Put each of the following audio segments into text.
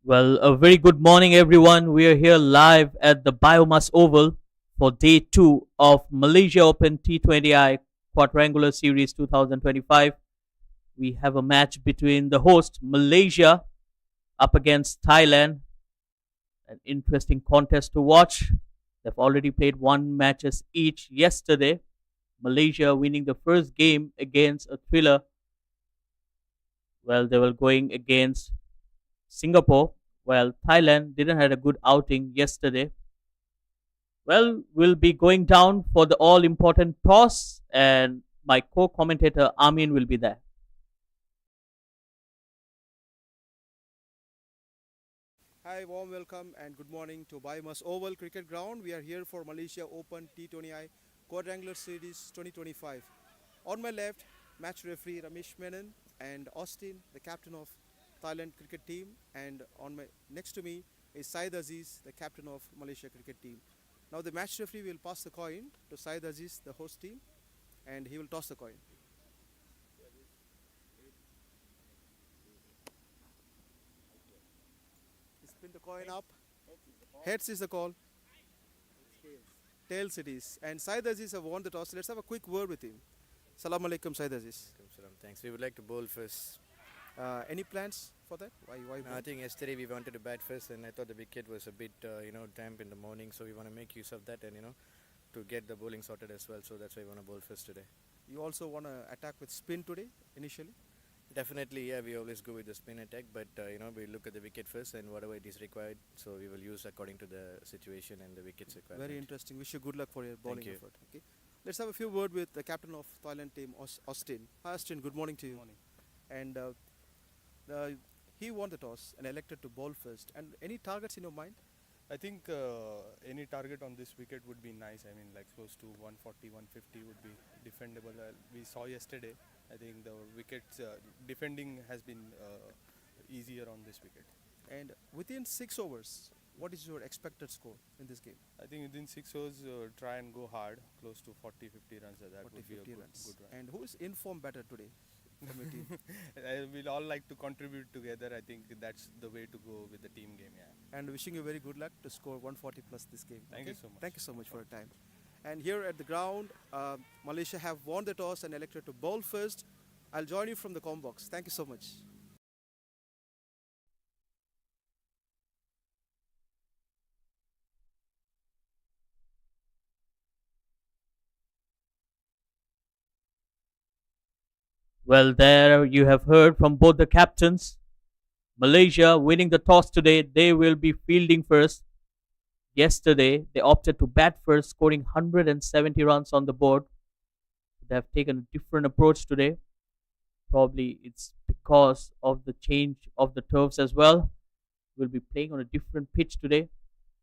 Well, a very good morning, everyone. We are here live at the Biomass Oval for day two of Malaysia Open T20i Quadrangular Series 2025. We have a match between the host, Malaysia, up against Thailand. An interesting contest to watch. They've already played one matches each yesterday. Malaysia winning the first game against a thriller. Well, they were going against Singapore. Well, Thailand didn't have a good outing yesterday. Well, we'll be going down for the all important toss, and my co commentator Amin will be there. Hi, warm welcome and good morning to BAYUEMAS Oval Cricket Ground. We are here for Malaysia Open T20i Quadrangular Series 2025. On my left, match referee Ramesh Menon and Austin, the captain of Thailand cricket team, and next to me is Syed Aziz, the captain of Malaysia cricket team. Now the match referee will pass the coin to Syed Aziz, the host team, and he will toss the coin. Spin the coin up. Heads is the call. Tails it is. And Syed Aziz have won the toss. Let's have a quick word with him. Salam alaikum, Syed Aziz. Salam. Thanks. We would like to bowl first. Any plans for that? Why No, I think yesterday we wanted to bat first, and I thought the wicket was a bit, damp in the morning, so we want to make use of that and to get the bowling sorted as well. So that's why we want to bowl first today. You also want to attack with spin today, initially? Definitely, yeah. We always go with the spin attack, but we look at the wicket first and whatever it is required. So we will use according to the situation and the wickets required. Very interesting. Wish you good luck for your bowling you. effort. Okay. Let's have a few words with the captain of Thailand team, Austin. Hi, Austin. Good morning to you. Morning. And he won the toss and elected to bowl first. And any targets in your mind? I think any target on this wicket would be nice. I mean, like close to 140, 150 would be defendable. We saw yesterday. I think the wickets defending has been easier on this wicket. And within 6 overs, what is your expected score in this game? I think within 6 overs, try and go hard, close to 40, 50 runs. That 40, would be a 50 good, runs. good run. And who is in form better today from your team? We'll all like to contribute together. I think that's the way to go with the team game. Yeah. And wishing you very good luck to score 140 plus this game. Thank you so much. Thank you so much for your time. And here at the ground, Malaysia have won the toss and elected to bowl first. I'll join you from the com box. Thank you so much. Well, there you have heard from both the captains. Malaysia winning the toss today, they will be fielding first. Yesterday, they opted to bat first, scoring 170 runs on the board. They have taken a different approach today. Probably it's because of the change of the turfs as well. We'll be playing on a different pitch today,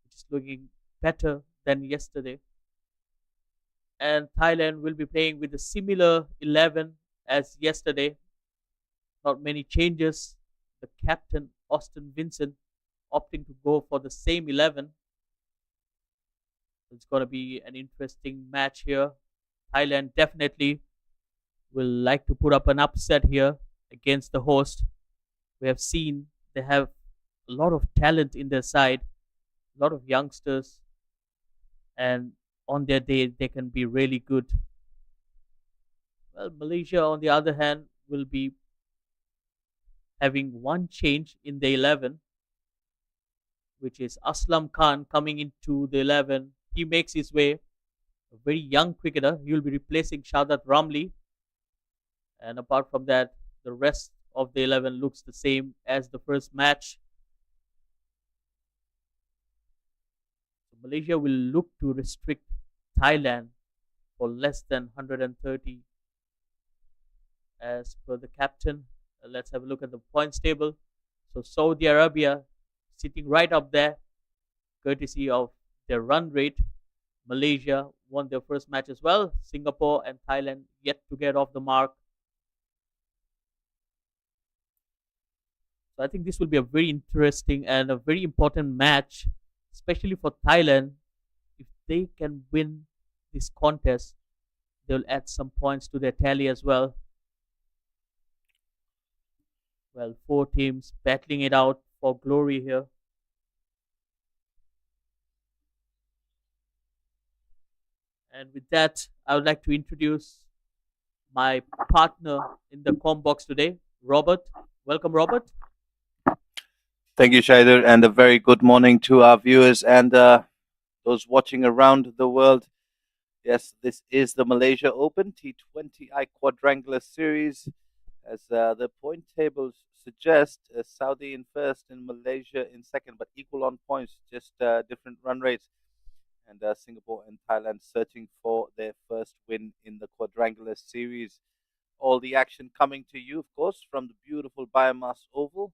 which is looking better than yesterday. And Thailand will be playing with a similar 11 as yesterday. Not many changes. The captain, Austin Vincent, opting to go for the same 11. It's going to be an interesting match here. Thailand definitely will like to put up an upset here against the host. We have seen they have a lot of talent in their side, a lot of youngsters, and on their day they can be really good. Well, Malaysia, on the other hand, will be having one change in the 11, which is Aslam Khan coming into the 11. He makes his way, a very young cricketer. He will be replacing Shadat Ramli. And apart from that, the rest of the 11 looks the same as the first match. So Malaysia will look to restrict Thailand for less than 130 as per the captain. Let's have a look at the points table. So Saudi Arabia sitting right up there, courtesy of their run rate. Malaysia won their first match as well. Singapore and Thailand yet to get off the mark. So I think this will be a very interesting and a very important match, especially for Thailand. If they can win this contest, they'll add some points to their tally as well. Well, 4 teams battling it out for glory here. And with that, I would like to introduce my partner in the com box today, Robert. Welcome, Robert. Thank you, Shaidur, and a very good morning to our viewers and those watching around the world. Yes, this is the Malaysia Open T20i Quadrangular Series. As the point tables suggest, Saudi in first and Malaysia in second, but equal on points, just different run rates. And Singapore and Thailand searching for their first win in the Quadrangular Series. All the action coming to you, of course, from the beautiful Biomass Oval.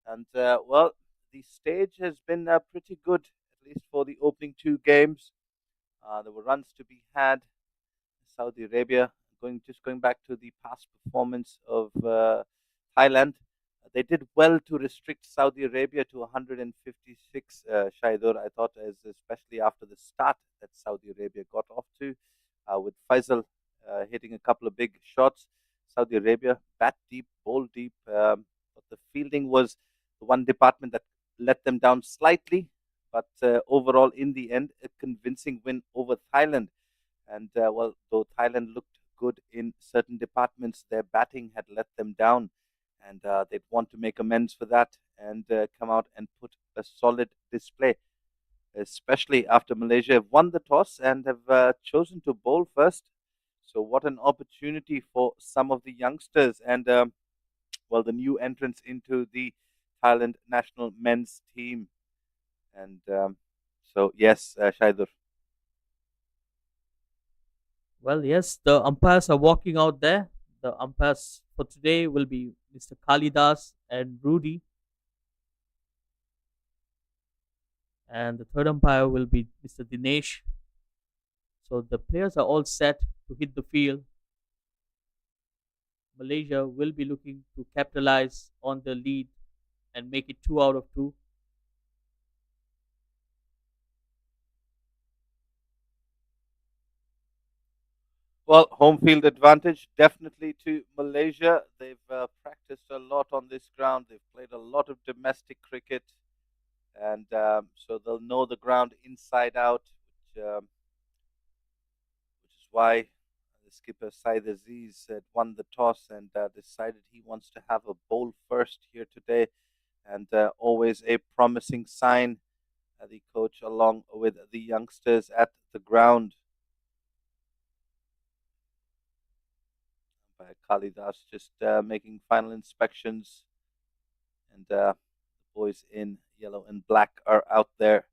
And well, the stage has been pretty good, at least for the opening two games. There were runs to be had. Saudi Arabia, going back to the past performance of Thailand, they did well to restrict Saudi Arabia to 156. Shaidur, I thought, as especially after the start that Saudi Arabia got off to, with Faisal hitting a couple of big shots. Saudi Arabia bat deep, bowl deep, but the fielding was the one department that let them down slightly. But overall, in the end, a convincing win over Thailand. And well, though Thailand looked good in certain departments, their batting had let them down. And they'd want to make amends for that and come out and put a solid display, especially after Malaysia have won the toss and have chosen to bowl first. So, what an opportunity for some of the youngsters and, well, the new entrants into the Thailand national men's team. And so, yes, Shaidur. Well, yes, the umpires are walking out there. The umpires for today will be Mr. Kalidas and Rudy. And the third umpire will be Mr. Dinesh. So the players are all set to hit the field. Malaysia will be looking to capitalize on the lead and make it 2 out of 2. Well, home field advantage definitely to Malaysia. They've practiced a lot on this ground. They've played a lot of domestic cricket, and so they'll know the ground inside out, which is why the skipper Said Aziz had won the toss and decided he wants to have a bowl first here today, and always a promising sign. The coach, along with the youngsters at the ground, by Kalidas, just making final inspections, and the boys in yellow and black are out there.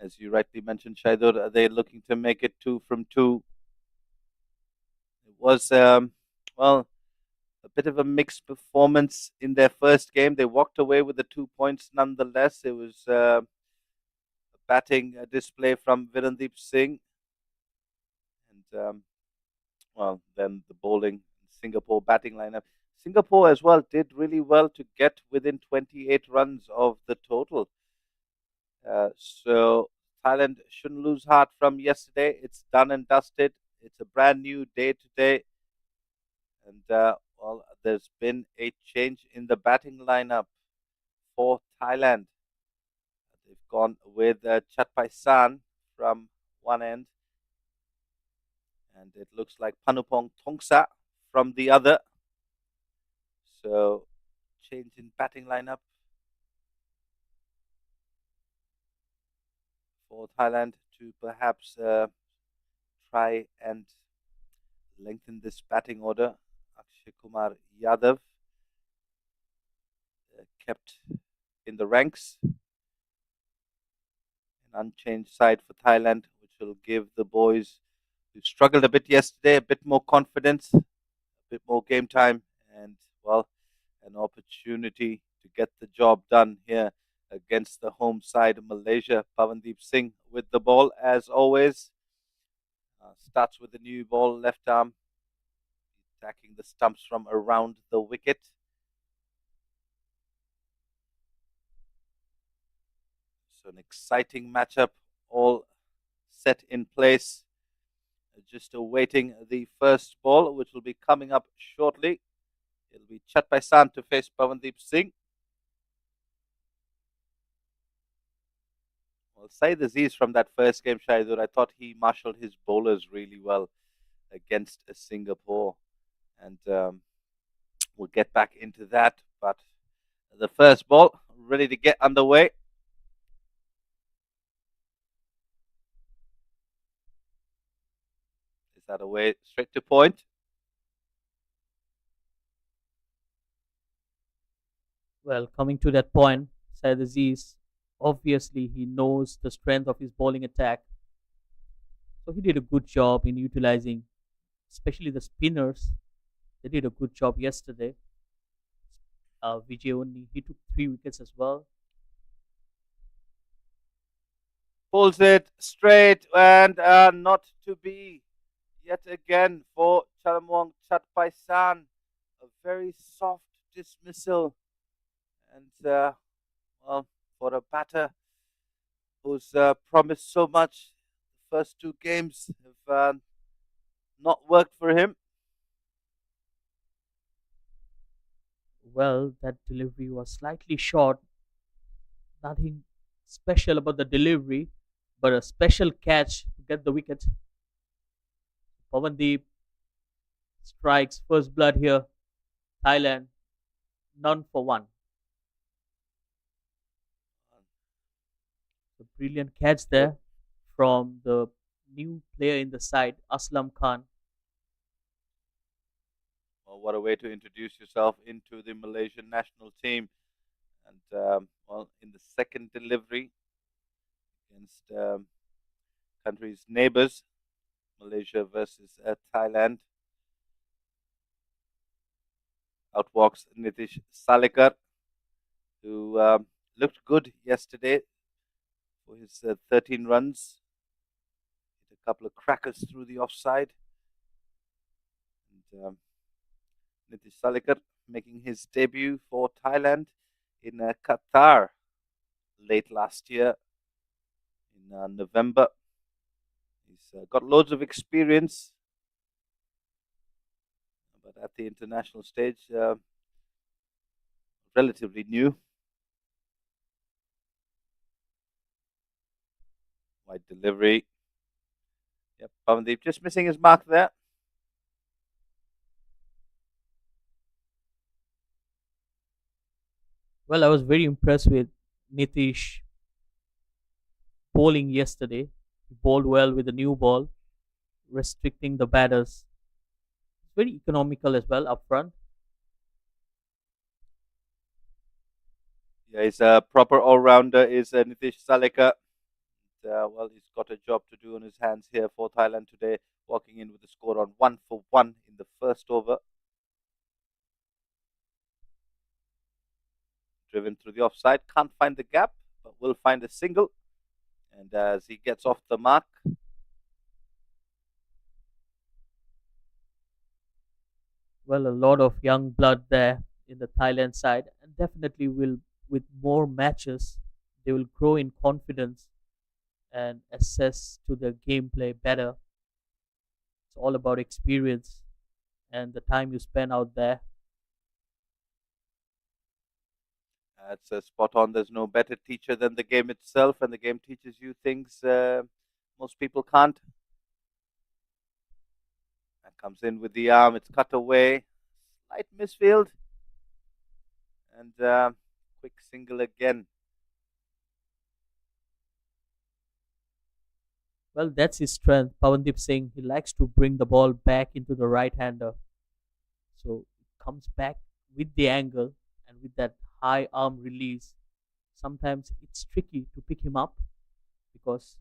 As you rightly mentioned, Shaidur, they're looking to make it 2 from 2. It was, well, a bit of a mixed performance in their first game. They walked away with the 2 points nonetheless. It was a batting display from Virendeep Singh. And, well, then the bowling, Singapore batting lineup. Singapore as well did really well to get within 28 runs of the total. So Thailand shouldn't lose heart from yesterday. It's done and dusted. It's a brand new day today. And well, there's been a change in the batting lineup for Thailand. They've gone with Chatpai San from one end, and it looks like Panupong Thongsa from the other. So, change in batting lineup for Thailand to perhaps try and lengthen this batting order. Akshay Kumar Yadav kept in the ranks. An unchanged side for Thailand, which will give the boys who struggled a bit yesterday a bit more confidence, a bit more game time, and, well, an opportunity to get the job done here against the home side of Malaysia. Pavandeep Singh with the ball, as always. Starts with the new ball, left arm, attacking the stumps from around the wicket. So an exciting matchup, all set in place. Just awaiting the first ball, which will be coming up shortly. It'll be Chatpai San to face Pavandeep Singh. Well, Saeed Aziz from that first game, Shaidur, I thought he marshaled his bowlers really well against Singapore. And we'll get back into that. But the first ball, ready to get underway. Is that away straight to point? Well, coming to that point, Syed Aziz, obviously he knows the strength of his bowling attack. So he did a good job in utilizing, especially the spinners. They did a good job yesterday. Vijay only, he took 3 wickets as well. Pulls it straight and not to be yet again for Chalamwong Chatpaisan. A very soft dismissal. And, well, for a batter who's promised so much, the first two games have not worked for him. Well, that delivery was slightly short. Nothing special about the delivery, but a special catch to get the wicket. Pavandeep strikes first blood here. Thailand, none for one. A brilliant catch there from the new player in the side, Aslam Khan. Well, what a way to introduce yourself into the Malaysian national team. And, well, in the second delivery against country's neighbors, Malaysia versus Thailand. Out walks Nitish Salekar, who looked good yesterday for his 13 runs. Hit a couple of crackers through the offside. And Nitish Salekar making his debut for Thailand in Qatar late last year in November. He's got loads of experience, but at the international stage, relatively new. Wide delivery. Yep, Pavandeep just missing his mark there. Well, I was very impressed with Nitish bowling yesterday. He bowled well with the new ball, restricting the batters. Very economical as well up front. Yeah, he's a proper all-rounder, is Nitish Salekar. Well, he's got a job to do on his hands here for Thailand today, walking in with the score on 1 for 1 in the first over. Driven through the offside, can't find the gap, but will find a single. And as he gets off the mark, Well, a lot of young blood there in the Thailand side, and definitely will, with more matches, they will grow in confidence and assess to the gameplay better. It's all about experience and the time you spend out there. it's spot on. There's no better teacher than the game itself, and the game teaches you things most people can't. That comes in with the arm. It's cut away. Slight misfield. And quick single again. Well, that's his strength. Pawandeep Singh, he likes to bring the ball back into the right hander. So it comes back with the angle and with that high arm release. Sometimes it's tricky to pick him up because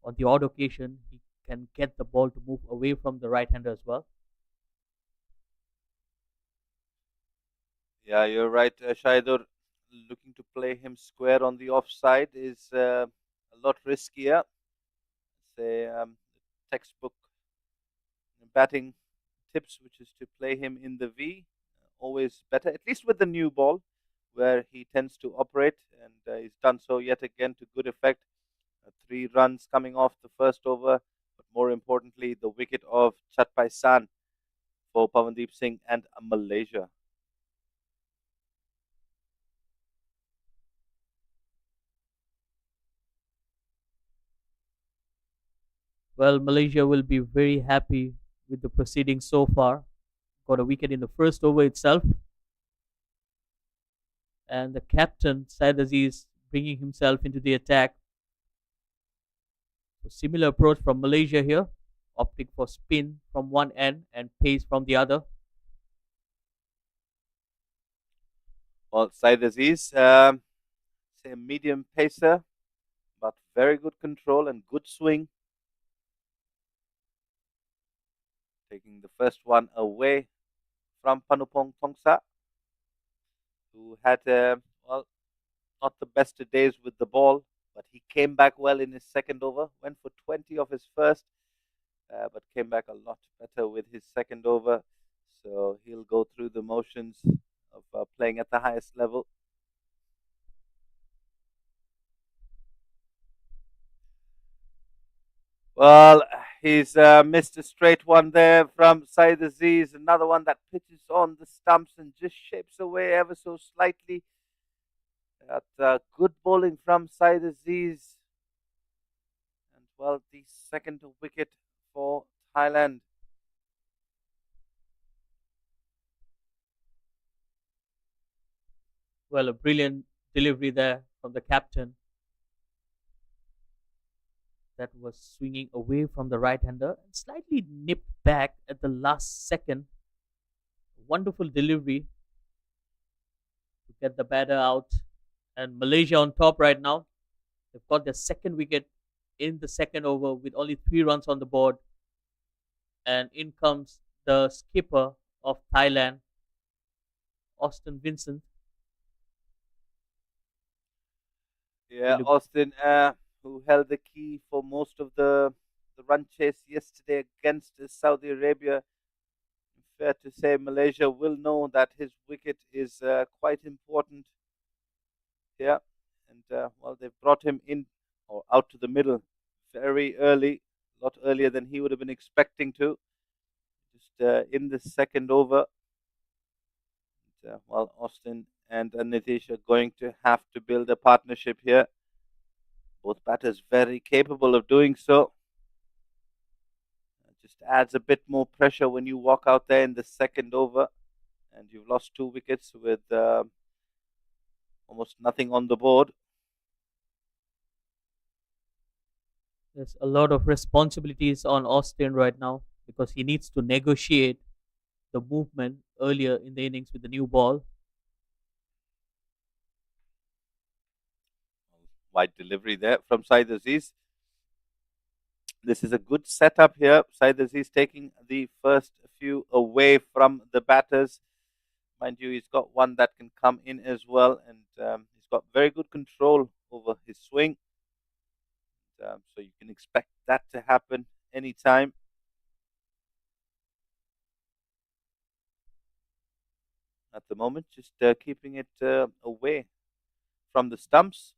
on the odd occasion he can get the ball to move away from the right hander as well. Yeah, you're right, Shaidur. Looking to play him square on the offside is a lot riskier. Say textbook batting tips, which is to play him in the V. Always better, at least with the new ball, where he tends to operate, and he's done so yet again to good effect. 3 runs coming off the first over, but more importantly, the wicket of Chatpaisan for Pavandeep Singh and Malaysia. Well, Malaysia will be very happy with the proceedings so far. Got a wicket in the first over itself, and the captain Syed Aziz bringing himself into the attack. So similar approach from Malaysia here, opting for spin from one end and pace from the other. Well, Syed Aziz, say a medium pacer, but very good control and good swing. Taking the first one away from Panupong Thongsa, who had, well, not the best of days with the ball, but he came back well in his second over, went for 20 of his first, but came back a lot better with his second over. So he'll go through the motions of playing at the highest level. Well, he's missed a straight one there from Syed Aziz. Another one that pitches on the stumps and just shapes away ever so slightly. That good bowling from Syed Aziz. And well, the second wicket for Thailand. Well, a brilliant delivery there from the captain that was swinging away from the right hander and slightly nipped back at the last second. Wonderful delivery to get the batter out. And Malaysia on top right now. They've got their second wicket in the second over with only 3 runs on the board. And in comes the skipper of Thailand, Austin Vincent. Yeah, Austin, who held the key for most of the run chase yesterday against Saudi Arabia. Fair to say, Malaysia will know that his wicket is quite important here. And well, they've brought him in or out to the middle very early, a lot earlier than he would have been expecting to. Just in the second over. And, well, Austin and Nitish are going to have to build a partnership here. Both batters very capable of doing so. It just adds a bit more pressure when you walk out there in the second over and you've lost 2 wickets with almost nothing on the board. There's a lot of responsibilities on Austin right now because he needs to negotiate the movement earlier in the innings with the new ball. Wide delivery there from Syed Aziz. This is a good setup here. Syed Aziz taking the first few away from the batters. Mind you, he's got one that can come in as well, and he's got very good control over his swing. So you can expect that to happen anytime. At the moment, just keeping it away from the stumps.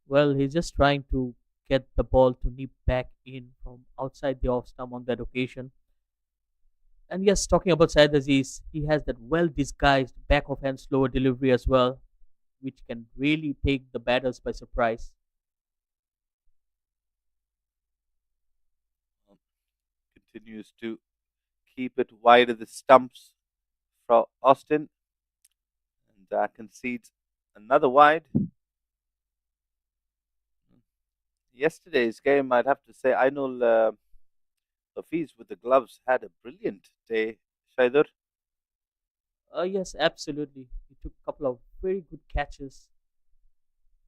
Well, he's just trying to get the ball to nip back in from outside the off stump on that occasion. And yes, talking about Syed Aziz, he has that well disguised back of hand slower delivery as well, which can really take the batters by surprise. Continues to keep it wide of the stumps for Austin, and concedes another wide. Yesterday's game, I'd have to say, Ainul Hafiz with the gloves had a brilliant day, Shaidur. Yes, absolutely. He took a couple of very good catches,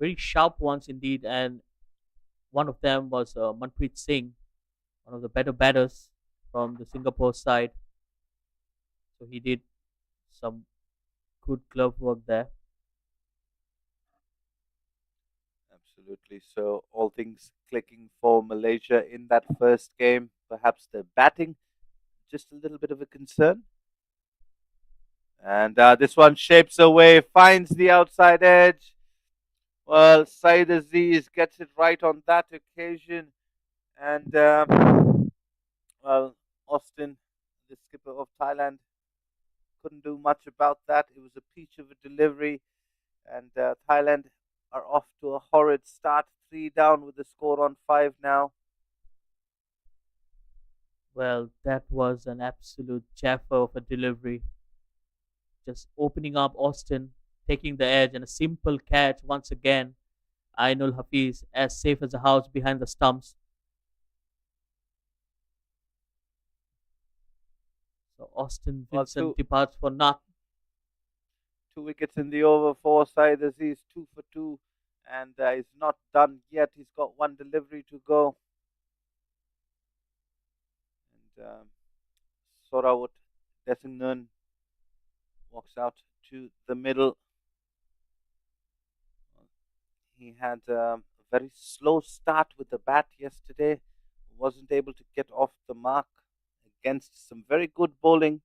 very sharp ones indeed, and one of them was Manpreet Singh, one of the better batters from the Singapore side. So he did some good glove work there. Absolutely. So all things clicking for Malaysia in that first game. Perhaps the batting, just a little bit of a concern. And this one shapes away, finds the outside edge. Well, Syed Aziz gets it right on that occasion. And, well, Austin, the skipper of Thailand, couldn't do much about that. It was a peach of a delivery. And Thailand are off to a horrid start. 3 down with the score on 5 now. Well, that was an absolute jaffer of a delivery. Just opening up Austin, taking the edge, and a simple catch once again. Ainul Hafiz as safe as a house behind the stumps. So Austin Well, Vincent departs for knock. two wickets in the over for Syed Aziz, 2 for 2, and he's not done yet. He's got one delivery to go. And Sorawat Desingnan walks out to the middle. He had a very slow start with the bat yesterday. Wasn't able to get off the mark against some very good bowling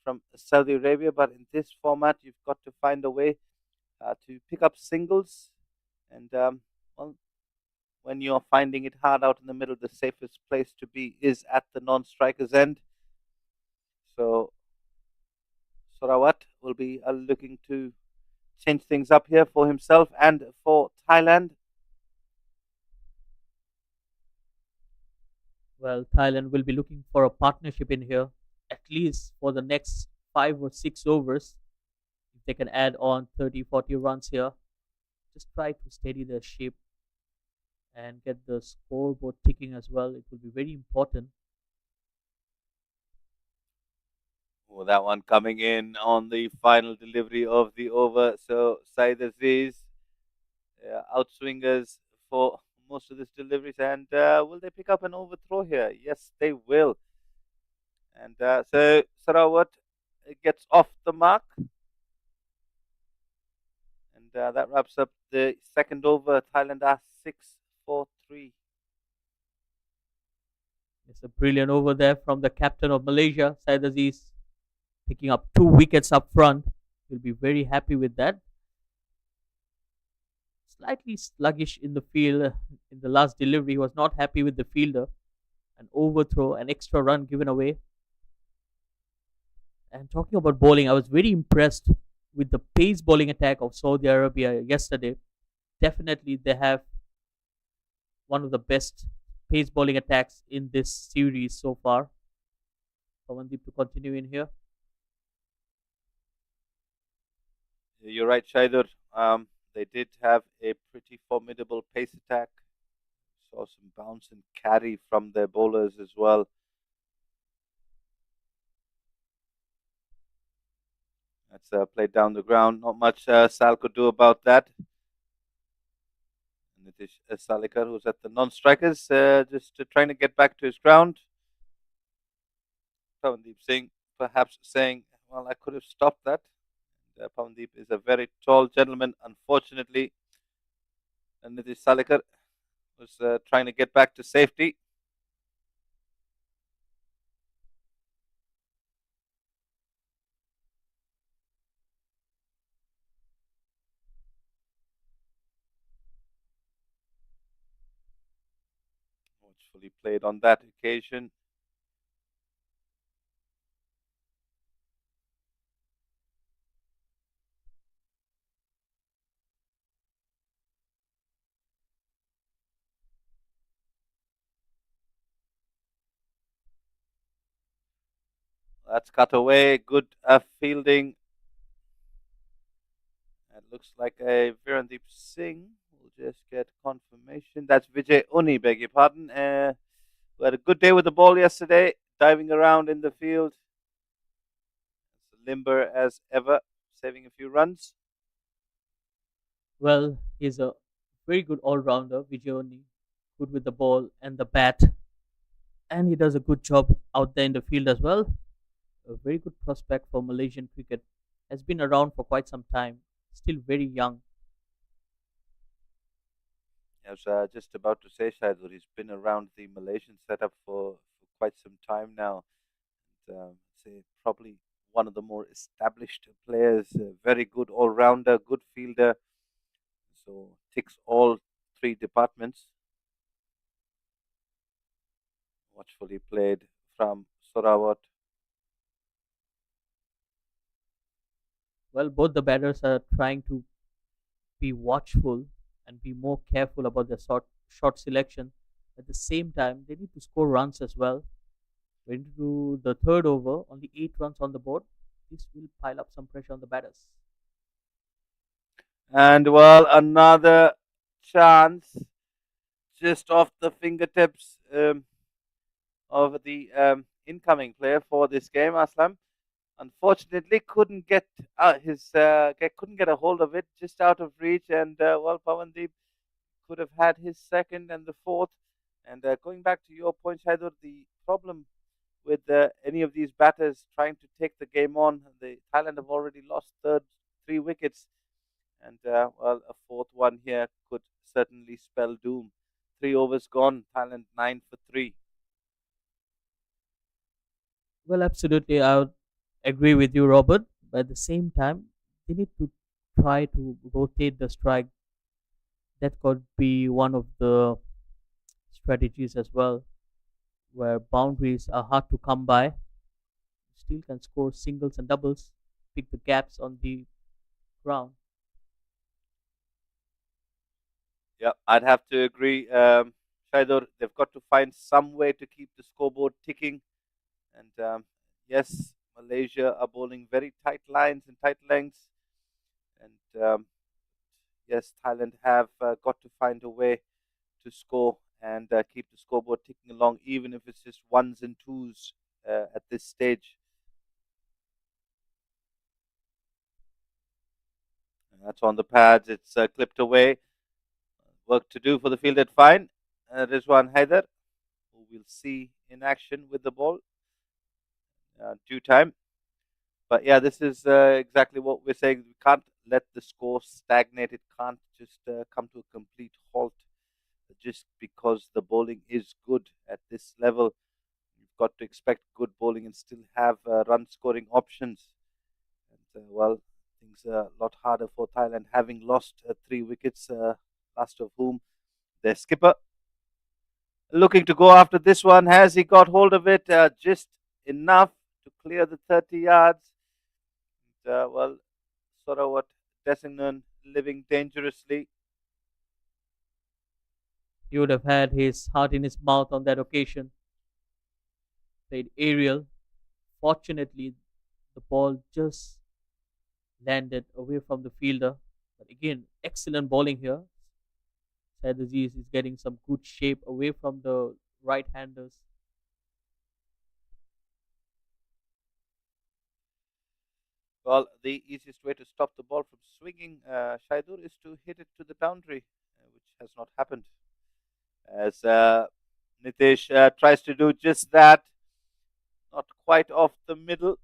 from Saudi Arabia. But in this format, you've got to find a way to pick up singles. And well, when you're finding it hard out in the middle, the safest place to be is at the non-striker's end. So Sorawat will be looking to change things up here for himself and for Thailand. Well, Thailand will be looking for a partnership in here, at least for the next 5 or 6 overs. If they can add on 30, 40 runs here, just try to steady their ship and get the scoreboard ticking as well. It will be very important. Oh, that one coming in on the final delivery of the over. So Said Aziz outswingers for most of this deliveries. And will they pick up an overthrow here? Yes, they will. And so Sarawat gets off the mark. And that wraps up the second over. Thailand are 6-4-3. It's a brilliant over there from the captain of Malaysia, Syed Aziz, picking up 2 wickets up front. He'll be very happy with that. Slightly sluggish in the field in the last delivery. He was not happy with the fielder. An overthrow, an extra run given away. And talking about bowling, I was very impressed with the pace bowling attack of Saudi Arabia yesterday. Definitely, they have one of the best pace bowling attacks in this series so far. Pawandeep to continue in here. You're right, Shaidur. They did have a pretty formidable pace attack. Saw some bounce and carry from their bowlers as well. That's played down the ground. Not much Sal could do about that. Nitish Salikar, who's at the non-strikers, just trying to get back to his ground. Pawandeep Singh perhaps saying, well, I could have stopped that. Pawandeep is a very tall gentleman, unfortunately. And Nitish Salikar was trying to get back to safety. Watchfully played on that occasion. That's cut away. Good fielding. It looks like a Virandeep Singh. We'll just get confirmation. That's Vijay Uni, beg your pardon. We had a good day with the ball yesterday, diving around in the field. Limber as ever, saving a few runs. Well, he's a very good all-rounder, Vijayoni, good with the ball and the bat, and he does a good job out there in the field as well. A very good prospect for Malaysian cricket. Has been around for quite some time. Still very young. I was just about to say, Shaidur, he's been around the Malaysian setup for quite some time now. And, say probably one of the more established players, very good all-rounder, good fielder. So ticks all three departments. Watchfully played from Sorawat. Well, both the batters are trying to be watchful and be more careful about their shot selection. At the same time, they need to score runs as well. We're into the third over, only 8 runs on the board. This will pile up some pressure on the batters. And well, another chance just off the fingertips of the incoming player for this game, Aslam. Unfortunately, couldn't get a hold of it, just out of reach. And well, Pavandeep could have had his second and the fourth. And going back to your point, Shaidur, the problem with any of these batters trying to take the game on, the Thailand have already lost three wickets, and well, a fourth one here could certainly spell doom. 3 overs gone, Thailand 9 for 3. Well, absolutely, I would agree with you, Robert. But at the same time, they need to try to rotate the strike. That could be one of the strategies as well, where boundaries are hard to come by. Still can score singles and doubles, pick the gaps on the ground. Yeah, I'd have to agree. Shaidur, they've got to find some way to keep the scoreboard ticking. And yes, Malaysia are bowling very tight lines and tight lengths. And yes, Thailand have got to find a way to score and keep the scoreboard ticking along, even if it's just ones and twos at this stage. And that's on the pads. It's clipped away. Work to do for the fielded fine. Rizwan Haider, who we'll see in action with the ball due time. But yeah, this is exactly what we're saying. We can't let the score stagnate. It can't just come to a complete halt just because the bowling is good at this level. You've got to expect good bowling and still have run scoring options. And well, things are a lot harder for Thailand, having lost 3 wickets, last of whom their skipper. Looking to go after this one. Has he got hold of it? Just enough to clear the 30 yards. And, well, Sorawat Desingnan living dangerously. He would have had his heart in his mouth on that occasion. Played aerial. Fortunately, the ball just landed away from the fielder. But again, excellent bowling here. Said Aziz is getting some good shape away from the right-handers. Well, the easiest way to stop the ball from swinging, Shaidur, is to hit it to the boundary, which has not happened. As Nitish tries to do just that, not quite off the middle.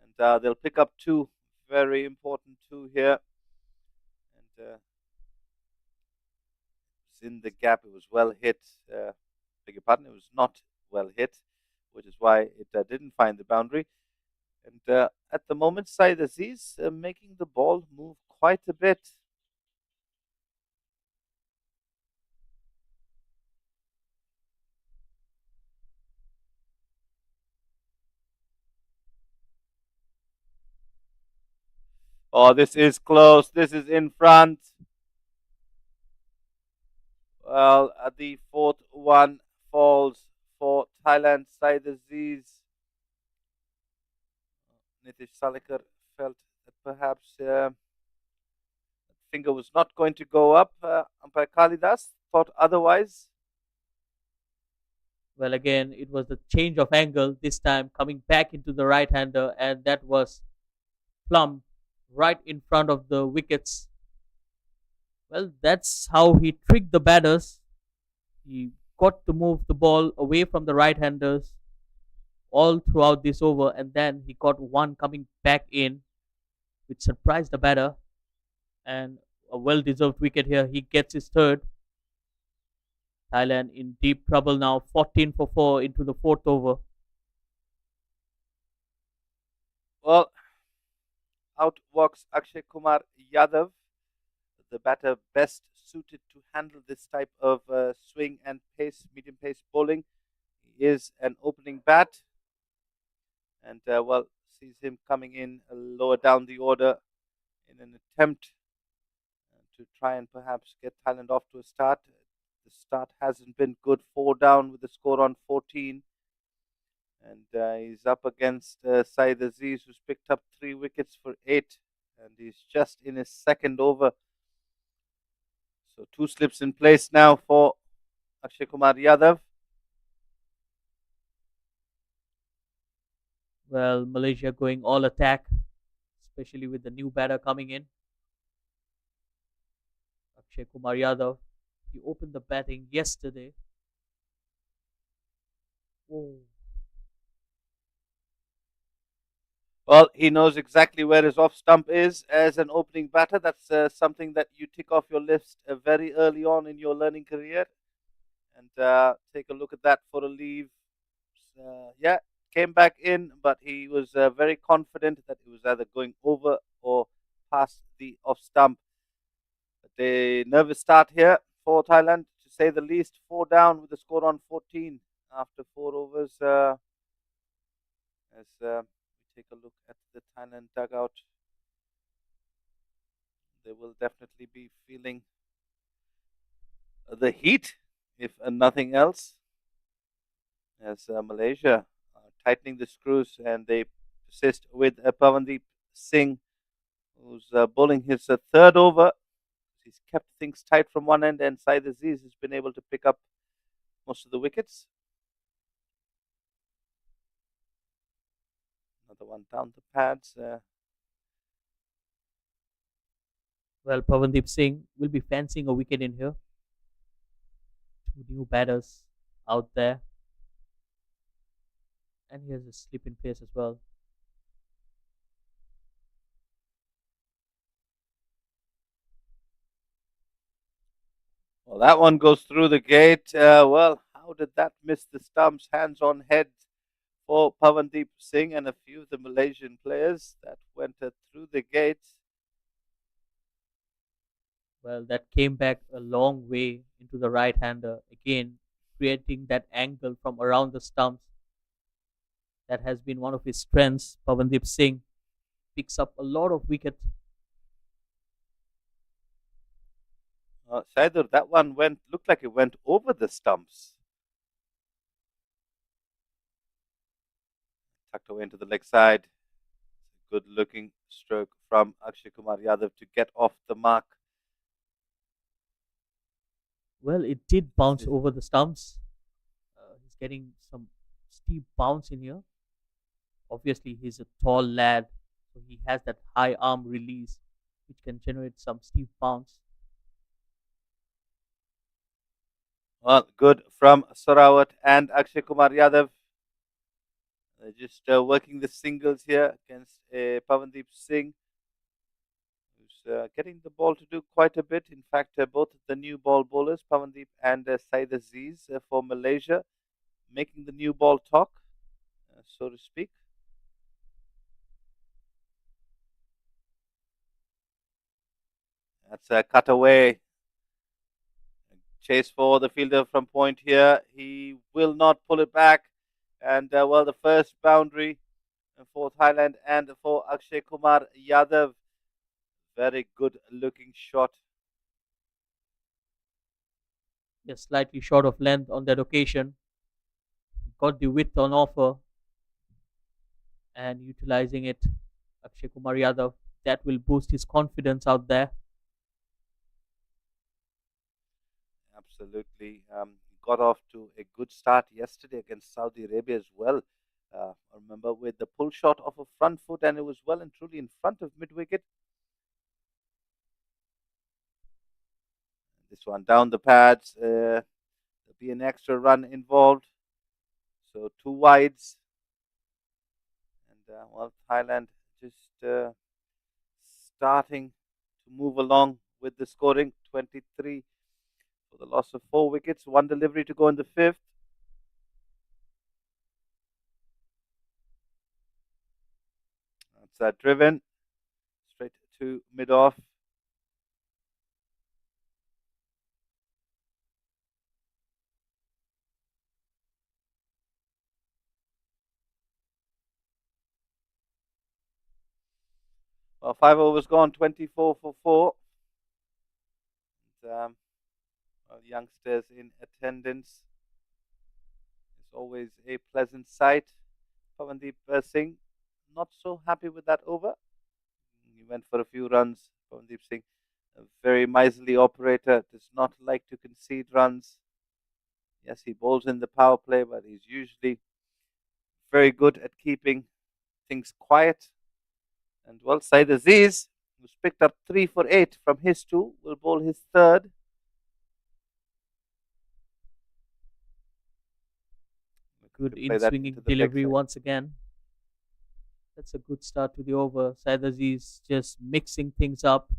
And they'll pick up two, very important two here. And it's in the gap. It was well hit. Beg your pardon, it was not well hit, which is why it didn't find the boundary. And at the moment, Said Aziz making the ball move quite a bit. Oh, this is close. This is in front. Well, the fourth one falls for Thailand. Said Aziz. Nitish Salekar felt that perhaps finger was not going to go up. Umpire Kalidas thought otherwise. Well, again, it was the change of angle this time coming back into the right hander, and that was plumb right in front of the wickets. Well, that's how he tricked the batters. He got to move the ball away from the right handers all throughout this over, and then he got one coming back in, which surprised the batter. And a well deserved wicket here. He gets his third. Thailand in deep trouble now, 14 for 4 into the fourth over. Well, out walks Akshay Kumar Yadav, the batter best suited to handle this type of swing and pace, medium pace bowling. He is an opening bat, and well, sees him coming in lower down the order in an attempt to try and perhaps get Thailand off to a start. The start hasn't been good. 4 down with the score on 14. And he's up against Saeed Aziz, who's picked up 3 wickets for 8. And he's just in his second over. So 2 slips in place now for Akshay Kumar Yadav. Well, Malaysia going all attack, especially with the new batter coming in. Akshay Kumar Yadav. He opened the batting yesterday. Oh. Well, he knows exactly where his off stump is as an opening batter. That's something that you tick off your list very early on in your learning career. And take a look at that for a leave. Yeah, came back in, but he was very confident that it was either going over or past the off stump. But a nervous start here for Thailand, to say the least. 4 down with the score on 14 after 4 overs. As we take a look at the Thailand dugout, they will definitely be feeling the heat, if nothing else, as Malaysia are tightening the screws, and they persist with Pavandeep Singh, who's bowling his third over. He's kept things tight from one end, and Saeed Aziz has been able to pick up most of the wickets. Another one down the pads. Well, Pavandeep Singh will be fancying a wicket in here. 2 new batters out there. And he has a slip in place as well. Well, that one goes through the gate. Well, how did that miss the stumps? Hands on head for Pavandeep Singh and a few of the Malaysian players. That went through the gate. Well, that came back a long way into the right hander. Again, creating that angle from around the stumps. That has been one of his strengths. Pavandeep Singh picks up a lot of wicket. Shaidur, that one looked like it went over the stumps. Tucked away into the leg side. Good looking stroke from Akshay Kumar Yadav to get off the mark. Well, it did bounce over the stumps. He's getting some steep bounce in here. Obviously, he's a tall lad, so he has that high arm release, which can generate some steep bounce. Well, good from Sarawat and Akshay Kumar Yadav. They're just working the singles here against Pavandeep Singh, who's getting the ball to do quite a bit. In fact, both the new ball bowlers, Pavandeep and Saeed Aziz for Malaysia, making the new ball talk, so to speak. That's a cutaway. Chase for the fielder from point here. He will not pull it back. And well, the first boundary for Thailand and for Akshay Kumar Yadav. Very good looking shot. Just slightly short of length on that occasion. Got the width on offer and utilizing it. Akshay Kumar Yadav. That will boost his confidence out there. Absolutely. Got off to a good start yesterday against Saudi Arabia as well. I remember with the pull shot of a front foot, and it was well and truly in front of mid wicket. This one down the pads. There'll be an extra run involved. So 2 wides. And well, Thailand just starting to move along with the scoring. 23 for the loss of 4 wickets. 1 delivery to go in the 5th. That's driven straight to mid off. Well, 5 overs gone, 24 for 4. um, youngsters in attendance. It's always a pleasant sight. Pavandeep Singh not so happy with that over. He went for a few runs. Pavandeep Singh, a very miserly operator, does not like to concede runs. Yes, he bowls in the power play, but he's usually very good at keeping things quiet. And well, Said Aziz, who's picked up 3 for 8 from his two, will bowl his third. Good To play in that swinging into the leg delivery side. once again. That's a good start to the over. Syed Aziz just mixing things up.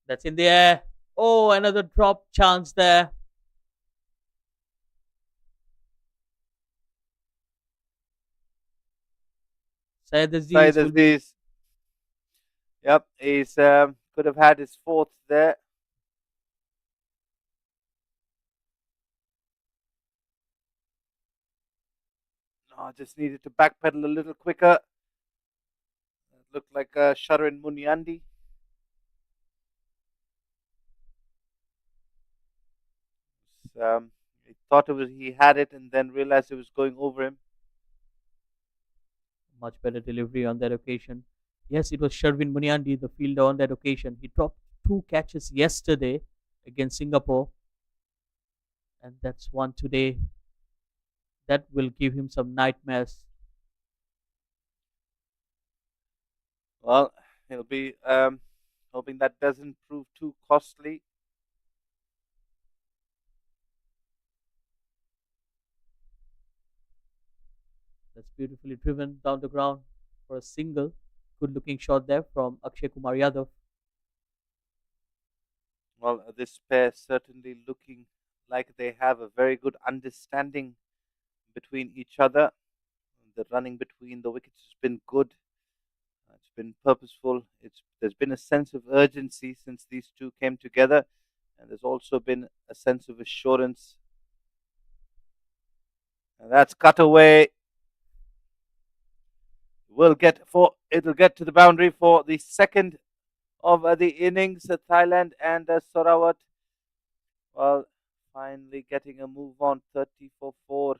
That's in the air. Oh, another drop chance there. Syed Said Aziz will be Aziz, yep, he's could have had his fourth there. No, just needed to backpedal a little quicker. It looked like Sharon Munyandi. He thought he had it and then realized it was going over him. much better delivery on that occasion. Yes, it was Sherwin Muniandi, the fielder on that occasion. He dropped two catches yesterday against Singapore, and that's one today. That will give him some nightmares. Well, he'll be hoping that doesn't prove too costly. That's beautifully driven down the ground for a single. Good looking shot there from Akshay Kumar Yadav. Well, this pair certainly looking like they have a very good understanding between each other. The running between the wickets has been good. It's been purposeful. There's been a sense of urgency since these two came together, and there's also been a sense of assurance. And that's cut away. It'll get to the boundary for the second of the innings. Thailand and Sarawat, well, finally getting a move on. 30 for 4.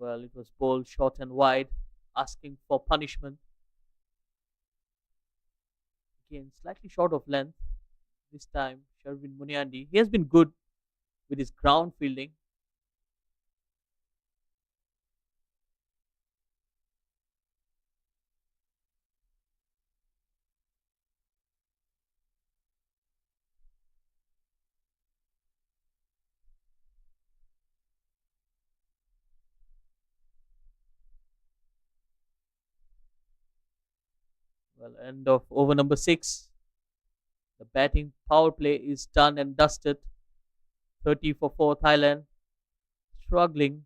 Well, it was bowled short and wide, asking for punishment. Again, slightly short of length. This time, Sherwin Muniandi. He has been good with his ground fielding. Well, end of over number 6. The batting power play is done and dusted. 30 for 4 Thailand. Struggling,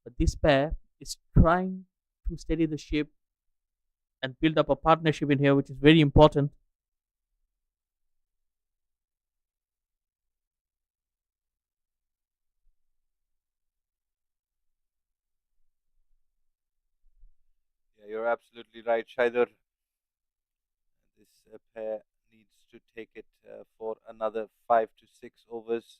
but this pair is trying to steady the ship and build up a partnership in here, which is very important. Yeah, you're absolutely right, Shaidur. This pair needs to take it for another 5 to 6 overs.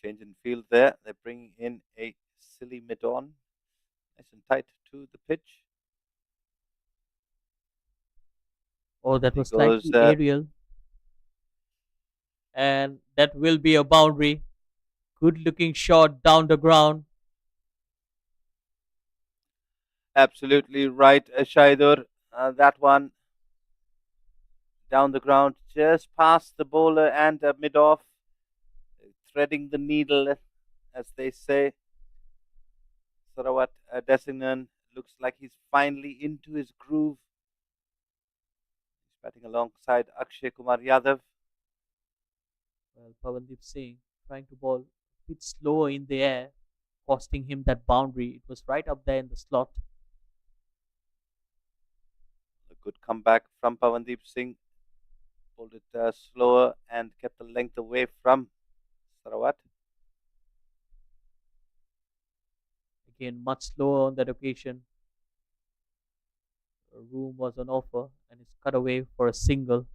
Change in field there. They're bringing in a silly mid on. Nice and tight to the pitch. Oh, that He was goes. slightly aerial, and that will be a boundary. Good looking shot down the ground. Absolutely right, Shaidur. That one down the ground, just past the bowler and mid off, threading the needle, as they say. Sarawat Designan looks like he's finally into his groove. He's batting alongside Akshay Kumar Yadav. Well, Pavandeep Singh trying to bowl a bit slower in the air, costing him that boundary. It was right up there in the slot. A good comeback from Pavandeep Singh. Pulled it slower and kept the length away from Sarawat. Again, much slower on that occasion. A room was on offer and it's cut away for a single.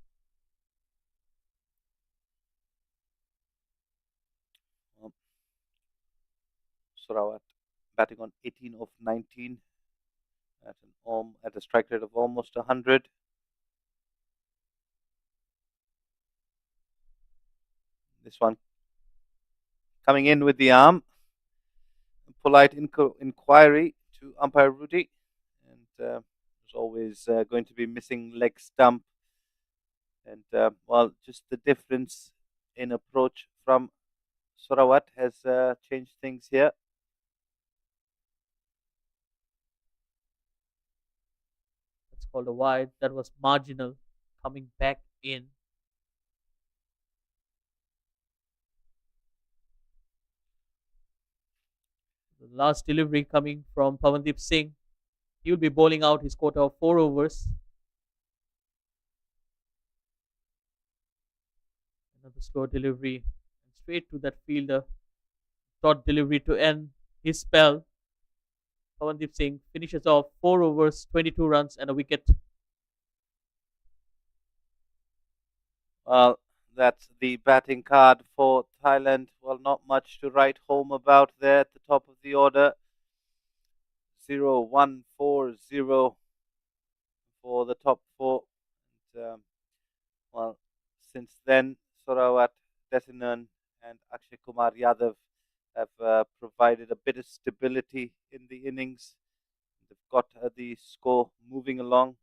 Sarawat batting on 18 of 19 at a strike rate of almost 100. This one coming in with the arm. A polite inquiry to umpire Rudy, and there's always going to be missing leg stump. And well, just the difference in approach from Sarawat has changed things here. That's called a wide. That was marginal coming back in. The last delivery coming from Pavandeep Singh. He will be bowling out his quota of 4 overs. Another slow delivery and straight to that fielder. Dot delivery to end his spell. Pavandeep Singh finishes off 4 overs, 22 runs and a wicket. Well, that's the batting card for Thailand. Well, not much to write home about there at the top of the order. 0-1-4-0 for the top four. And, well, since then, Sarawat Designan and Akshay Kumar Yadav have provided a bit of stability in the innings. They've got the score moving along.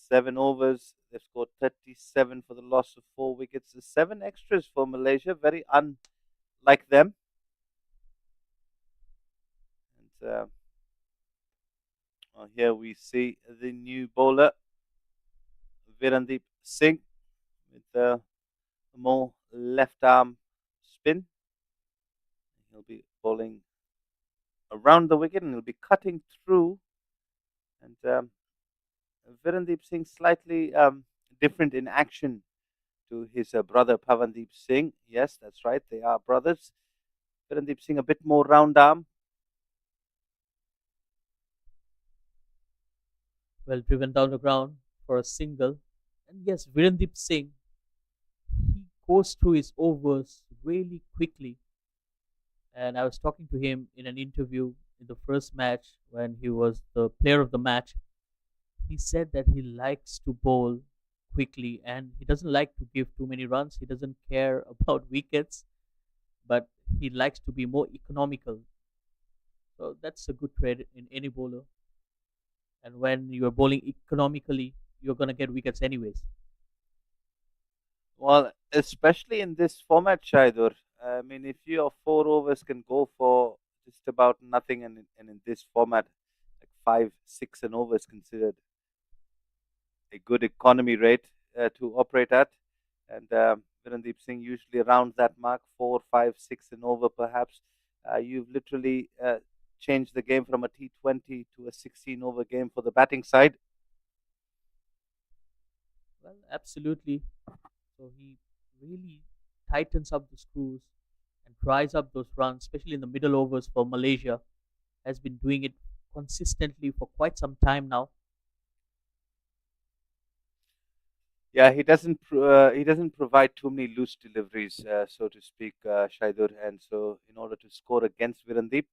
7 overs, they've scored 37 for the loss of 4 wickets. 7 extras for Malaysia, very unlike them. And here we see the new bowler, Virandeep Singh, with a more left arm spin. He'll be bowling around the wicket and he'll be cutting through. And Virandeep Singh slightly different in action to his brother Pavandeep Singh. Yes, that's right, they are brothers. Virandeep Singh a bit more round arm. Well driven down the ground for a single. And yes, Virandeep Singh, he goes through his overs really quickly. And I was talking to him in an interview in the first match when he was the player of the match. He said that he likes to bowl quickly and he doesn't like to give too many runs. He doesn't care about wickets, but he likes to be more economical. So that's a good trait in any bowler. And when you're bowling economically, you're going to get wickets anyways. Well, especially in this format, Shaidur. I mean, if your 4 overs can go for just about nothing, and in this format, like 5, 6 an over is considered a good economy rate to operate at. And Virandeep Singh usually around that mark, 4, 5, 6 an over perhaps. You've literally changed the game from a T20 to a 16 over game for the batting side. Well, absolutely. So he really tightens up the screws and tries up those runs, especially in the middle overs for Malaysia. Has been doing it consistently for quite some time now. Yeah, he doesn't provide too many loose deliveries, so to speak, Shaidur. And so, in order to score against Virandeep,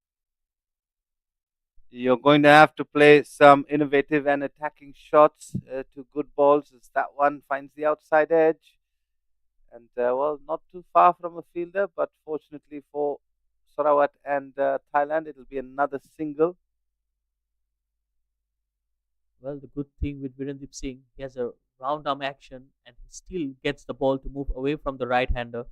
You're going to have to play some innovative and attacking shots to good balls as that one finds the outside edge. And well, not too far from a fielder, but fortunately for Sarawat and Thailand, it'll be another single. Well, the good thing with Virendip Singh, he has a round arm action and he still gets the ball to move away from the right hander.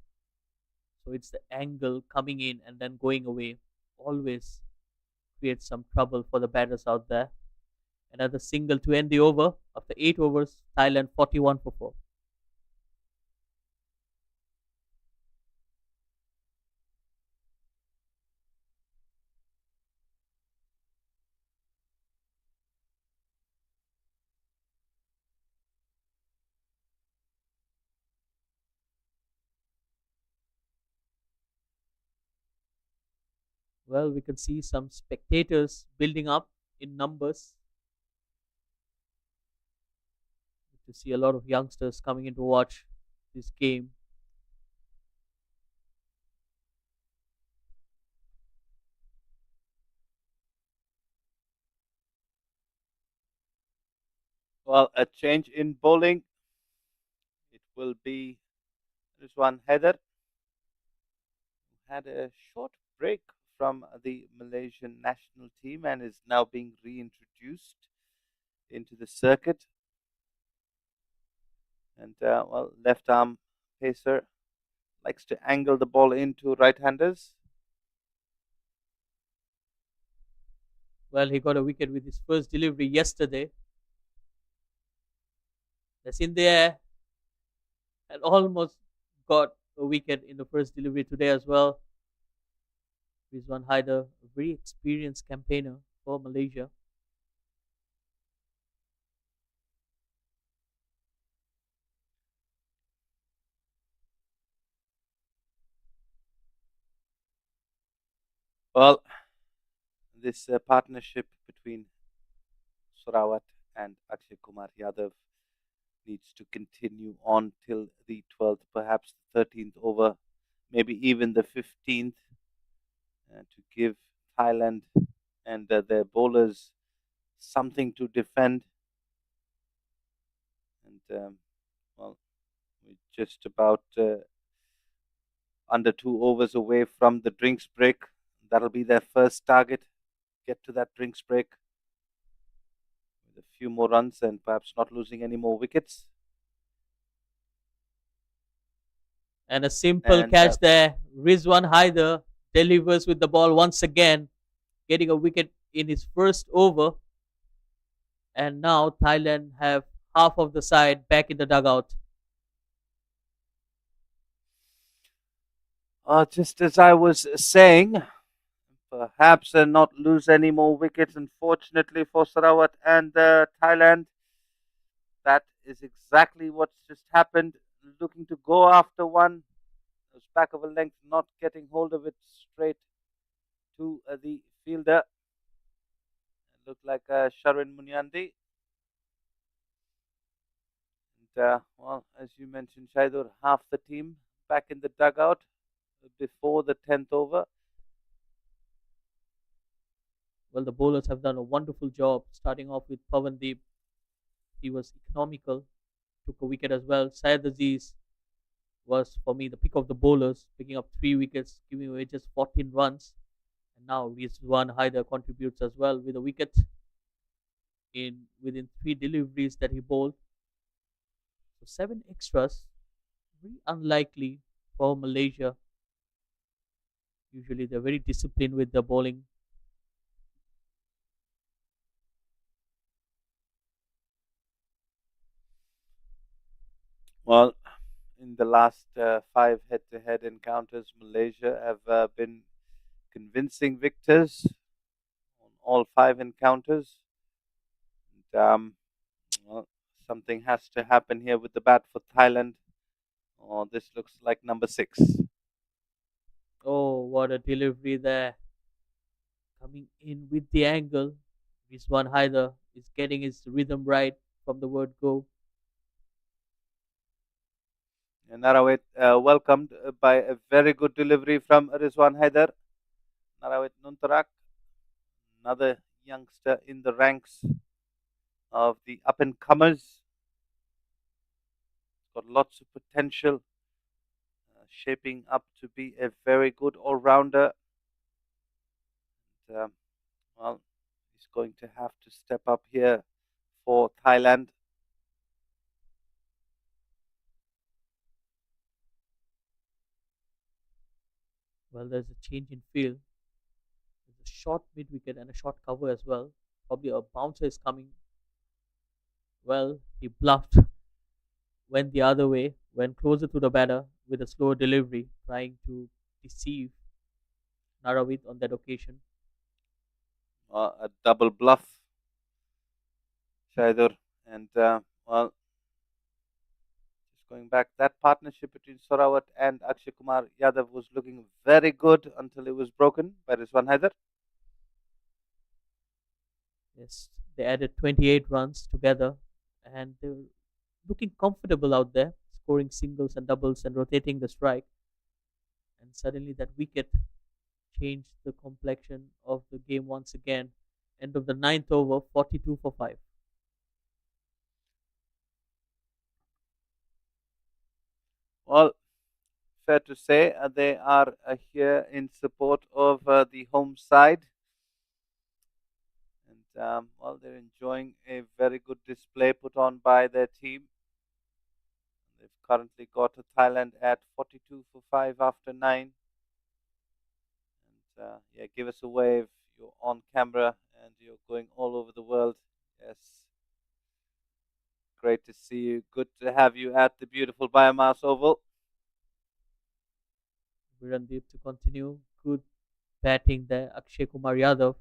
So it's the angle coming in and then going away. Always creates some trouble for the batters out there. Another single to end the over. After 8 overs, Thailand 41 for 4. Well, we can see some spectators building up in numbers to see a lot of youngsters coming in to watch this game. Well, a change in bowling. It will be Rizwan Haider, who had a short break from the Malaysian national team and is now being reintroduced into the circuit. And well, left arm pacer likes to angle the ball into right-handers. Well, he got a wicket with his first delivery yesterday. That's in the air and almost got a wicket in the first delivery today as well. Rizwan Haider, a very experienced campaigner for Malaysia. Well, this partnership between Sarawat and Akshay Kumar Yadav needs to continue on till the 12th, perhaps the 13th over, maybe even the 15th, to give Thailand and their bowlers something to defend. And well, we're just about under 2 overs away from the drinks break. That'll be their first target. Get to that drinks break with a few more runs and perhaps not losing any more wickets. And a simple And catch there. Rizwan Haider delivers with the ball once again, getting a wicket in his first over. And now Thailand have half of the side back in the dugout. just as I was saying, perhaps not lose any more wickets. Unfortunately for Sarawat and Thailand, that is exactly what's just happened. Looking to go after one, was back of a length, not getting hold of it straight to the fielder. It looked like Sharwin Munyandi. And well, as you mentioned, Shaidur, half the team back in the dugout before the 10th over. Well, the bowlers have done a wonderful job, starting off with Pavandeep. He was economical, took a wicket as well. Syed Aziz was, for me, the pick of the bowlers, picking up 3 wickets, giving away just 14 runs. And now Rizwan Haider contributes as well with a wicket in within 3 deliveries that he bowled. So 7 extras, very unlikely for Malaysia. Usually they're very disciplined with the bowling. Well, in the last 5 head-to-head encounters, Malaysia have been convincing victors on all 5 encounters. And, well, something has to happen here with the bat for Thailand. Oh, this looks like number 6. Oh, what a delivery there. Coming in with the angle. Rizwan Haider is getting his rhythm right from the word go. And Narawet welcomed by a very good delivery from Rizwan Haider. Narawet Nuntarak, another youngster in the ranks of the up and comers. Got lots of potential, shaping up to be a very good all rounder. And, well, he's going to have to step up here for Thailand. Well, there's a change in field. There's a short mid wicket and a short cover as well. Probably a bouncer is coming. Well, he bluffed, went the other way, went closer to the batter with a slower delivery, trying to deceive Narawit on that occasion. A double bluff, Shaidur. And, well, just going back, that partnership between Sorawat and Akshay Kumar Yadav was looking very good until it was broken by Rizwan Haider. Yes, they added 28 runs together and they were looking comfortable out there, scoring singles and doubles and rotating the strike. And suddenly that wicket changed the complexion of the game once again. End of the ninth over, 42 for 5. Well, fair to say they are here in support of the home side. And, well, they're enjoying a very good display put on by their team. They've currently got Thailand at 42 for 5 after 9. And, yeah, give us a wave. You're on camera and you're going all over the world. Yes. Great to see you. Good to have you at the beautiful Biomass Oval. Virandeep to continue. Good batting there. Akshay Kumar Yadav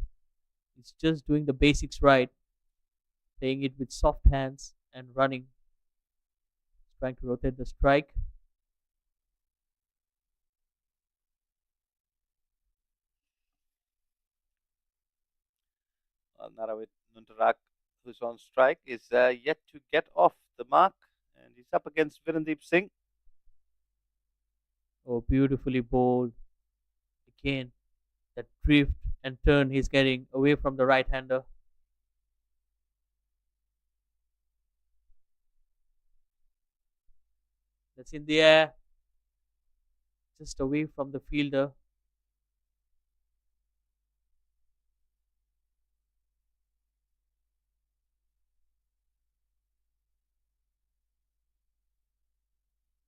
is just doing the basics right, playing it with soft hands and running. Trying to rotate the strike. Well, Narawit Nuntarak, who's on strike, is yet to get off the mark, and he's up against Virandeep Singh. Oh, beautifully bowled. Again, that drift and turn he's getting away from the right hander. That's in the air, just away from the fielder.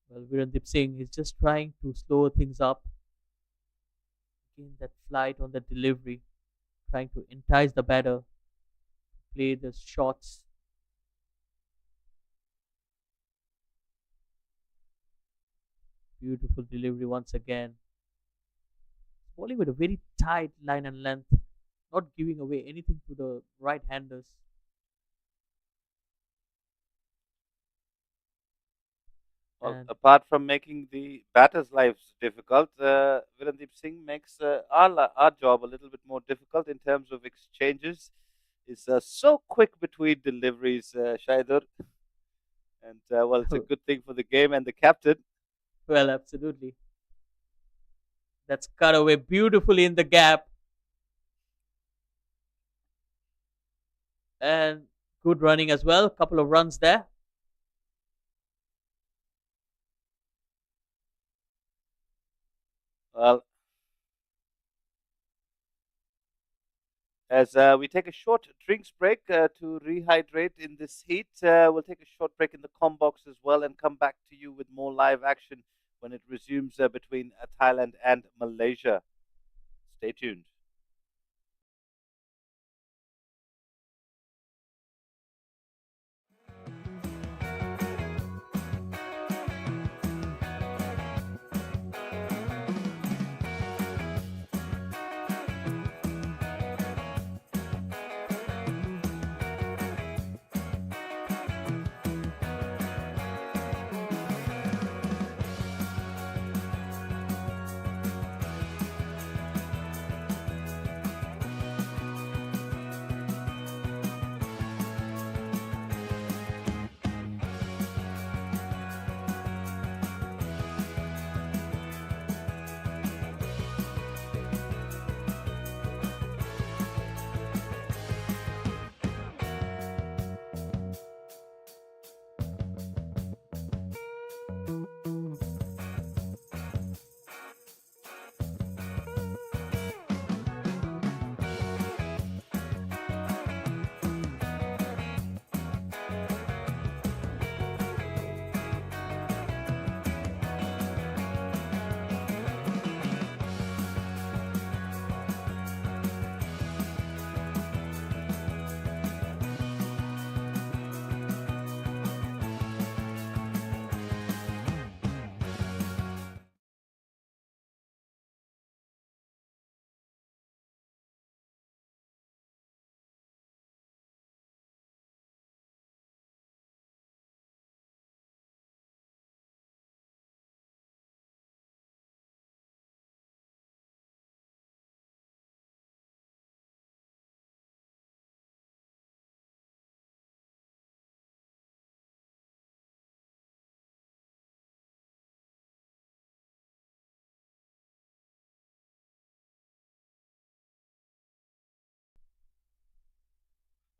Well, Virandeep Singh is just trying to slow things up. Again, that flight on the delivery, trying to entice the batter, play the shots. Beautiful delivery once again. Bowling with a very tight line and length, not giving away anything to the right handers. Well, And apart from making the batters' lives difficult, Virandeep Singh makes our job a little bit more difficult in terms of exchanges. He's so quick between deliveries, Shaidur. And, well, it's a good thing for the game and the captain. well, absolutely. That's cut away beautifully in the gap. And good running as well. Couple of runs there. Well, as we take a short drinks break to rehydrate in this heat, we'll take a short break in the com box as well and come back to you with more live action when it resumes between Thailand and Malaysia. Stay tuned.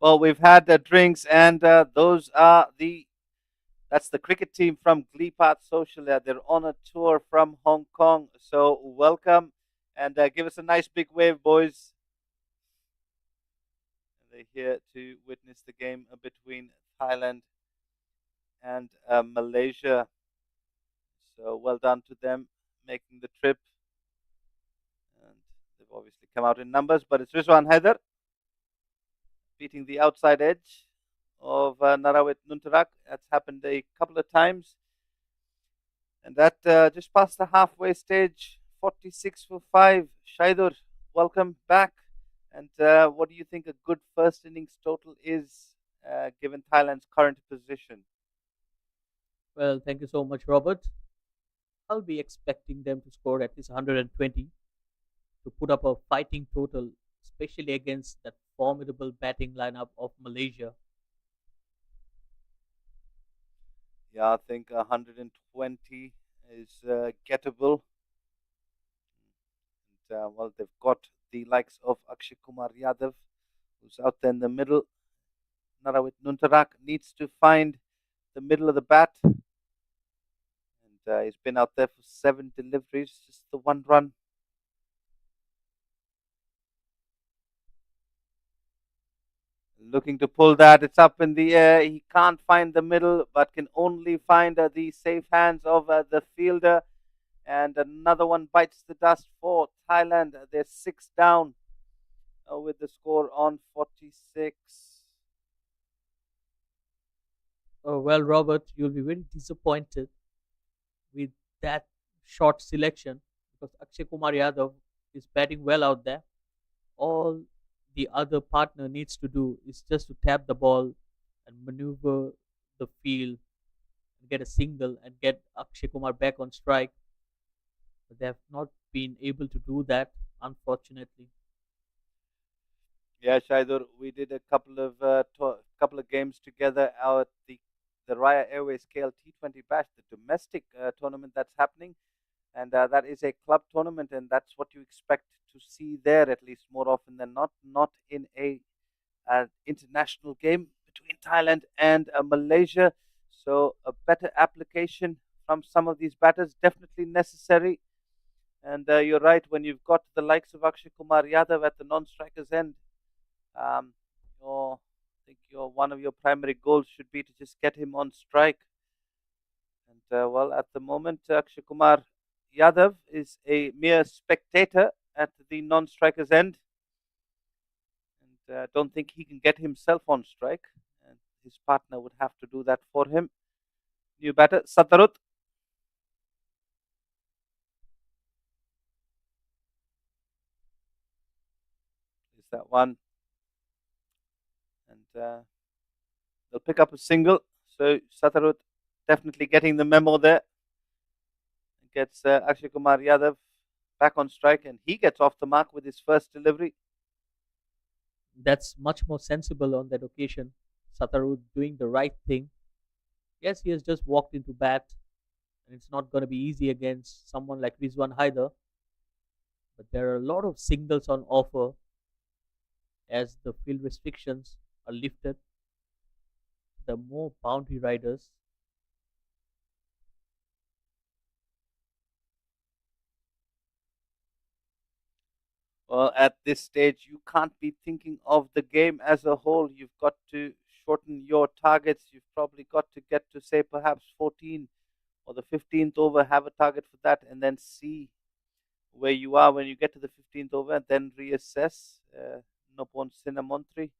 Well, we've had drinks, and those are that's the cricket team from Glipat Social. They're on a tour from Hong Kong. So welcome, and give us a nice big wave, boys. They're here to witness the game between Thailand and Malaysia. So well done to them making the trip. And they've obviously come out in numbers, but it's Rizwan Haider beating the outside edge of Narawit Nuntarak. That's happened a couple of times. And that just past the halfway stage, 46 for 5. Shaidur, welcome back. And what do you think a good first innings total is given Thailand's current position? Well, thank you so much, Robert. I'll be expecting them to score at least 120 to put up a fighting total, especially against that formidable batting lineup of Malaysia. Yeah, I think 120 is gettable. And, well, they've got the likes of Akshay Kumar Yadav, who's out there in the middle. Narawit Nuntarak needs to find the middle of the bat. And he's been out there for 7 deliveries, just the 1 run. Looking to pull that. It's up in the air. He can't find the middle, but can only find the safe hands of the fielder. And another one bites the dust for Thailand. They're 6 down with the score on 46. Oh, well, Robert, you'll be very disappointed with that short selection because Akshay Kumar Yadav is batting well out there. All the other partner needs to do is just to tap the ball and maneuver the field and get a single and get Akshay Kumar back on strike. But they have not been able to do that, unfortunately. Yeah, Shaidur, we did a couple of games together out at the Raya Airways KL T20 Bash, the domestic tournament that's happening, and that is a club tournament, and that's what you expect to see there at least more often than not, not in a international game between Thailand and Malaysia. So a better application from some of these batters definitely necessary. And you're right, when you've got the likes of Akshay Kumar Yadav at the non-strikers end, um, I think one of your primary goals should be to just get him on strike. And well, at the moment, Akshay Kumar Yadav is a mere spectator at the non-strikers end, and don't think he can get himself on strike. And his partner would have to do that for him. New batter Satarut. Is that one? And they'll pick up a single. So Satarut definitely getting the memo there. Gets Akshay Kumar Yadav back on strike, and he gets off the mark with his first delivery. That's much more sensible on that occasion. Sataru doing the right thing. Yes, he has just walked into bat, and it's not going to be easy against someone like Rizwan Haider. But there are a lot of singles on offer as the field restrictions are lifted. The more boundary riders. Well, at this stage, you can't be thinking of the game as a whole. You've got to shorten your targets. You've probably got to get to, say, perhaps 14 or the 15th over, have a target for that, and then see where you are when you get to the 15th over, and then reassess. Nopon Sinamontri.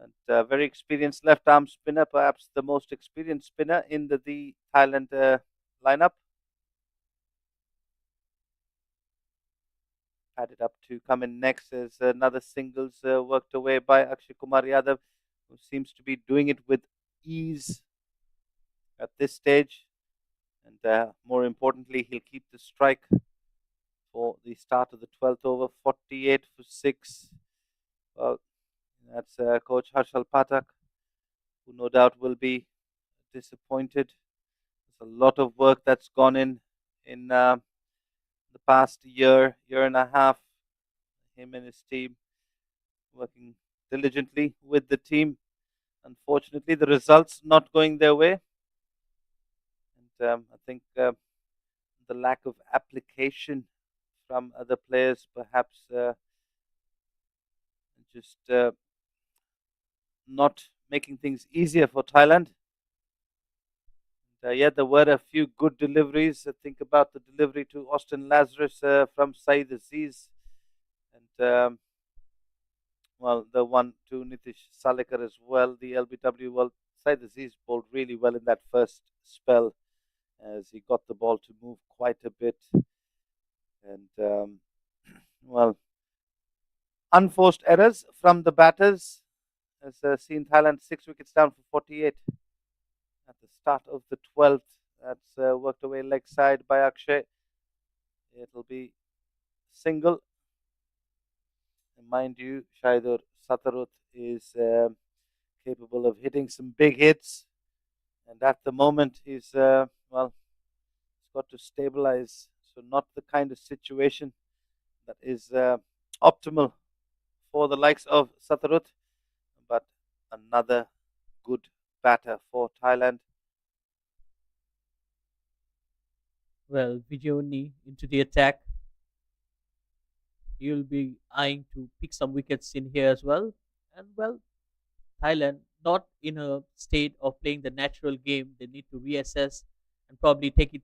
And very experienced left arm spinner, perhaps the most experienced spinner in the Thailand lineup. Had it up to come in next as another singles worked away by Akshay Kumar Yadav, who seems to be doing it with ease at this stage. And more importantly, he'll keep the strike for the start of the 12th over, 48 for 6. Well, that's Coach Harshal Pathak, who no doubt will be disappointed. There's a lot of work that's gone in the past year and a half. Him and his team working diligently with the team. Unfortunately, the results not going their way, and I think the lack of application from other players perhaps just not making things easier for Thailand. Yeah, there were a few good deliveries. Think about the delivery to Austin Lazarus from Saeed Aziz, and well, the one to Nitish Salekar as well. The LBW, well, Saeed Aziz bowled really well in that first spell as he got the ball to move quite a bit, and well, unforced errors from the batters has seen Thailand 6 wickets down for 48 at the start of the 12th. That's worked away leg side by Akshay. It'll be single. And mind you, Shaidur Satarut is capable of hitting some big hits. And at the moment, he's, well, he's got to stabilize. So, not the kind of situation that is optimal for the likes of Satarut, but another good batter for Thailand. Well, Vijayuni into the attack. He'll be eyeing to pick some wickets in here as well. And well, Thailand not in a state of playing the natural game. They need to reassess and probably take it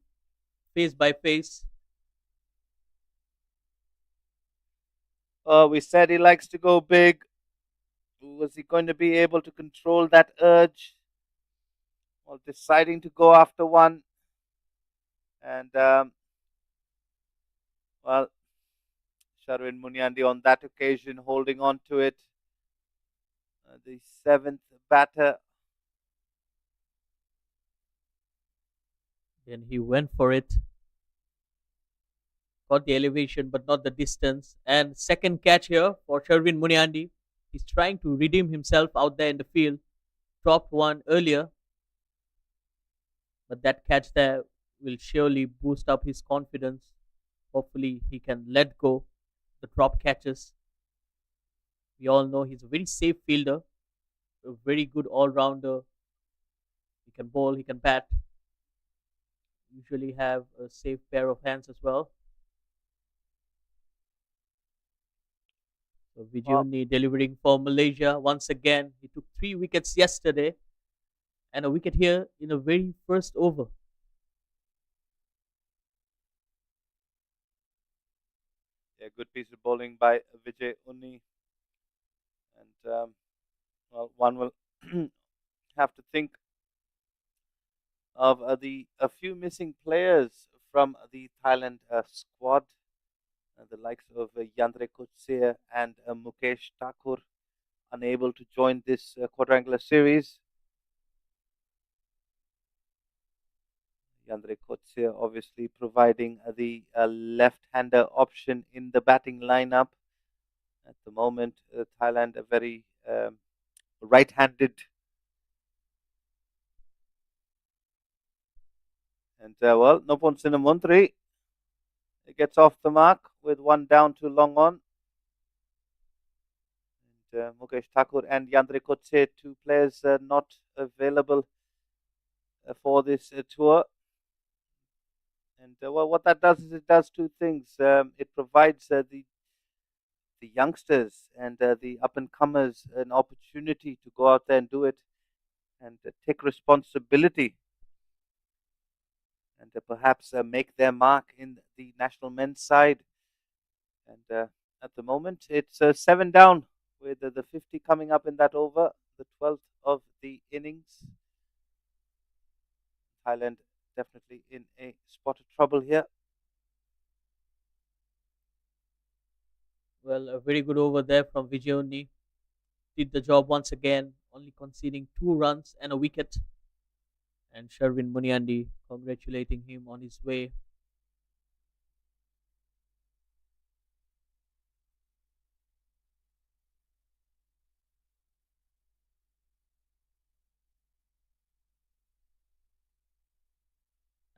face by face. We said he likes to go big. Was he going to be able to control that urge? Well, deciding to go after one. And, well, Sharwin Munyandi on that occasion holding on to it. The seventh batter. Then he went for it. Got the elevation but not the distance. And second catch here for Sherwin Muniandi. He's trying to redeem himself out there in the field. Dropped one earlier. But that catch there will surely boost up his confidence. Hopefully he can let go the drop catches. We all know he's a very safe fielder, a very good all-rounder. He can bowl, he can bat. Usually have a safe pair of hands as well. So Vijayuni delivering for Malaysia once again. He took 3 wickets yesterday and a wicket here in the very first over. Yeah, good piece of bowling by Vijay Unni. And, well, one will have to think of a few missing players from the Thailand squad. The likes of Yandre Kutsia and Mukesh Thakur unable to join this quadrangular series. Yandre Kutsia obviously providing the left-hander option in the batting lineup. At the moment, Thailand a very right-handed. And, well, Nopon Sinamuntri gets off the mark with one down to long on. And Mukesh Thakur and Yandre Kotse, two players not available for this tour. And well, what that does is it does two things. It provides the youngsters and the up and comers an opportunity to go out there and do it and take responsibility and perhaps make their mark in the national men's side. And at the moment, it's 7 down with the 50 coming up in that over, the 12th of the innings. Thailand definitely in a spot of trouble here. Well, a very good over there from Vijayuni. Did the job once again, only conceding 2 runs and a wicket. And Sherwin Muniandi congratulating him on his way.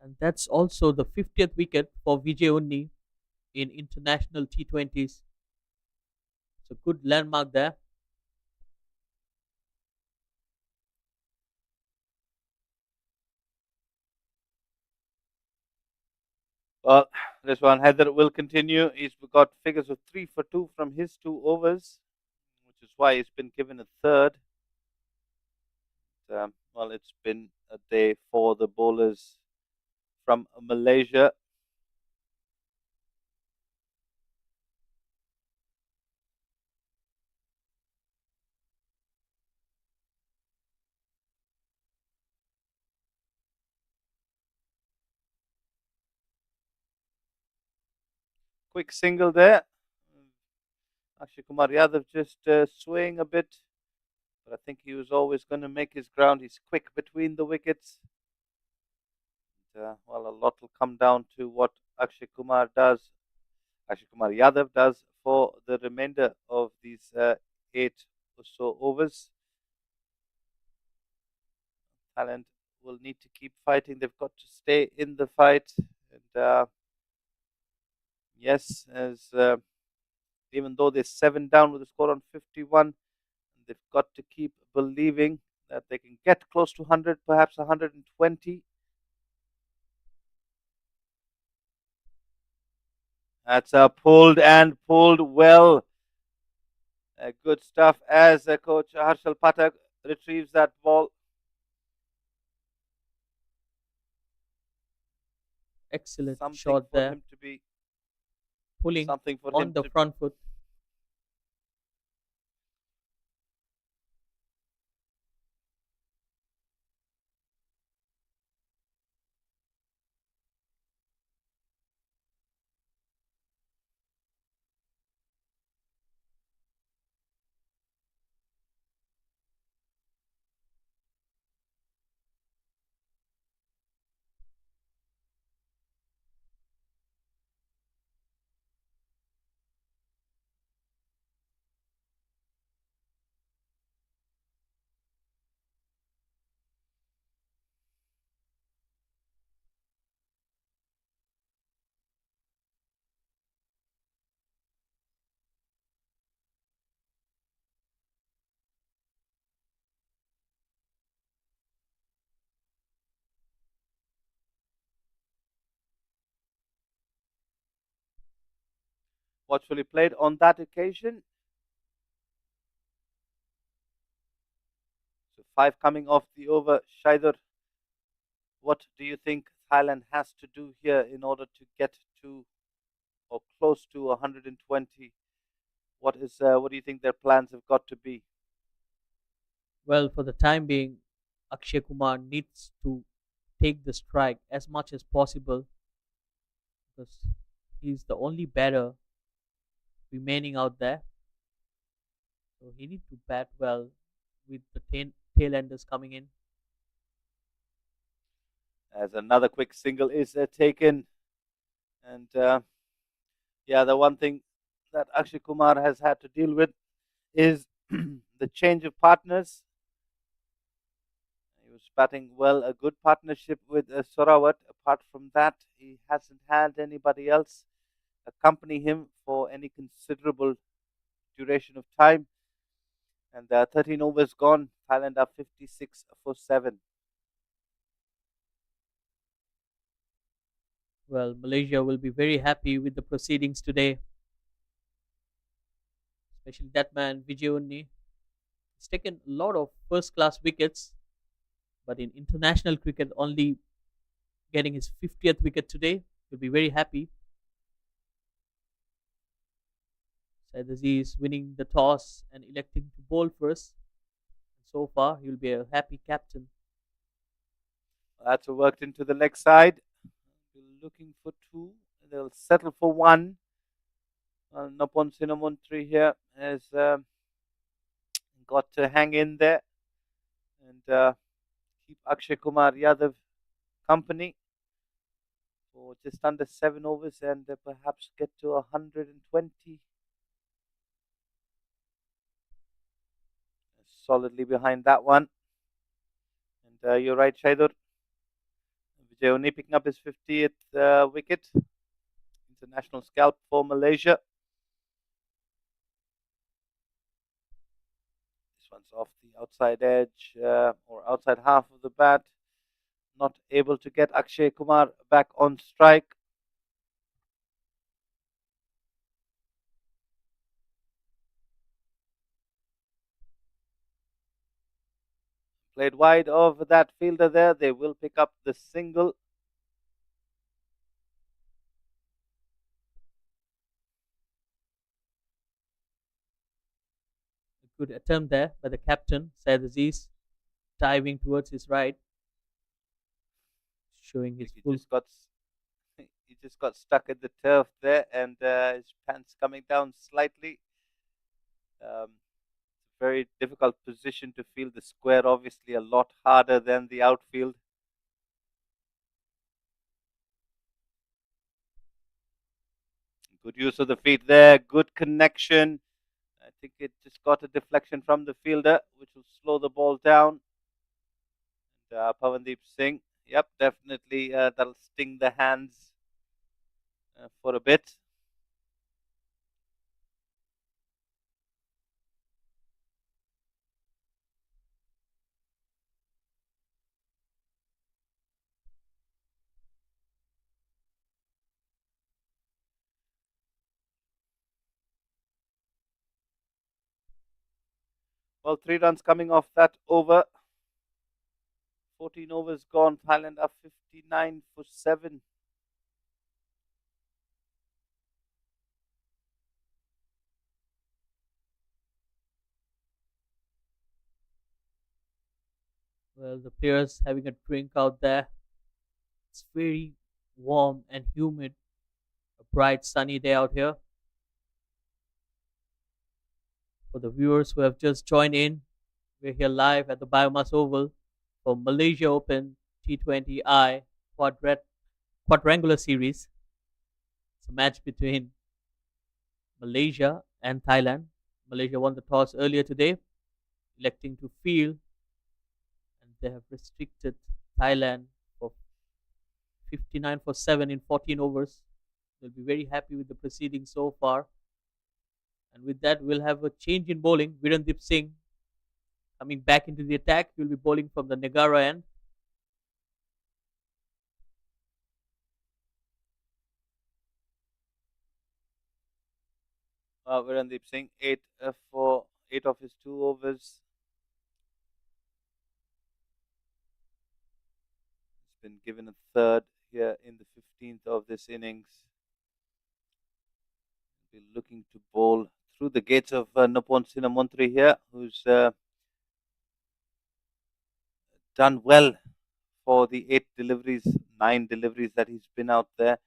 And that's also the 50th wicket for Vijay Unni in international T20s. It's a good landmark there. Well, this one, Heather will continue. He's got figures of 3 for 2 from his 2 overs, which is why he's been given a third. Well, it's been a day for the bowlers from Malaysia. Quick single there. Akshay Kumar Yadav just swaying a bit, but I think he was always going to make his ground. He's quick between the wickets. Well, a lot will come down to what Akshay Kumar Yadav does for the remainder of these 8 or so overs. Thailand will need to keep fighting. They've got to stay in the fight. And yes, as even though they're 7 down with a score on 51, they've got to keep believing that they can get close to 100, perhaps 120. That's pulled and pulled well. Good stuff as coach Harshal Pathak retrieves that ball. Excellent Something shot for there, him to be pulling something for on him the to front foot. watchfully played on that occasion. So 5 coming off the over. Shaidur, what do you think Thailand has to do here in order to get to or close to 120? What do you think their plans have got to be? Well, for the time being, Akshay Kumar needs to take the strike as much as possible because he's the only batter remaining out there. So he needs to bat well with the tailenders coming in. As another quick single is taken, and yeah, the one thing that Akshay Kumar has had to deal with is the change of partners. He was batting well, a good partnership with Sorawat. Apart from that, he hasn't had anybody else accompany him for any considerable duration of time. And 13 overs gone. Thailand are 56 for 7. Well, Malaysia will be very happy with the proceedings today, especially that man Vijay. He's taken a lot of first class wickets, but in international cricket, only getting his 50th wicket today. He'll be very happy. Said Aziz winning the toss and electing to bowl first. So far, he'll be a happy captain. That's worked into the leg side. Looking for 2. They'll settle for 1. Napon Sinamontri here has got to hang in there and keep Akshay Kumar Yadav company for just under 7 overs and perhaps get to 120. Solidly behind that one. And you're right, Shaidur. Vijay only picking up his 50th wicket. International scalp for Malaysia. This one's off the outside edge or outside half of the bat. Not able to get Akshay Kumar back on strike. Played wide of that fielder there. They will pick up the single. A good attempt there by the captain, Said Aziz, diving towards his right, showing his He full. just got he just got stuck at the turf there, and his pants coming down slightly. Very difficult position to field the square. Obviously, a lot harder than the outfield. Good use of the feet there. Good connection. I think it just got a deflection from the fielder, which will slow the ball down. And, Pavandeep Singh, yep, definitely that'll sting the hands for a bit. Well, 3 runs coming off that over. 14 overs gone. Thailand are 59 for 7. Well, the players having a drink out there. It's very warm and humid. A bright sunny day out here. For the viewers who have just joined in, we're here live at the Biomass Oval for Malaysia Open T20i Quadrangular Series. It's a match between Malaysia and Thailand. Malaysia won the toss earlier today, electing to field, and they have restricted Thailand for 59 for 7 in 14 overs. They'll be very happy with the proceedings so far. And with that, we'll have a change in bowling. Virendip Singh coming back into the attack. He'll be bowling from the Negara end. Virendip Singh, 8 of his 2 overs. He's been given a third here in the 15th of this innings. Be looking to bowl through the gates of Nopon Sinamontri here, who's done well for the 9 deliveries that he's been out there.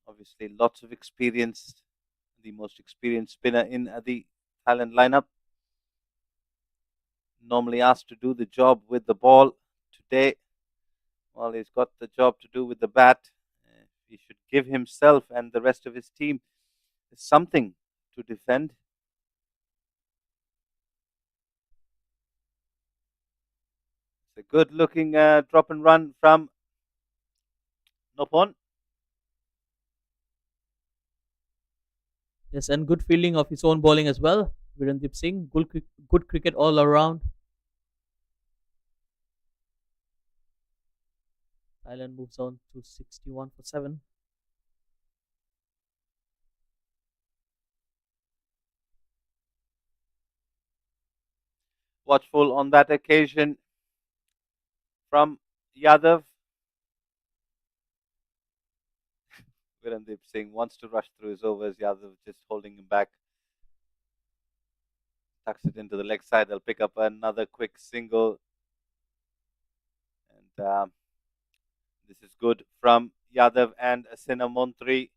Obviously, lots of experience, the most experienced spinner in the Thailand lineup. Normally asked to do the job with the ball. Today, well, he's got the job to do with the bat. He should give himself and the rest of his team something to defend. It's a good looking drop and run from Nopon. Yes, and good fielding of his own bowling as well. Virendip Singh, good cricket all around. Thailand moves on to 61 for 7. Watchful on that occasion from Yadav. Virendip Singh wants to rush through his overs. Yadav just holding him back. Tucks it into the leg side. They'll pick up another quick single. And this is good from Yadav and Sinamontri.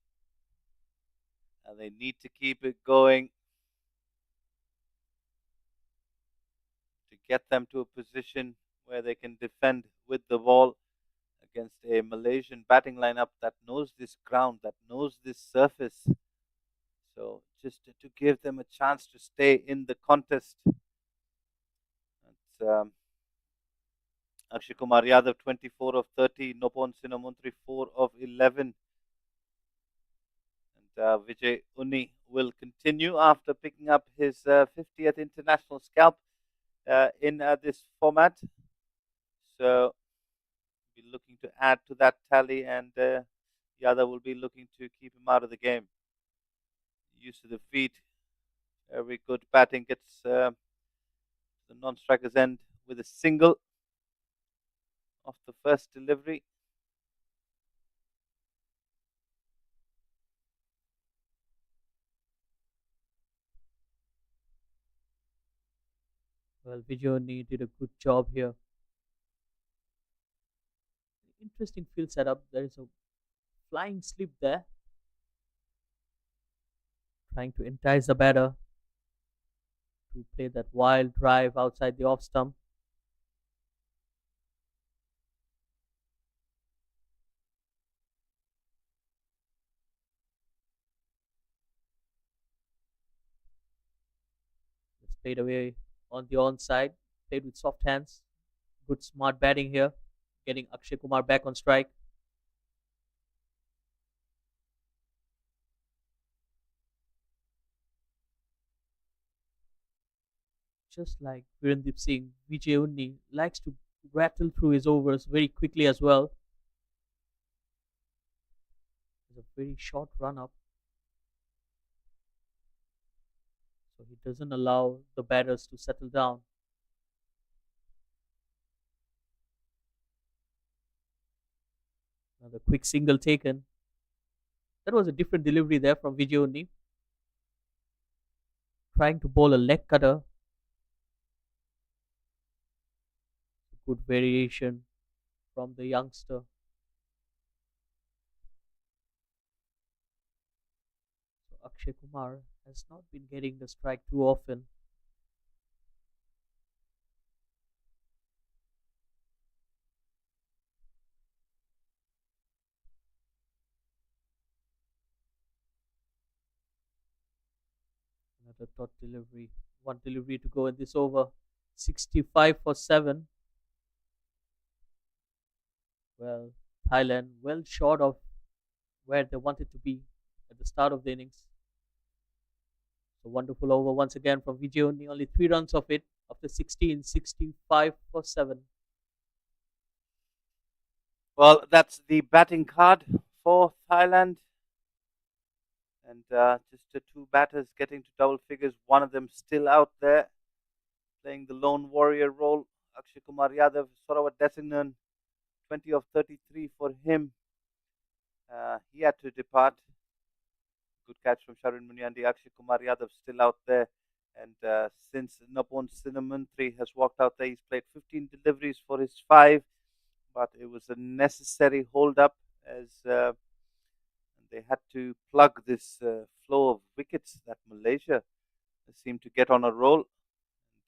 And they need to keep it going to get them to a position where they can defend with the ball against a Malaysian batting lineup that knows this ground, that knows this surface. So just to give them a chance to stay in the contest. That's Akshay Kumar Yadav, 24 of 30. Nopon Sinamontri, 4 of 11. And Vijay Unni will continue after picking up his 50th international scalp in this format. So be looking to add to that tally, and Yadav will be looking to keep him out of the game. Use of the feet, very good batting, gets the the non-strikers end with a single of the first delivery. Well, Vijayoni did a good job here. Interesting field setup. There is a flying slip there, trying to entice the batter to play that wild drive outside the off stump. It's played away on the onside, played with soft hands. Good smart batting here, getting Akshay Kumar back on strike. Just like Virendip Singh, Vijay Unni likes to rattle through his overs very quickly as well. It's a very short run up, so he doesn't allow the batters to settle down. Another quick single taken. That was a different delivery there from Vijay Unni. Trying to bowl a leg cutter. Good variation from the youngster. So Akshay Kumar has not been getting the strike too often. Another dot delivery. One delivery to go in this over. 65 for 7. Well, Thailand well short of where they wanted to be at the start of the innings. So wonderful over once again from Vijay only 3 runs of it after 16, 65 for 7. Well, that's the batting card for Thailand. And just the two batters getting to double figures. One of them still out there playing the lone warrior role. Akshay Kumar Yadav, sort of a designate. 20 of 33 for him. He had to depart. Good catch from Sharun Munyandi. Akshay Kumar Yadav still out there. And since Napon Sinamantri has walked out there, he's played 15 deliveries for his 5. But it was a necessary hold up as they had to plug this flow of wickets that Malaysia seemed to get on a roll.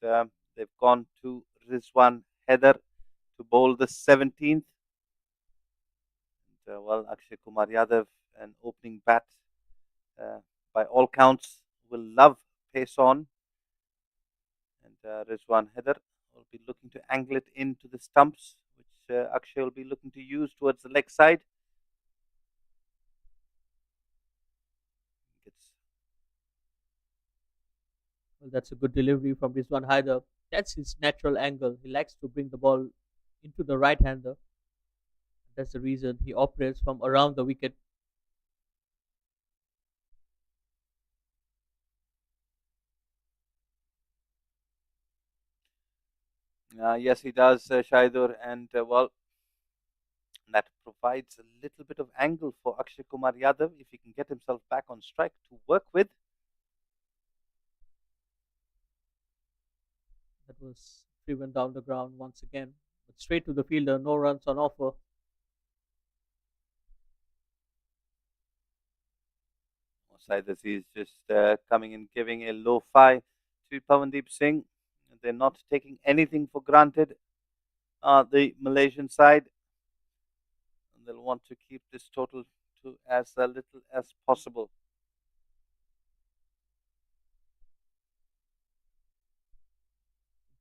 And they've gone to Rizwan Haider to bowl the 17th. And, well, Akshay Kumar Yadav, an opening bat, by all counts, will love pace on. And Rizwan Haider will be looking to angle it into the stumps, which Akshay will be looking to use towards the leg side. Well, that's a good delivery from Rizwan Haider. That's his natural angle. He likes to bring the ball into the right hander. That's the reason he operates from around the wicket. Yes, he does, Shaidur. And, well, that provides a little bit of angle for Akshay Kumar Yadav if he can get himself back on strike to work with. That was driven down the ground once again. But straight to the fielder, no runs on offer. Siders is just coming and giving a low 5 to Pavandeep Singh. They're not taking anything for granted. The Malaysian side, they'll want to keep this total to as little as possible.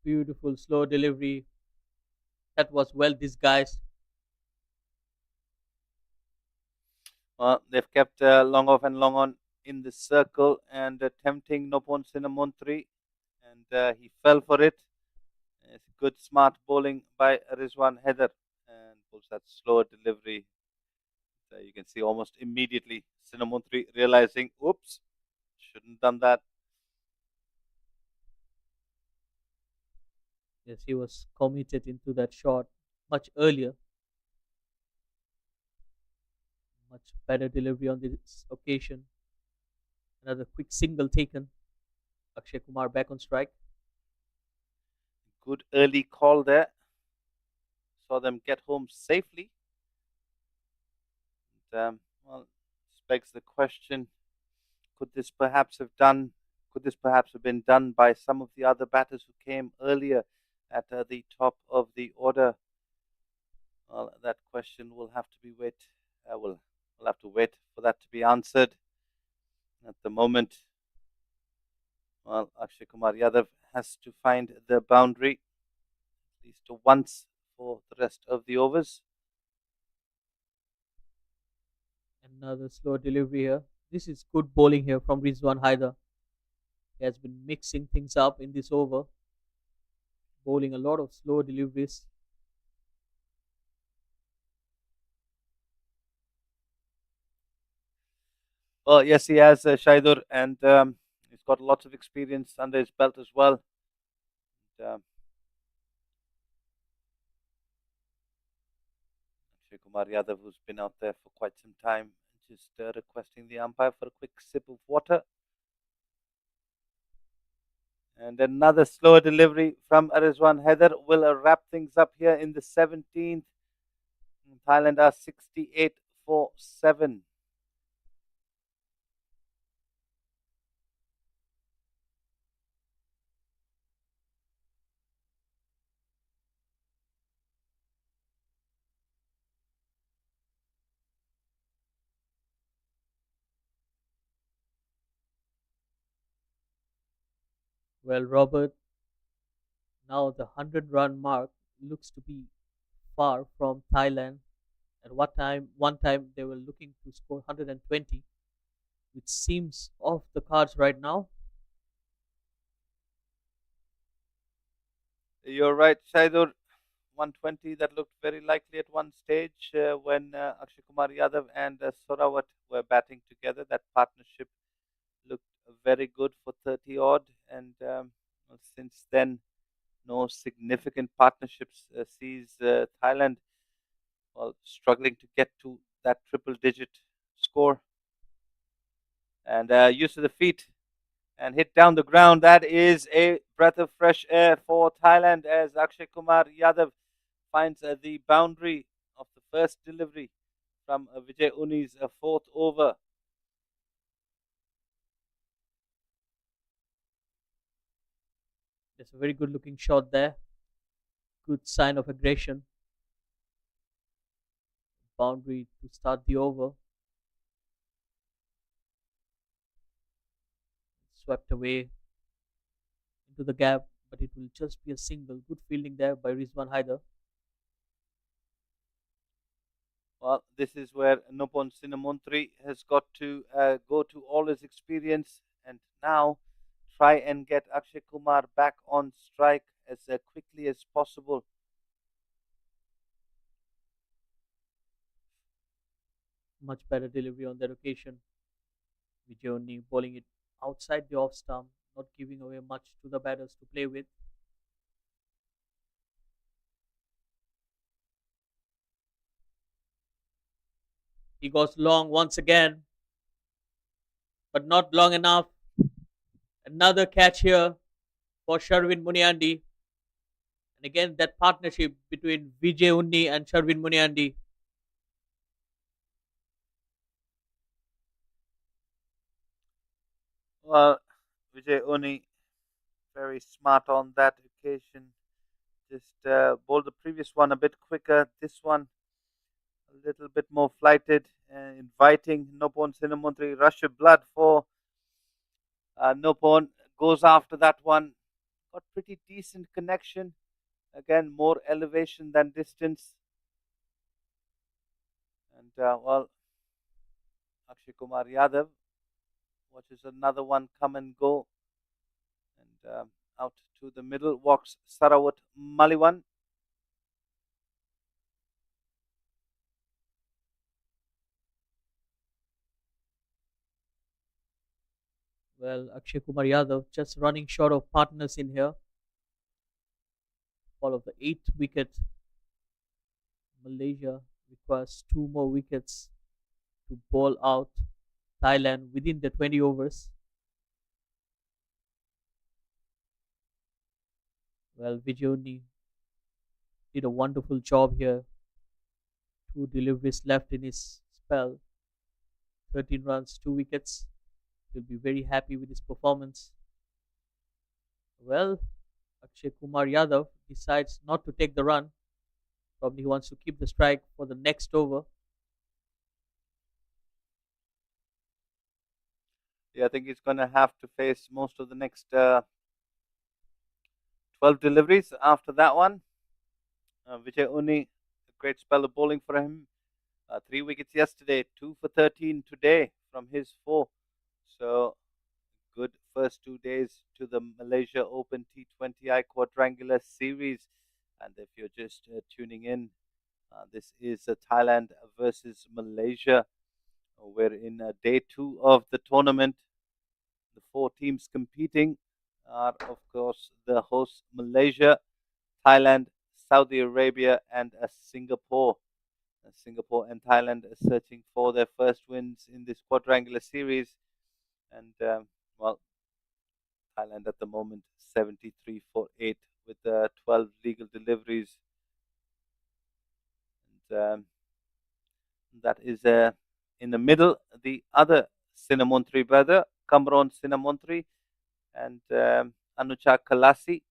Beautiful slow delivery. That was well disguised. They've kept long off and long on in the circle and tempting Nopon Sinamontri, and he fell for it. It's good smart bowling by Rizwan Haider and pulls that slower delivery. You can see almost immediately Sinamontri realizing, oops, shouldn't have done that. Yes, he was committed into that shot much earlier. Much better delivery on this occasion. Another quick single taken. Akshay Kumar back on strike. Good early call there. Saw them get home safely. And, well, this begs the question: Could this perhaps have done? Could this perhaps have been done by some of the other batters who came earlier at the top of the order? Well, that question will have to be wait. We'll have to wait for that to be answered. At the moment, well, Akshay Kumar Yadav has to find the boundary at least once for the rest of the overs. Another slow delivery here. This is good bowling here from Rizwan Haider. He has been mixing things up in this over, bowling a lot of slow deliveries. Well, yes, he has Shaidur, and he's got lots of experience under his belt as well. And, Akshay Kumar Yadav, who's been out there for quite some time, just requesting the umpire for a quick sip of water. And another slower delivery from Rizwan Haider will wrap things up here in the 17th. Thailand are 68 for 7. Well, Robert, now the 100-run mark looks to be far from Thailand. At one time they were looking to score 120, which seems off the cards right now. You're right, Shaidur. 120, that looked very likely at one stage when Akshay Kumar Yadav and Sorawat were batting together. That partnership looked very good for 30 odd, and well, since then, no significant partnerships sees Thailand well struggling to get to that triple digit score. And use of the feet and hit down the ground. That is a breath of fresh air for Thailand as Akshay Kumar Yadav finds the boundary of the first delivery from Vijay Uni's fourth over. There's a very good looking shot there. Good sign of aggression. Boundary to start the over. Swept away into the gap, but it will just be a single. Good fielding there by Rizwan Haider. Well, this is where Nopon Sinamontri has got to go to all his experience and now try and get Akshay Kumar back on strike as quickly as possible. Much better delivery on that occasion. Vijay only bowling it outside the off stump, not giving away much to the batters to play with. He goes long once again, but not long enough. Another catch here for Sharvin Muniandi. And again, that partnership between Vijay Unni and Sharvin Muniandi. Well, Vijay Uni very smart on that occasion. Just bowled the previous one a bit quicker. This one a little bit more flighted, inviting Nopon Sinamontri rush of blood for Nopon. Goes after that one. Got pretty decent connection. Again, more elevation than distance. And well, Akshay Kumar Yadav watches another one come and go. And out to the middle walks Sarawat Maliwan. Well, Akshay Kumar Yadav just running short of partners in here. fall of the eighth wicket. Malaysia requires two more wickets to bowl out Thailand within the 20 overs. Well, Vijayuni did a wonderful job here. Two deliveries left in his spell. 13 runs, two wickets. He'll be very happy with his performance. Well, Akshay Kumar Yadav decides not to take the run. Probably he wants to keep the strike for the next over. Yeah, I think he's going to have to face most of the next 12 deliveries after that one. Vijay Uni, a great spell of bowling for him. 3 wickets yesterday, 2 for 13 today from his 4. So, good first 2 days to the Malaysia Open T20i Quadrangular Series. And if you're just tuning in, this is Thailand versus Malaysia. We're in day 2 of the tournament. The 4 teams competing are, of course, the hosts Malaysia, Thailand, Saudi Arabia, and Singapore. Singapore and Thailand are searching for their first wins in this quadrangular series. And, well, Thailand at the moment 73 for 8 with 12 legal deliveries. And that is in the middle, the other Sinamontri brother, Kamron Sinamontri, and Anucha Kalasi,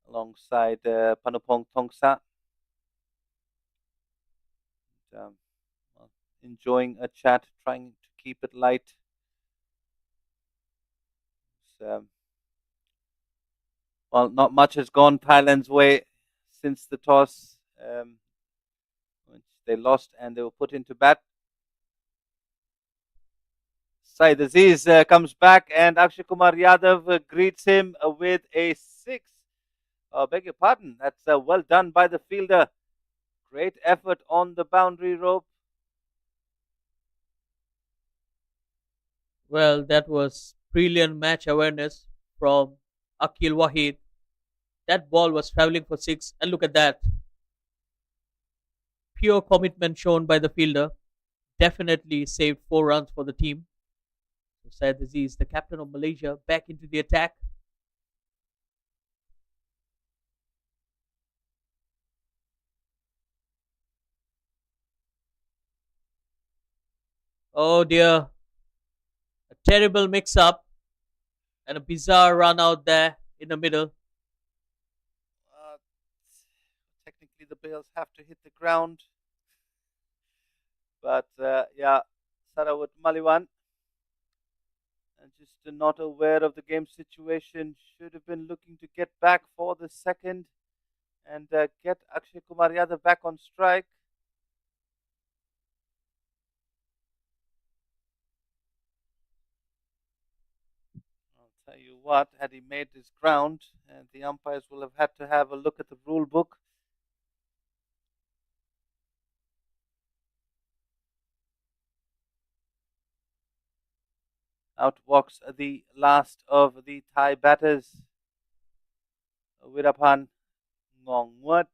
alongside Panupong Tongsa. And, well, enjoying a chat, trying to keep it light. Well, not much has gone Thailand's way since the toss, which they lost and they were put into bat. Saeed Aziz comes back and Akshay Kumar Yadav greets him with a 6. Beg your pardon, that's well done by the fielder. Great effort on the boundary rope. Well, that was brilliant match awareness from Akil Wahid. That ball was travelling for 6, and look at that. Pure commitment shown by the fielder. Definitely saved 4 runs for the team. So Syed Aziz, the captain of Malaysia, back into the attack. Oh dear. A terrible mix up and a bizarre run out there in the middle. Technically, the bails have to hit the ground. But yeah, Sarawat Maliwan, and just not aware of the game situation, should have been looking to get back for the second and get Akshay Kumar Yadav back on strike. I'll tell you what, had he made his ground, and the umpires will have had to have a look at the rule book. Out walks the last of the Thai batters, Virapan Ngongwat.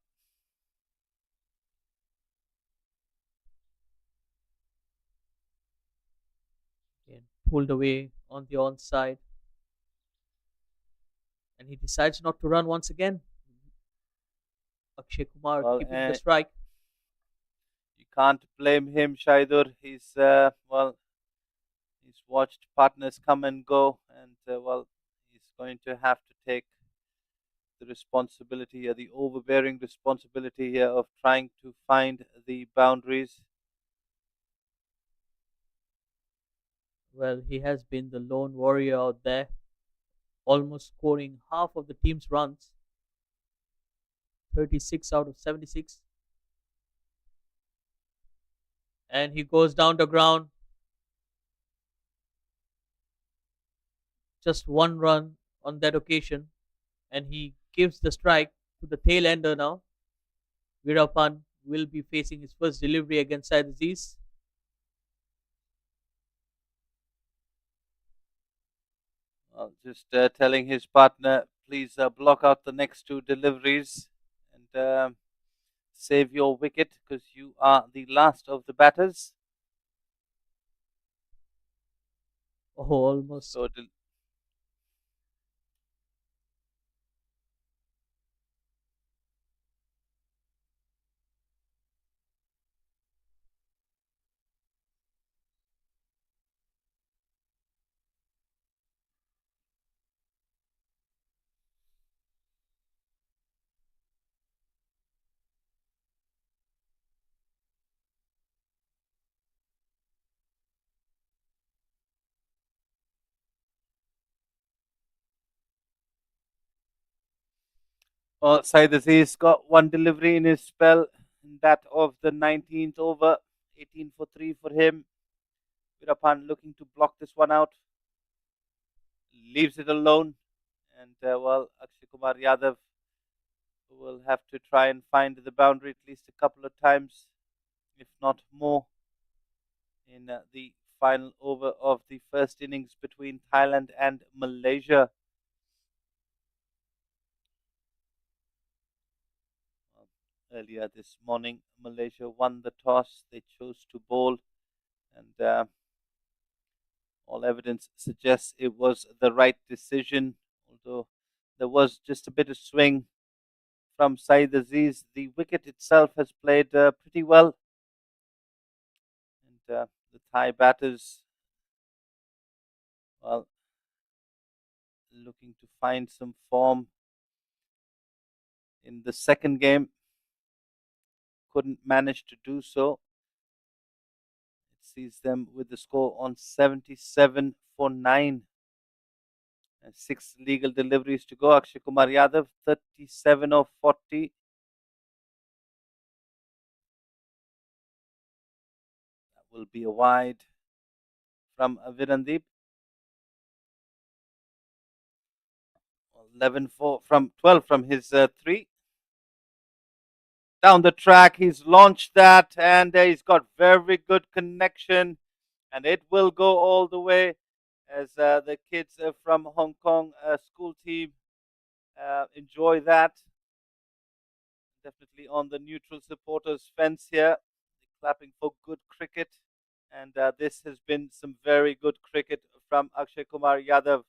And pulled away on the onside. And he decides not to run once again. Akshay Kumar Well, keeping the strike. You can't blame him, Shaidur. He's watched partners come and go, and well, he's going to have to take the responsibility, the overbearing responsibility here of trying to find the boundaries. Well, he has been the lone warrior out there, almost scoring half of the team's runs. 36 out of 76. And he goes down the ground. Just 1 run on that occasion. And he gives the strike to the tail ender now. Virapan will be facing his first delivery against Syed Aziz. Just telling his partner, please block out the next two deliveries and save your wicket because you are the last of the batters. Oh, almost. So Said Aziz got one delivery in his spell, that of the 19th over, 18 for 3 for him. Virapan looking to block this one out, leaves it alone, and Akshay Kumar Yadav will have to try and find the boundary at least a couple of times, if not more, in the final over of the first innings between Thailand and Malaysia. Earlier this morning, Malaysia won the toss. They chose to bowl, and all evidence suggests it was the right decision, although there was just a bit of swing from Saeed Aziz. The wicket itself has played pretty well, and the Thai batters, well, looking to find some form in the second game, couldn't manage to do so. It sees them with the score on 77 for 9. And 6 legal deliveries to go. Akshay Kumar Yadav, 37 of 40. That will be a wide from Virandeep. 12 from his 3. Down the track, he's launched that, and he's got very good connection, and it will go all the way as the kids from Hong Kong school team enjoy that. Definitely on the neutral supporters fence here, clapping for good cricket, and this has been some very good cricket from Akshay Kumar Yadav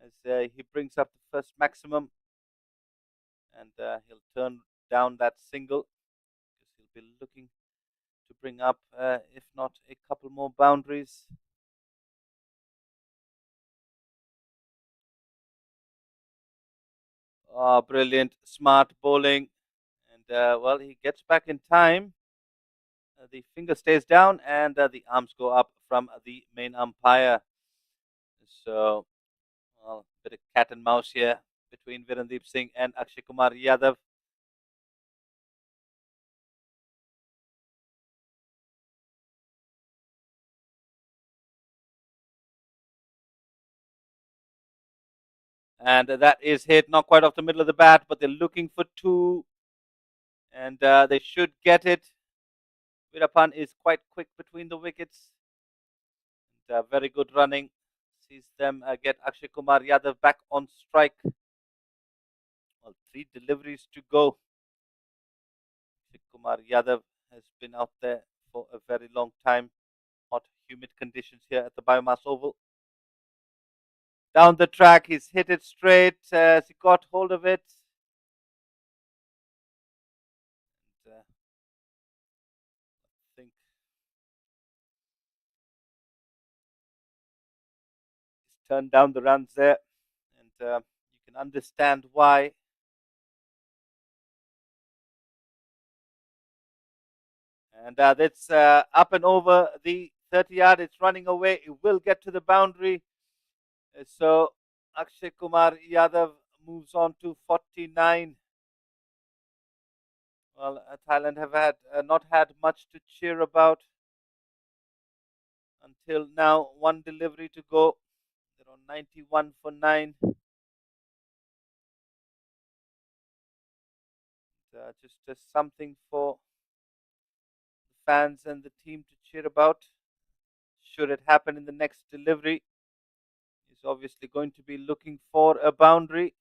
as he brings up the first maximum, and he'll turn down that single because he'll be looking to bring up, if not a couple more boundaries. Oh, brilliant, smart bowling, and he gets back in time. The finger stays down, and the arms go up from the main umpire. So, well, bit of cat and mouse here between Virandeep Singh and Akshay Kumar Yadav. And that is hit, not quite off the middle of the bat, but they're looking for 2, and they should get it. Virapan is quite quick between the wickets. And, very good running. Sees them get Akshay Kumar Yadav back on strike. Well, 3 deliveries to go. Akshay Kumar Yadav has been out there for a very long time. Hot, humid conditions here at the Biomass Oval. Down the track, he's hit it straight as he got hold of it. And, I think he's turned down the runs there, and you can understand why. And that's up and over the 30 yard. It's running away. It will get to the boundary. So Akshay Kumar Yadav moves on to 49. Well, Thailand have not had much to cheer about until now. 1 delivery to go. They're on 91 for 9. Just something for the fans and the team to cheer about. Should it happen in the next delivery? You He's obviously going to be looking for a boundary.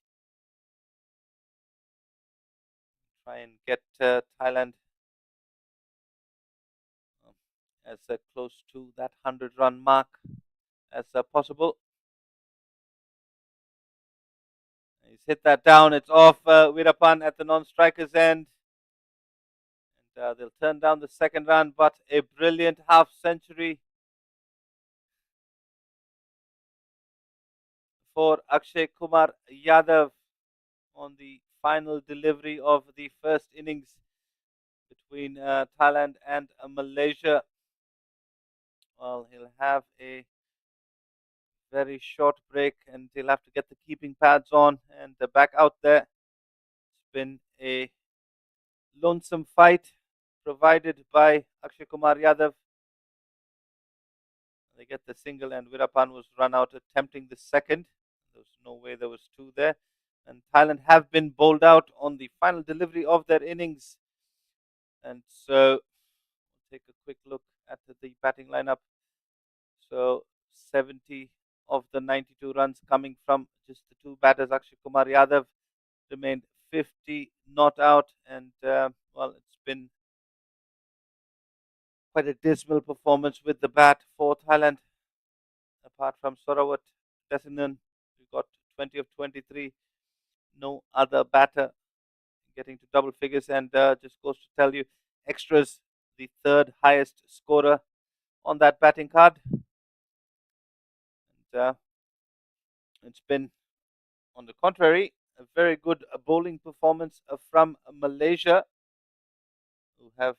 Try and get Thailand as close to that 100-run mark as possible. He's hit that down. It's off Weerapan at the non-striker's end. And they'll turn down the second run, but a brilliant half century for Akshay Kumar Yadav on the final delivery of the first innings between Thailand and Malaysia. Well, he'll have a very short break and he'll have to get the keeping pads on and back out there. It's been a lonesome fight provided by Akshay Kumar Yadav. They get the single and Weerapan was run out attempting the second. There was no way there was two there. And Thailand have been bowled out on the final delivery of their innings. And so we'll take a quick look at the batting lineup. So 70 of the 92 runs coming from just the two batters. Akshay Kumar Yadav remained 50 not out, and well, it's been quite a dismal performance with the bat for Thailand. Apart from Sorawat Desinan, we got 20 of 23. No other batter getting to double figures, and just goes to tell you, extras, the third highest scorer on that batting card. And it's been, on the contrary, a very good bowling performance from Malaysia, who have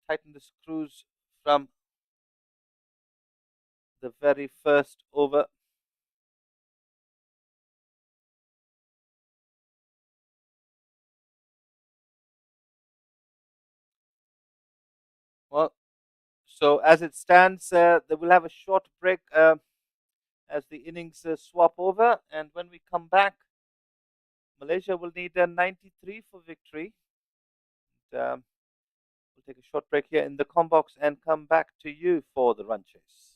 tightened the screws from the very first over. Well, so as it stands, they will have a short break as the innings swap over, and when we come back, Malaysia will need a 93 for victory. And, we'll take a short break here in the comm box and come back to you for the run chase.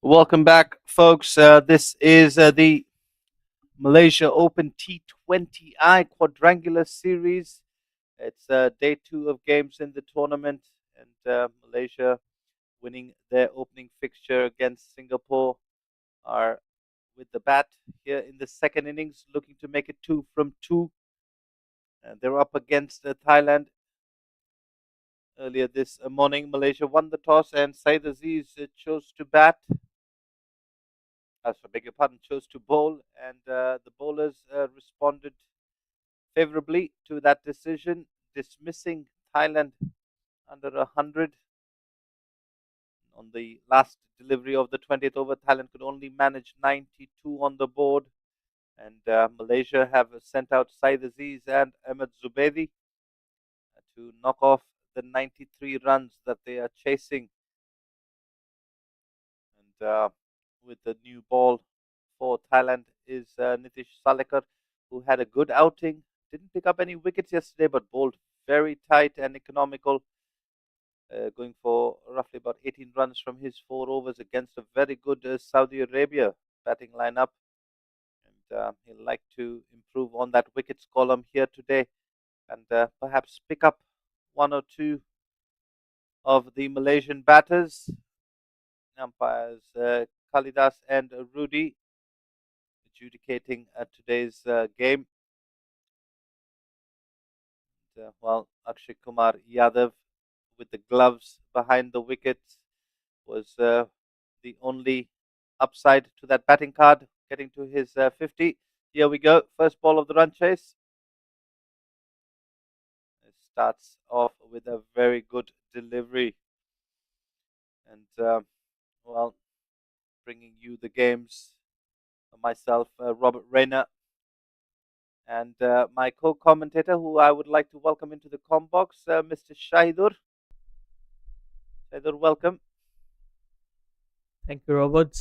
Welcome back, folks. This is the Malaysia Open T20i Quadrangular Series. It's day two of games in the tournament, and Malaysia winning their opening fixture against Singapore are with the bat here in the second innings, looking to make it 2 from 2. They're up against Thailand. Earlier this morning, Malaysia won the toss, and Said Aziz chose to bat. I beg your pardon, chose to bowl, and the bowlers responded favorably to that decision, dismissing Thailand under 100. On the last delivery of the 20th over, Thailand could only manage 92 on the board, and Malaysia have sent out Said Aziz and Ahmed Zubaidi to knock off the 93 runs that they are chasing. And with the new ball for Thailand is Nitish Salekar, who had a good outing. Didn't pick up any wickets yesterday, but bowled very tight and economical, going for roughly about 18 runs from his 4 overs against a very good Saudi Arabia batting lineup. And he'll like to improve on that wickets column here today, and perhaps pick up one or two of the Malaysian batters. Umpires Kalidas and Rudy adjudicating today's game. While Akshay Kumar Yadav, with the gloves behind the wickets, was the only upside to that batting card, getting to his 50. Here we go. First ball of the run chase. It starts off with a very good delivery. And, well, bringing you the games, myself, Robert Rayner, and my co-commentator, who I would like to welcome into the com box, Mr. Shahidur. Shahidur, welcome. Thank you, Robert.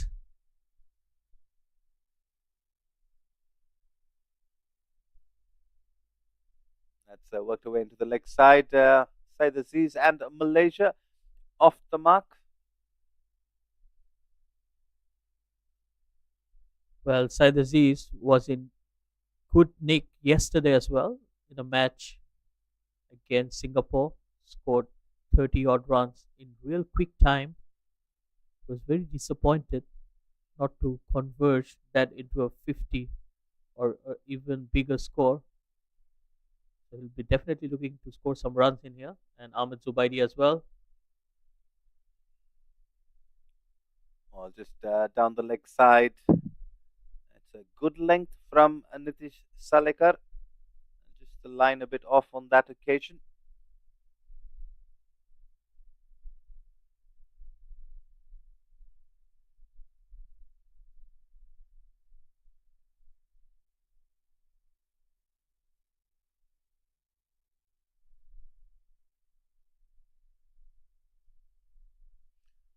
That's worked away into the leg side. Said Aziz and Malaysia off the mark. Well, Said Aziz was in good nick yesterday as well in a match against Singapore. Scored 30 odd runs in real quick time. Was very disappointed not to converge that into a 50 or even bigger score. So he'll be definitely looking to score some runs in here, and Ahmed Zubaidi as well. Or just down the leg side. It's a good length from Nitish Salekar. Just the line a bit off on that occasion.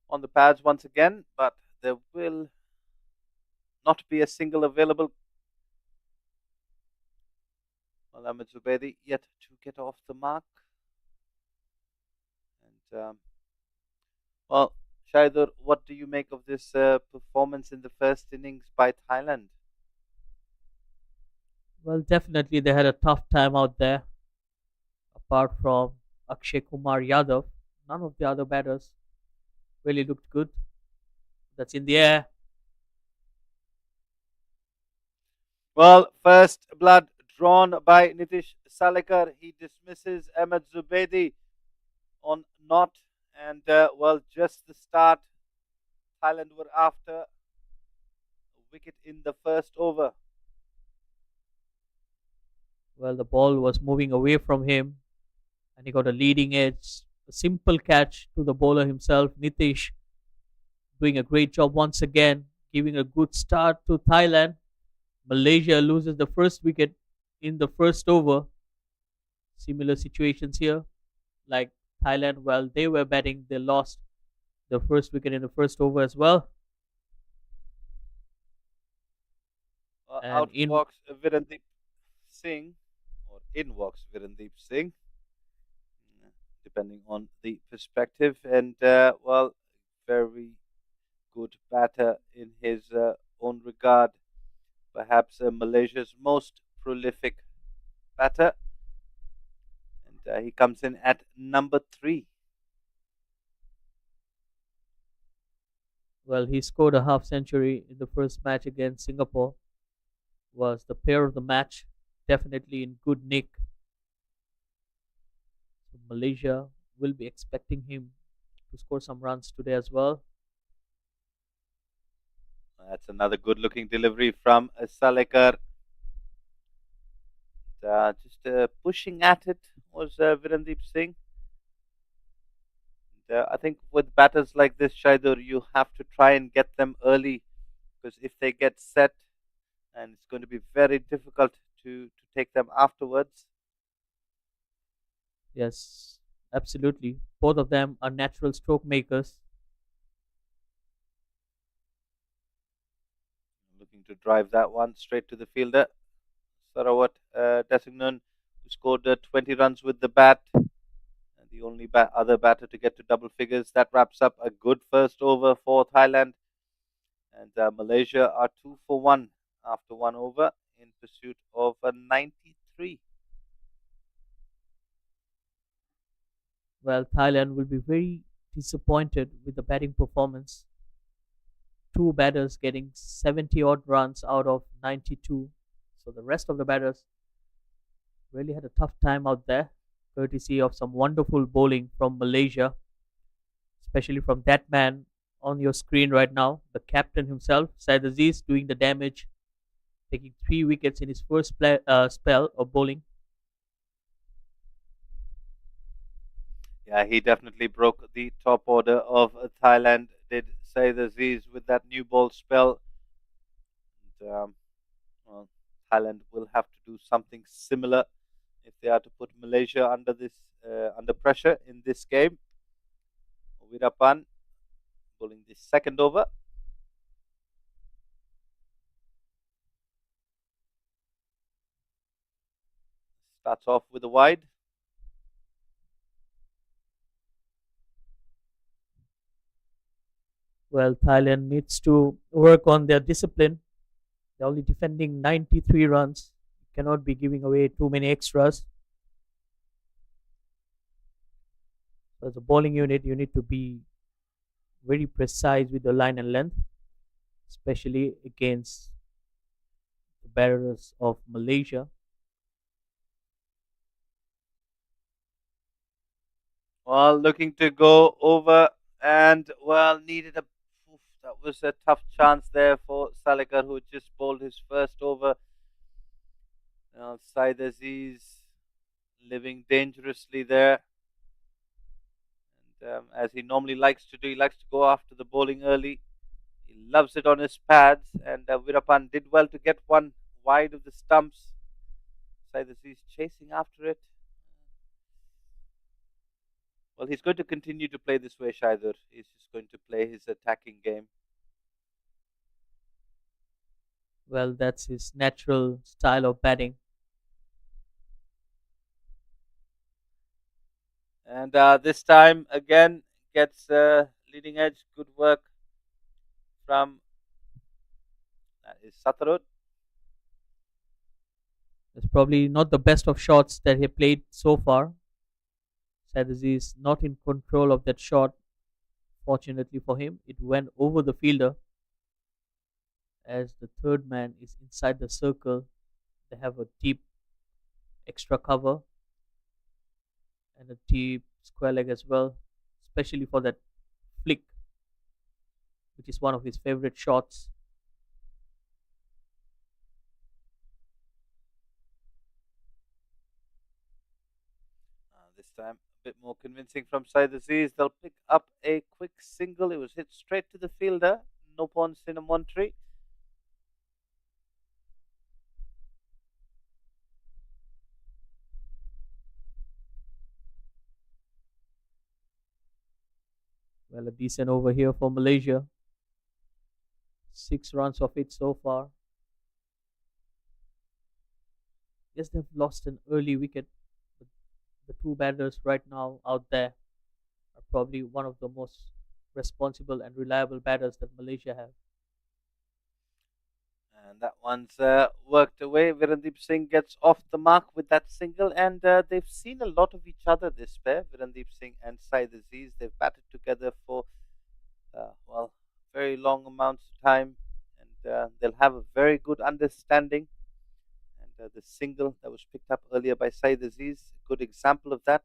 On the pads once again, but there will not be a single available. Well, Ahmed Zubaidi yet to get off the mark. And, well, Shaidur, what do you make of this performance in the first innings by Thailand? Well, definitely they had a tough time out there. Apart from Akshay Kumar Yadav, none of the other batters really looked good. That's in the air. Well, first blood drawn by Nitish Salekar. He dismisses Ahmed Zubaidi on not, and well, just the start. Thailand were after a wicket in the first over. Well, the ball was moving away from him, and he got a leading edge. A simple catch to the bowler himself, Nitish, doing a great job once again, giving a good start to Thailand. Malaysia loses the first wicket in the first over. Similar situations here, like Thailand, while they were batting, they lost the first wicket in the first over as well. And Out in walks Virendeep Singh, or in walks Virendeep Singh, depending on the perspective. And well, very good batter in his own regard. Perhaps Malaysia's most prolific batter. And he comes in at number 3. Well, he scored a half century in the first match against Singapore. Was the player of the match. Definitely in good nick. So Malaysia will be expecting him to score some runs today as well. That's another good looking delivery from Salekar. Just pushing at it was Virendeep Singh. I think with batters like this, Shaidur, you have to try and get them early because if they get set, and it's going to be very difficult to take them afterwards. Yes, absolutely. Both of them are natural stroke makers. Looking to drive that one straight to the fielder, Sarawat Desingnon, who scored 20 runs with the bat. And the only other batter to get to double figures. That wraps up a good first over for Thailand. And Malaysia are 2 for 1 after 1 over in pursuit of a 93. Well, Thailand will be very disappointed with the batting performance. Two batters getting 70 odd runs out of 92. So the rest of the batters really had a tough time out there, courtesy of some wonderful bowling from Malaysia, especially from that man on your screen right now, the captain himself, Syed Aziz, doing the damage, taking 3 wickets in his first spell of bowling. Yeah, he definitely broke the top order of Thailand, did Syed Aziz, with that new ball spell. And, well, Thailand will have to do something similar if they are to put Malaysia under pressure in this game. Virapan bowling the second over. Starts off with a wide. Well, Thailand needs to work on their discipline. They're only defending 93 runs. You cannot be giving away too many extras. So as a bowling unit, you need to be very precise with the line and length, especially against the batters of Malaysia. Well, looking to go over and, well, needed a. That was a tough chance there for Salekar, who just bowled his first over. Now, Syed Aziz living dangerously there. And as he normally likes to do, he likes to go after the bowling early. He loves it on his pads. And Virapan did well to get one wide of the stumps. Syed Aziz chasing after it. Well, he's going to continue to play this way, Shaidur. He's just going to play his attacking game. Well, that's his natural style of batting. And this time, again, gets leading edge. Good work from Satarut. It's probably not the best of shots that he played so far. Sadazi is not in control of that shot. Fortunately for him, it went over the fielder as the third man is inside the circle. They have a deep extra cover and a deep square leg as well, especially for that flick, which is one of his favorite shots. This time, a bit more convincing from Syed Aziz. They'll pick up a quick single. It was hit straight to the fielder. Nopon Sinamontri. Well, a decent over here for Malaysia. 6 runs of it so far. Yes, they've lost an early wicket. But the two batters right now out there are probably one of the most responsible and reliable batters that Malaysia have. And that one's worked away. Virandeep Singh gets off the mark with that single, and they've seen a lot of each other, this pair, Virandeep Singh and Saeed Aziz. They've batted together for, well, very long amounts of time, and they'll have a very good understanding. And the single that was picked up earlier by Saeed Aziz, a good example of that.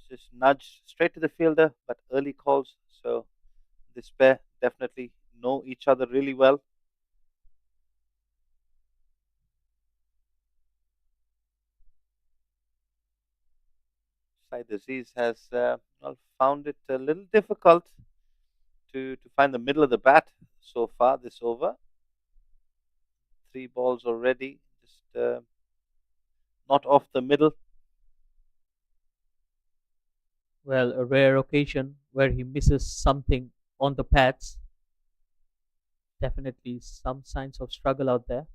Just nudge straight to the fielder, but early calls. So this pair definitely know each other really well. Saeed Aziz has well, found it a little difficult to find the middle of the bat so far this over. 3 balls already, just not off the middle. Well, a rare occasion where he misses something on the pads. Definitely some signs of struggle out there.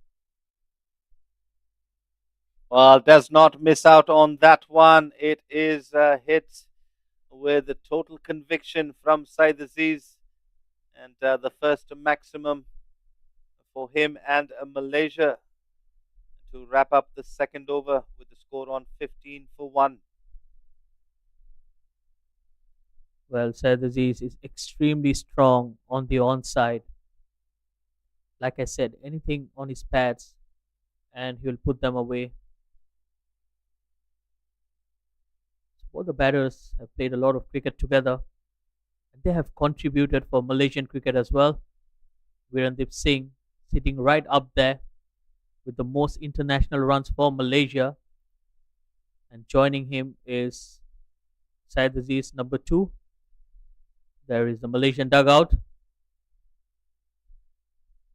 Well, does not miss out on that one. It is a hit with a total conviction from Saeed Aziz, and the first maximum for him and Malaysia to wrap up the second over with the score on 15 for 1. Well, Saeed Aziz is extremely strong on the onside. Like I said, anything on his pads and he'll put them away. Both the batters have played a lot of cricket together and they have contributed for Malaysian cricket as well. Virandeep Singh sitting right up there with the most international runs for Malaysia. And joining him is Syed Aziz number 2. There is the Malaysian dugout.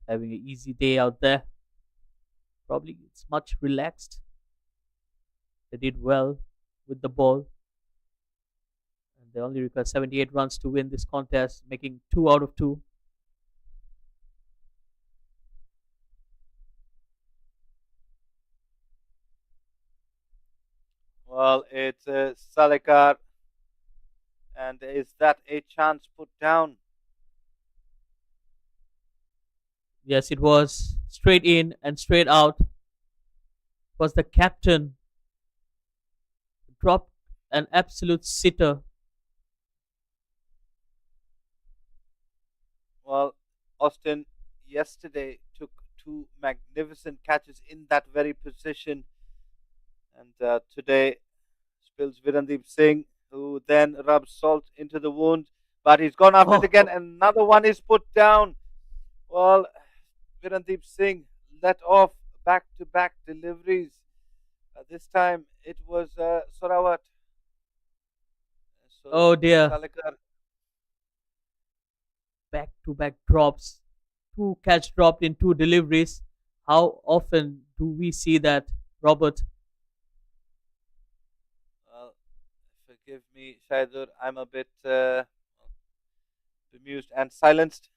Having an easy day out there. Probably it's much relaxed. They did well with the ball. And they only require 78 runs to win this contest, making 2 out of 2. Well, it's Salekar. And is that a chance put down? Yes, it was straight in and straight out. Was the captain dropped an absolute sitter. Well, Austin yesterday took 2 magnificent catches in that very position. And today spills Virandeep Singh, who then rubs salt into the wound. But he's gone after it again. Another one is put down. Well, Virandeep Singh let off back-to-back deliveries. This time it was Sorawat. So Oh dear. Salekar, Back-to-back drops. 2 catch dropped in 2 deliveries. How often do we see that, Robert? well, forgive me, Shaidur, I'm a bit bemused and silenced.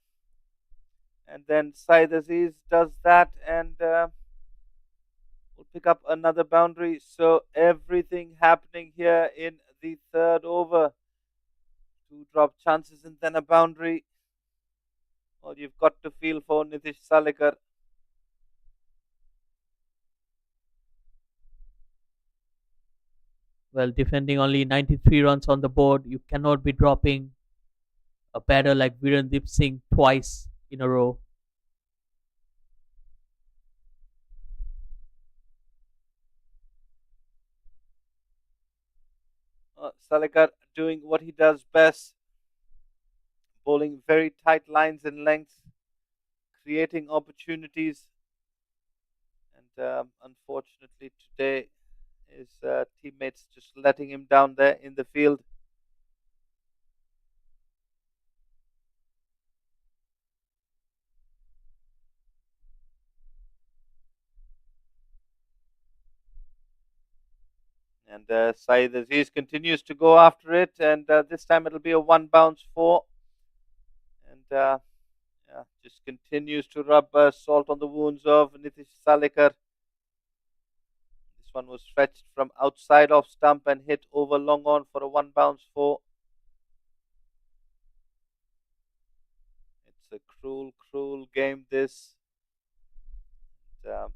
And then Saeed Aziz does that and will pick up another boundary. So everything happening here in the third over. 2 drop chances and then a boundary. Well, you've got to feel for Nitish Salekar. Well, defending only 93 runs on the board, you cannot be dropping a batter like Virendeep Singh twice in a row. Salekar doing what he does best, bowling very tight lines and lengths, creating opportunities. And unfortunately, today his teammates just letting him down there in the field. And Saeed Aziz continues to go after it, and this time it'll be a 1 bounce 4. And yeah, just continues to rub salt on the wounds of Nitish Salekar. This one was stretched from outside off stump and hit over long on for a 1 bounce 4. a cruel, cruel game this. And,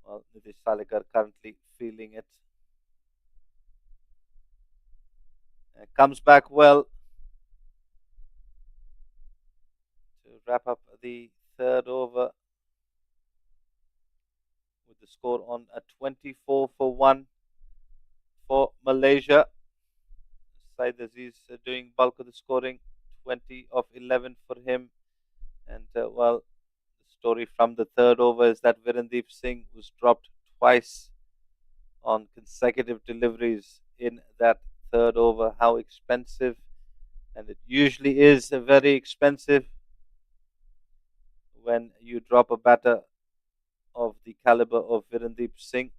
well, Nitish Salekar currently feeling it. Comes back well to wrap up the third over with the score on a 24 for 1 for Malaysia. Said Aziz doing bulk of the scoring, 20 of 11 for him. And well, the story from the third over is that Virendeep Singh was dropped twice on consecutive deliveries in that third over. How expensive, and it usually is very expensive when you drop a batter of the caliber of Virendeep Singh.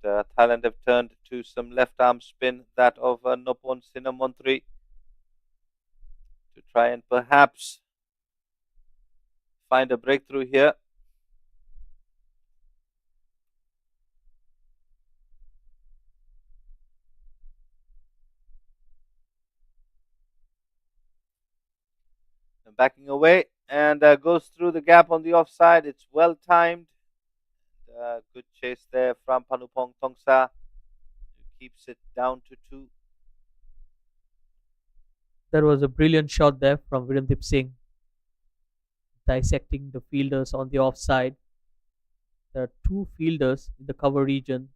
And Thailand have turned to some left arm spin, that of Nopon Sinamontri, to try and perhaps find a breakthrough here. And backing away, and goes through the gap on the offside. It's well timed. Good chase there from Panupong Tongsa, who keeps it down to 2. That was a brilliant shot there from Virendeep Singh, dissecting the fielders on the offside. There are 2 fielders in the cover region,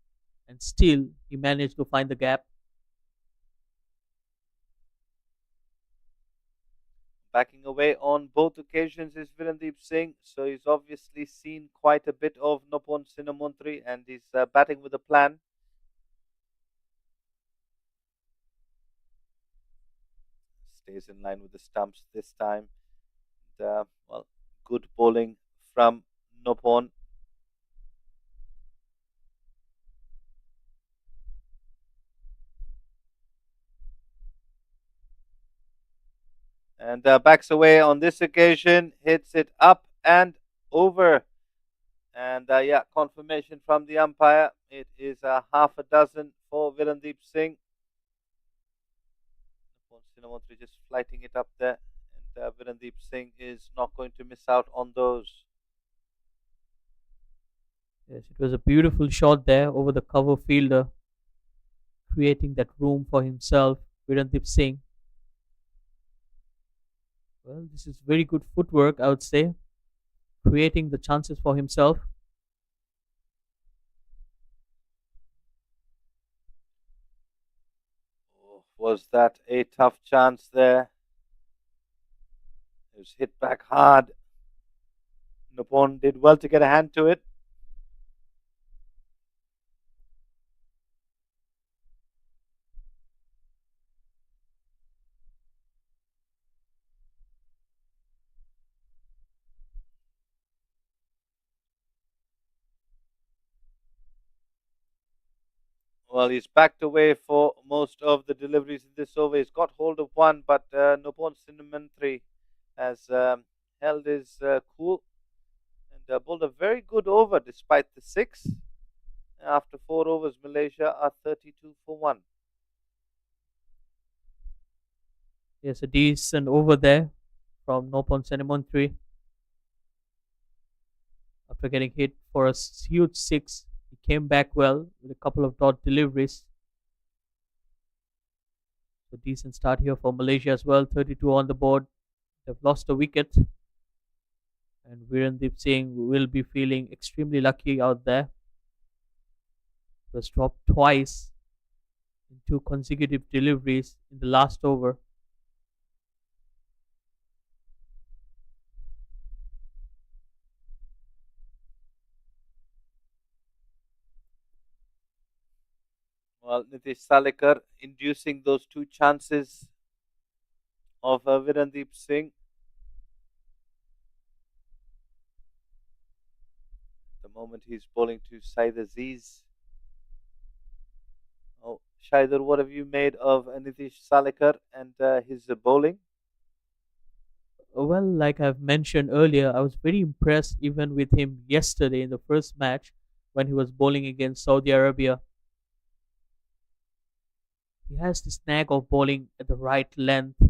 and still he managed to find the gap. Backing away on both occasions is Virendeep Singh, so he's obviously seen quite a bit of Nopon Sinamontri, and he's batting with a plan. Stays in line with the stumps this time. And, well, good bowling from Nopon. And backs away on this occasion, hits it up and over. And yeah, confirmation from the umpire. It is half a dozen for Virendeep Singh. Sinamontri just flighting it up there. And Virendeep Singh is not going to miss out on those. Yes, it was a beautiful shot there over the cover fielder, creating that room for himself, Virendeep Singh. Well, this is very good footwork, I would say, creating the chances for himself. Oh, was that a tough chance there? It was hit back hard. Nopon did well to get a hand to it. Well, he's backed away for most of the deliveries in this over. He's got hold of one, but Nopon Sinamontri has held his cool and bowled a very good over despite the 6. After 4 overs, Malaysia are 32 for 1. Yes, a decent over there from Nopon Sinamontri. After getting hit for a huge 6, he came back well with a couple of dot deliveries. So decent start here for Malaysia as well. 32 on the board. They've lost a wicket. And Virendeep Singh will be feeling extremely lucky out there. He was dropped twice in 2 consecutive deliveries in the last over. Well, Nitish Salekar inducing those 2 chances of Virendeep Singh. At the moment he's bowling to Said Aziz. Oh, Shaider, what have you made of Nitish Salekar and his bowling? Well, like I've mentioned earlier, I was very impressed even with him yesterday in the first match when he was bowling against Saudi Arabia. He has this knack of bowling at the right length.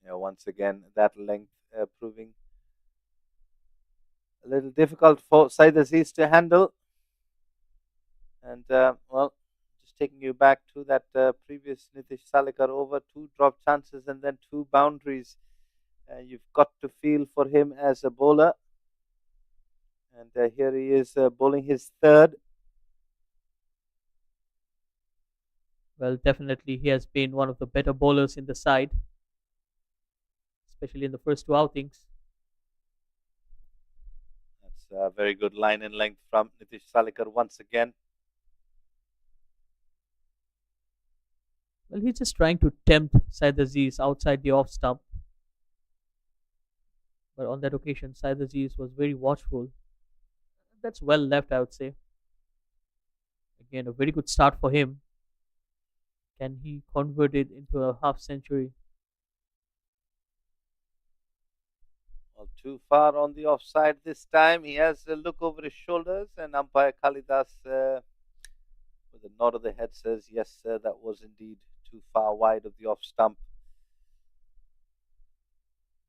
Yeah, once again, that length proving a little difficult for Said Aziz to handle. And well, just taking you back to that previous Nitish Salekar over, two drop chances and then two boundaries. You've got to feel for him as a bowler. And here he is bowling his third. Well, definitely he has been one of the better bowlers in the side, especially in the first two outings. That's a very good line and length from Nitish Salekar once again. Well, he's just trying to tempt Syed Aziz outside the off stump. But on that occasion, Syed Aziz was very watchful. That's well left, I would say. Again, a very good start for him. Can he convert it into a half century? Well, too far on the offside this time. He has a look over his shoulders, and umpire Kalidas, with a nod of the head, says, yes, sir, that was indeed too far wide of the off stump.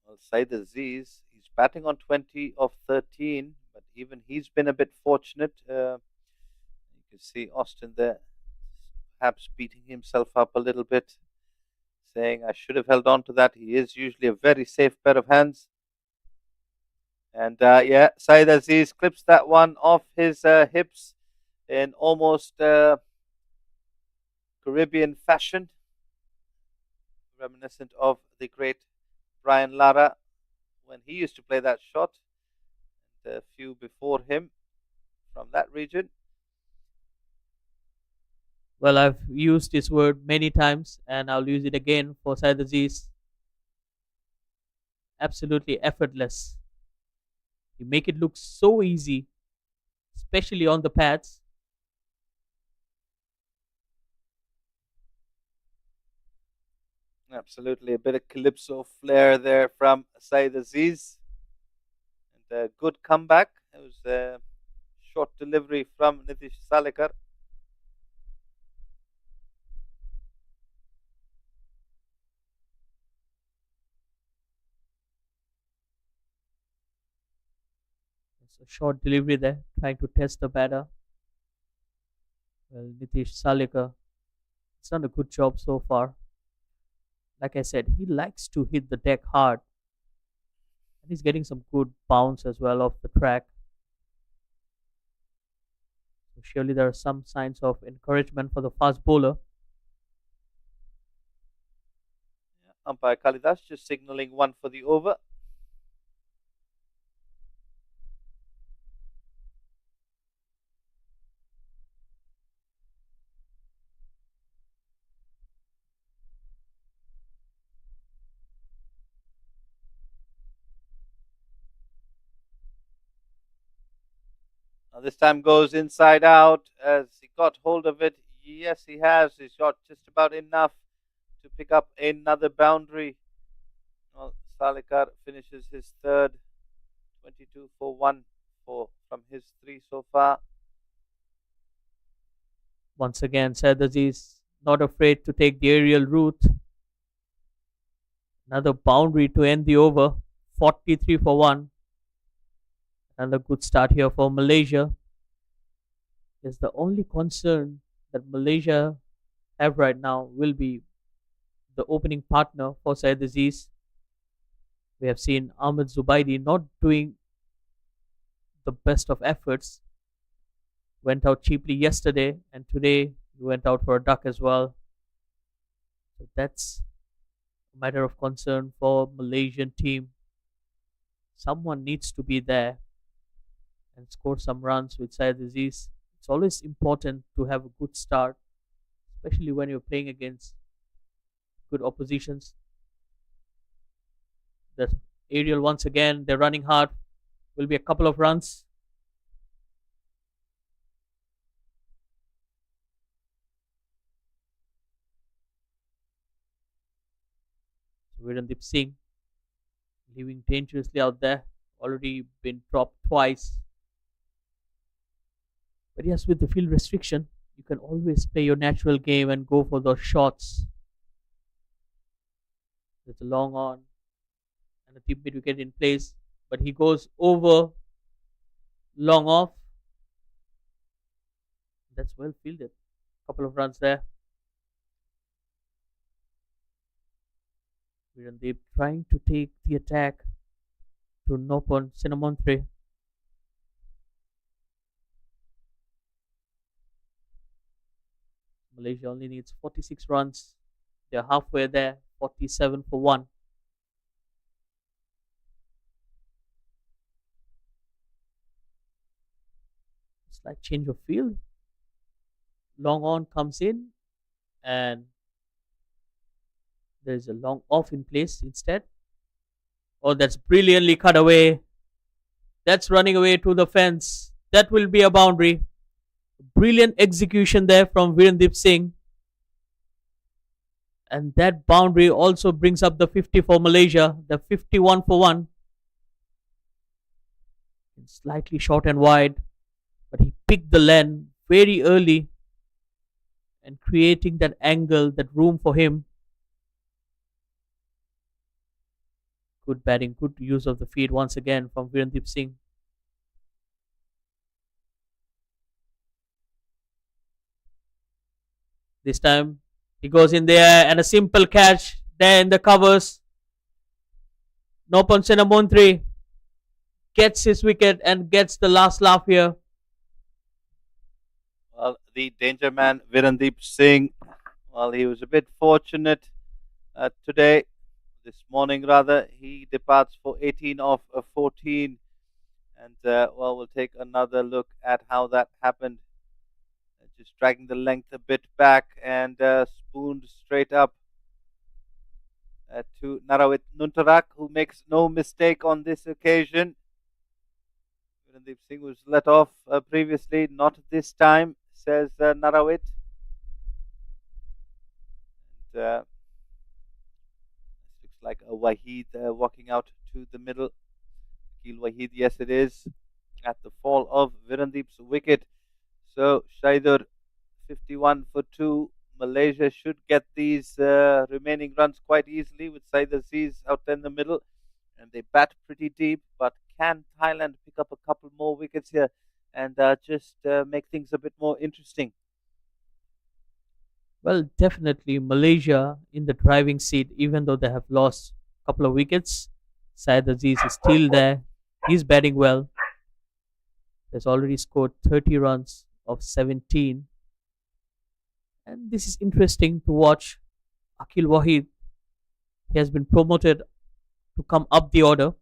Well, Said Aziz, he's batting on 20 of 13, but even he's been a bit fortunate. You can see Austin there, perhaps beating himself up a little bit, saying, I should have held on to that. He is usually a very safe pair of hands. And yeah, Said Aziz clips that one off his hips in almost Caribbean fashion, reminiscent of the great Brian Lara when he used to play that shot, and a few before him from that region. Well, I've used this word many times and I'll use it again for Syed Aziz. Absolutely effortless. You make it look so easy, especially on the pads. Absolutely, a bit of calypso flair there from Said Aziz. And a good comeback. It was a short delivery from Nitish Salekar. It's a short delivery there, trying to test the batter. Well, Nitish Salekar has done a good job so far. Like I said, he likes to hit the deck hard. And he's getting some good bounce as well off the track. So surely there are some signs of encouragement for the fast bowler. Umpire Kalidas just signalling one for the over. Now this time goes inside out as he got hold of it. Yes, he has. He shot just about enough to pick up another boundary. Well, Salekar finishes his third, 22 for 1 from his three so far. Once again, Syed Aziz not afraid to take the aerial route. Another boundary to end the over, 43 for 1. Another good start here for Malaysia. Is the only concern that Malaysia have right now will be the opening partner for Syed Aziz. We have seen Ahmed Zubaidi not doing the best of efforts. Went out cheaply yesterday, and today he went out for a duck as well. So that's a matter of concern for Malaysian team. Someone needs to be there and score some runs with Syed Aziz. It's always important to have a good start, especially when you're playing against good oppositions. The aerial once again, they're running hard. Will be a couple of runs. So Virendeep Singh leaving dangerously out there. Already been dropped twice. But yes, with the field restriction, you can always play your natural game and go for those shots. There's a long on and a deep mid wicket in place, but he goes over long off. That's well fielded. Couple of runs there. Virandeep trying to take the attack to Nopon Sinamontre. Malaysia only needs 46 runs. They're halfway there, 47 for 1. Slight change of field. Long on comes in, and there's a long off in place instead. Oh, that's brilliantly cut away. That's running away to the fence. That will be a boundary. Brilliant execution there from Virendeep Singh. And that boundary also brings up the 50 for Malaysia, the 51 for 1. Slightly short and wide, but he picked the lane very early and creating that angle, that room for him. Good batting, good use of the feet once again from Virendeep Singh. This time he goes in there and a simple catch there in the covers. Nopon Sinamontre gets his wicket and gets the last laugh here. Well, the danger man Virendeep Singh, well, he was a bit fortunate today, this morning rather. He departs for 18 off 14. And, well, we'll take another look at how that happened. Just dragging the length a bit back and spooned straight up to Narawit Nuntarak, who makes no mistake on this occasion. Virendeep Singh was let off previously, not this time, says Narawit. And looks like a Waheed walking out to the middle. Akil Waheed, yes it is, at the fall of Virendeep's wicket. So Shaidur 51 for 2. Malaysia should get these remaining runs quite easily with Said Aziz out in the middle. And they bat pretty deep, but can Thailand pick up a couple more wickets here and just make things a bit more interesting? Well, definitely Malaysia in the driving seat, even though they have lost a couple of wickets. Syed Aziz is still there. He's batting well. Has already scored 30 runs of 17. And this is interesting to watch. Akil Waheed, he has been promoted to come up the order.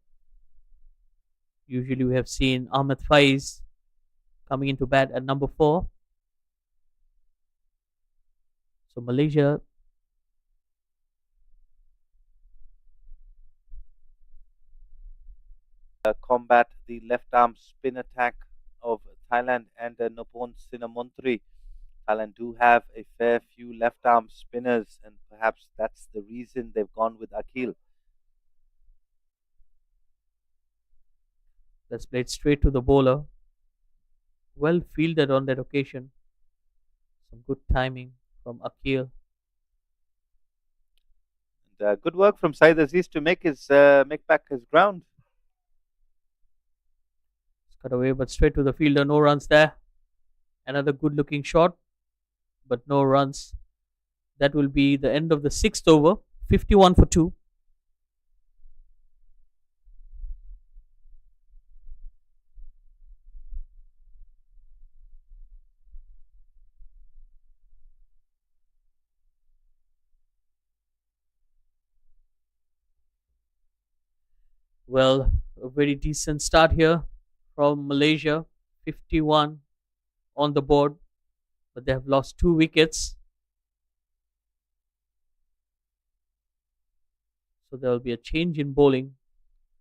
Usually we have seen Ahmed Faiz coming into bat at number 4. So Malaysia combat the left arm spin attack of Thailand and Nopon Sinamontre. Thailand do have a fair few left arm spinners, and perhaps that's the reason they've gone with Akil. that's played straight to the bowler. Well fielded on that occasion. Some good timing from Akil. And, good work from Said Aziz to make back his ground. Cut away, but straight to the fielder. No runs there. Another good looking shot, but no runs. That will be the end of the 6th over. 51 for 2. Well, a very decent start here from Malaysia. 51 on the board, but they have lost 2 wickets. So there will be a change in bowling.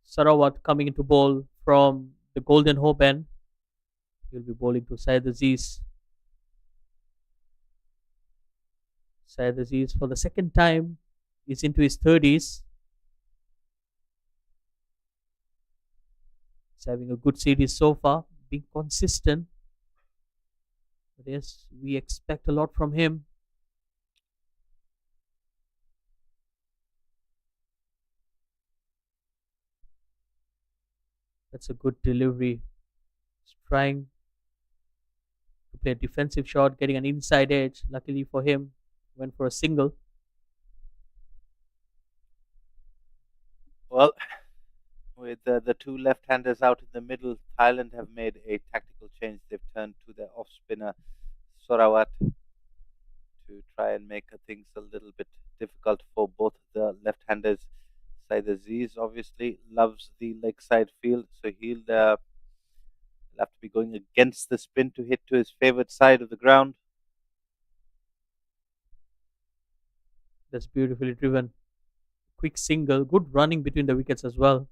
Sarawat coming into bowl from the Golden Hope end. He'll be bowling to Syed Aziz. Syed Aziz for the second time is into his 30s. He's having a good series so far, being consistent. But yes, we expect a lot from him. That's a good delivery. He's trying to play a defensive shot, getting an inside edge. Luckily for him, went for a single. Well, with the two left-handers out in the middle, Thailand have made a tactical change. They've turned to their off-spinner Sorawat to try and make things a little bit difficult for both the left-handers. Saeed Aziz obviously loves the leg side field, so he'll have to be going against the spin to hit to his favorite side of the ground. That's beautifully driven. Quick single, good running between the wickets as well.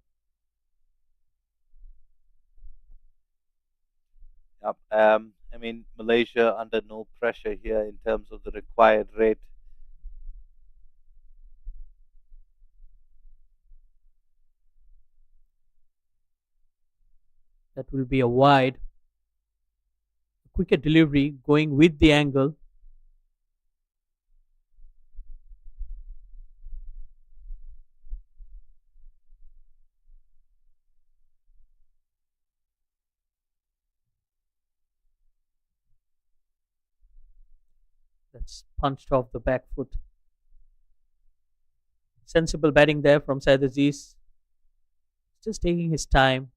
Yep. I mean, Malaysia under no pressure here in terms of the required rate. That will be a wide. Quicker delivery going with the angle. That's punched off the back foot. Sensible batting there from Saeed Aziz. Just taking his time.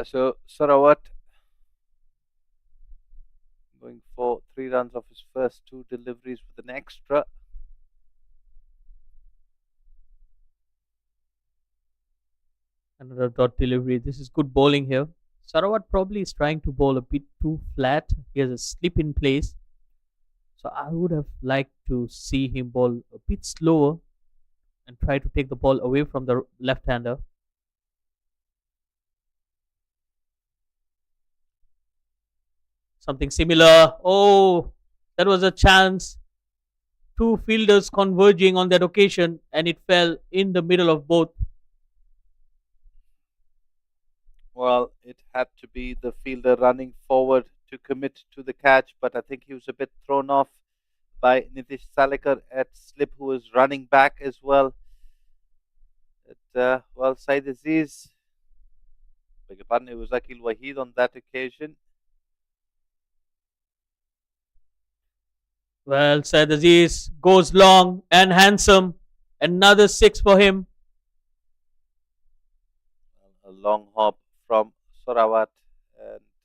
So Sarawat going for 3 runs off his first two deliveries with an extra. Another dot delivery. This is good bowling here. Sarawat probably is trying to bowl a bit too flat. He has a slip in place. So I would have liked to see him bowl a bit slower and try to take the ball away from the left hander. Something similar. Oh, that was a chance. Two fielders converging on that occasion, and it fell in the middle of both. Well, it had to be the fielder running forward to commit to the catch, but I think he was a bit thrown off by Nitish Salekar at slip, who was running back as well. Well, Saeed Aziz, beg your pardon, it was Akil Wahid on that occasion. Well, Said Aziz goes long and handsome. Another six for him. A long hop from Sorawat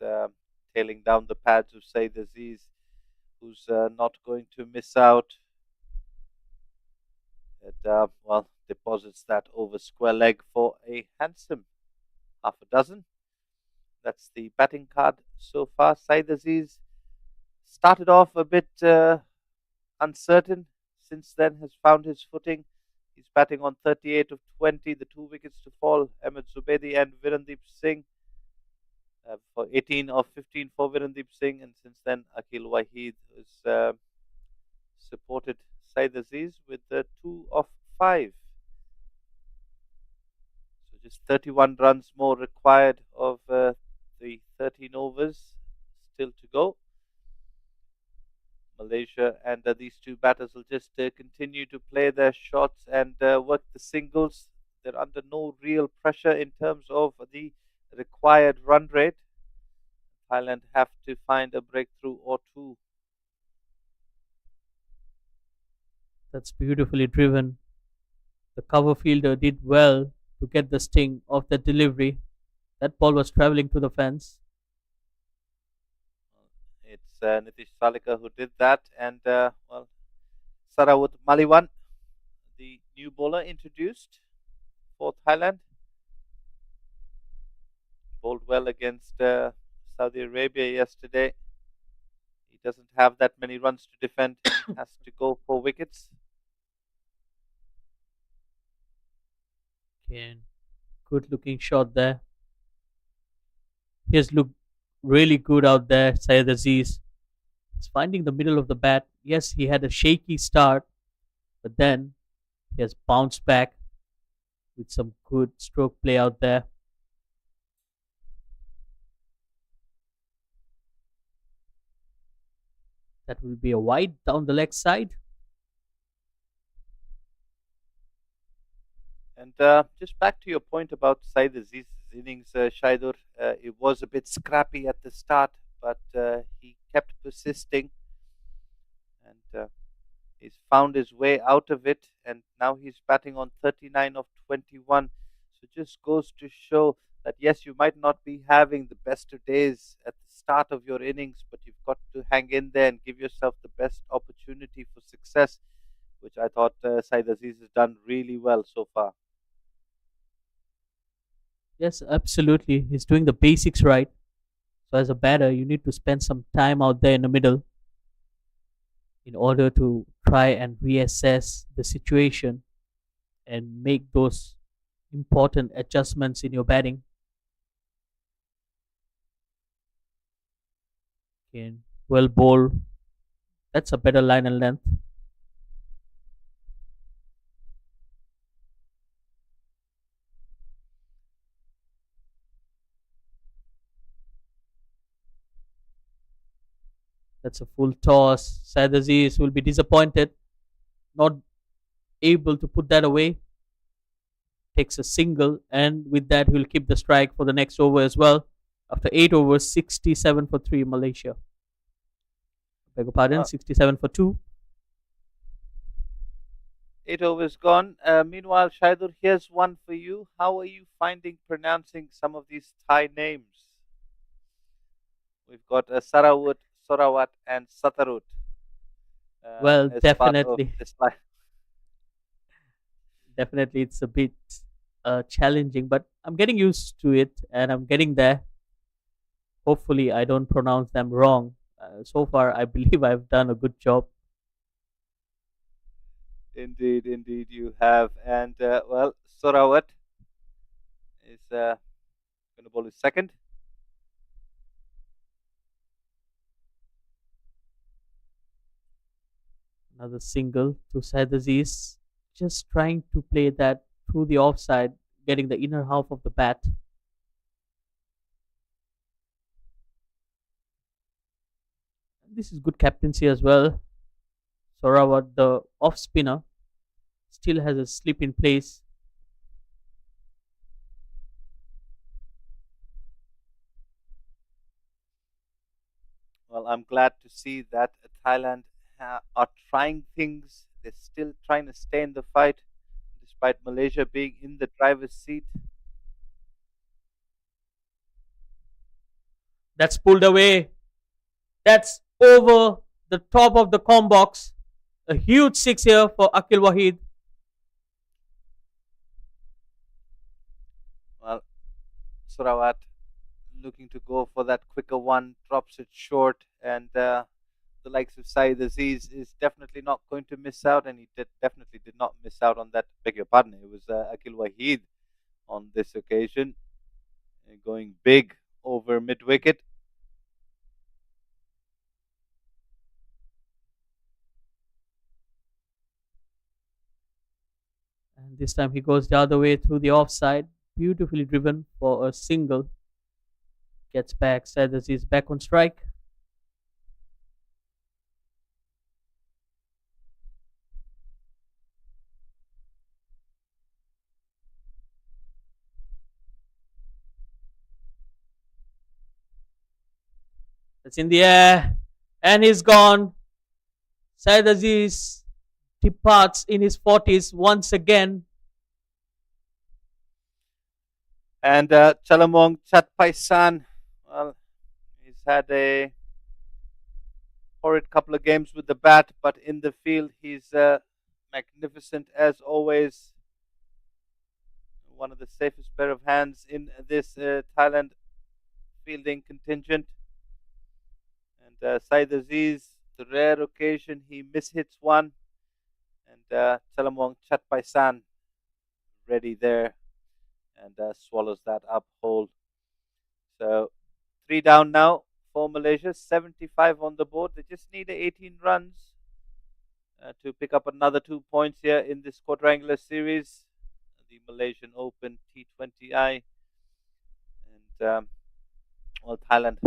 and tailing down the pads of Saeed Aziz, who's not going to miss out. And, well, deposits that over square leg for a handsome half a dozen. That's the batting card so far. Saeed Aziz started off a bit uncertain. Since then, has found his footing. He's batting on 38 of 20. The two wickets to fall, Ahmed Zubedi and Virendeep Singh. For 18 of 15 for Virendeep Singh, and since then Akil Wahid has supported Saeed Aziz with the 2 of 5. So just 31 runs more required of the 13 overs still to go. Malaysia and these two batters will just continue to play their shots and work the singles. They're under no real pressure in terms of the required run rate. Thailand have to find a breakthrough or two. That's beautifully driven. The cover fielder did well to get the sting of the delivery. That ball was travelling to the fence. It's Nitish Salekar who did that, and well, Sarawat Maliwan, the new bowler introduced for Thailand, bowled well against Saudi Arabia yesterday. He doesn't have that many runs to defend. He has to go for wickets. Again, good looking shot there. He has looked really good out there, Syed Aziz. He's finding the middle of the bat. Yes, he had a shaky start, but then he has bounced back with some good stroke play out there. That will be a wide down the leg side. And just back to your point about Said Aziz's innings, Shaidur, it was a bit scrappy at the start, but he kept persisting and he's found his way out of it. And now he's batting on 39 of 21. So it just goes to show that yes, you might not be having the best of days at the start of your innings, but you've got to hang in there and give yourself the best opportunity for success, which I thought Said Aziz has done really well so far. Yes, absolutely. He's doing the basics right. So as a batter, you need to spend some time out there in the middle in order to try and reassess the situation and make those important adjustments in your batting. Again, well bowl. That's a better line and length. That's a full toss. Said Aziz will be disappointed, not able to put that away. Takes a single, and with that, he'll keep the strike for the next over as well. After 8 overs, 67 for 3, Malaysia. Beg your pardon, Uh, 67 for 2. 8 overs gone. Meanwhile, Shaidur, here's one for you. How are you finding pronouncing some of these Thai names? We've got Sarawut, Sorawat, and Satarut Well, as part of definitely, this line. definitely, it's a bit challenging, but I'm getting used to it and I'm getting there. Hopefully, I don't pronounce them wrong. So far, I believe I've done a good job. Indeed, indeed, you have. And well, Sorawat is going to bowl his second. Another single to Said Aziz. Just trying to play that through the offside, getting the inner half of the bat. This is good captaincy as well. Sorawat, the off spinner, still has a slip in place. Well, I'm glad to see that Thailand are trying things. They're still trying to stay in the fight, despite Malaysia being in the driver's seat. That's pulled away. That's over the top of the com box. A huge six here for Akil Wahid. Well, Surawat looking to go for that quicker one, drops it short, and the likes of Saeed Aziz is definitely not going to miss out, and he definitely did not miss out on that. Beg your pardon, it was Akil Wahid on this occasion, going big over mid wicket. And this time he goes the other way through the offside. Beautifully driven for a single. Gets back. Said Aziz back on strike. It's in the air. And he's gone. Said Aziz departs in his 40s once again. And Chalamong Chatpaisan, well, he's had a horrid couple of games with the bat, but in the field he's magnificent as always. One of the safest pair of hands in this Thailand fielding contingent. And Said Aziz, the rare occasion he mishits one, and Chalamong Chatpaisan ready there and swallows that up whole. So 3 down now for Malaysia, 75 on the board. They just need 18 runs to pick up another 2 points here in this quadrangular series. The the Malaysian Open T20i. And well, Thailand,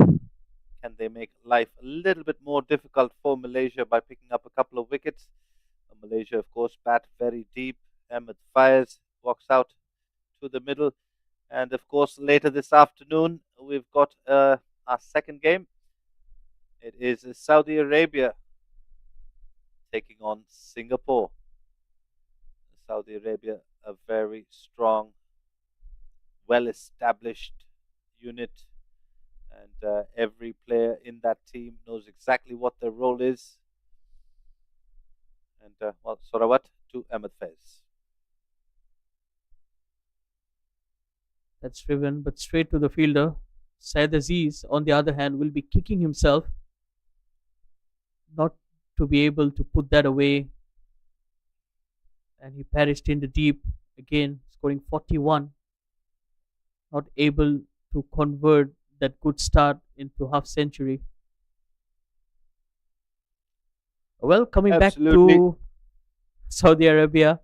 can they make life a little bit more difficult for Malaysia by picking up a couple of wickets? Malaysia, of course, bat very deep. Ahmed fires, walks out to the middle. And of course, later this afternoon, we've got our second game. It is Saudi Arabia taking on Singapore. Saudi Arabia, a very strong, well-established unit, and every player in that team knows exactly what their role is. And well, Sorawat to Ahmed Faiz. That's driven, but straight to the fielder. Said Aziz, on the other hand, will be kicking himself not to be able to put that away. And he perished in the deep again, scoring 41. Not able to convert that good start into half century. Well, coming Absolutely. back to Saudi Arabia,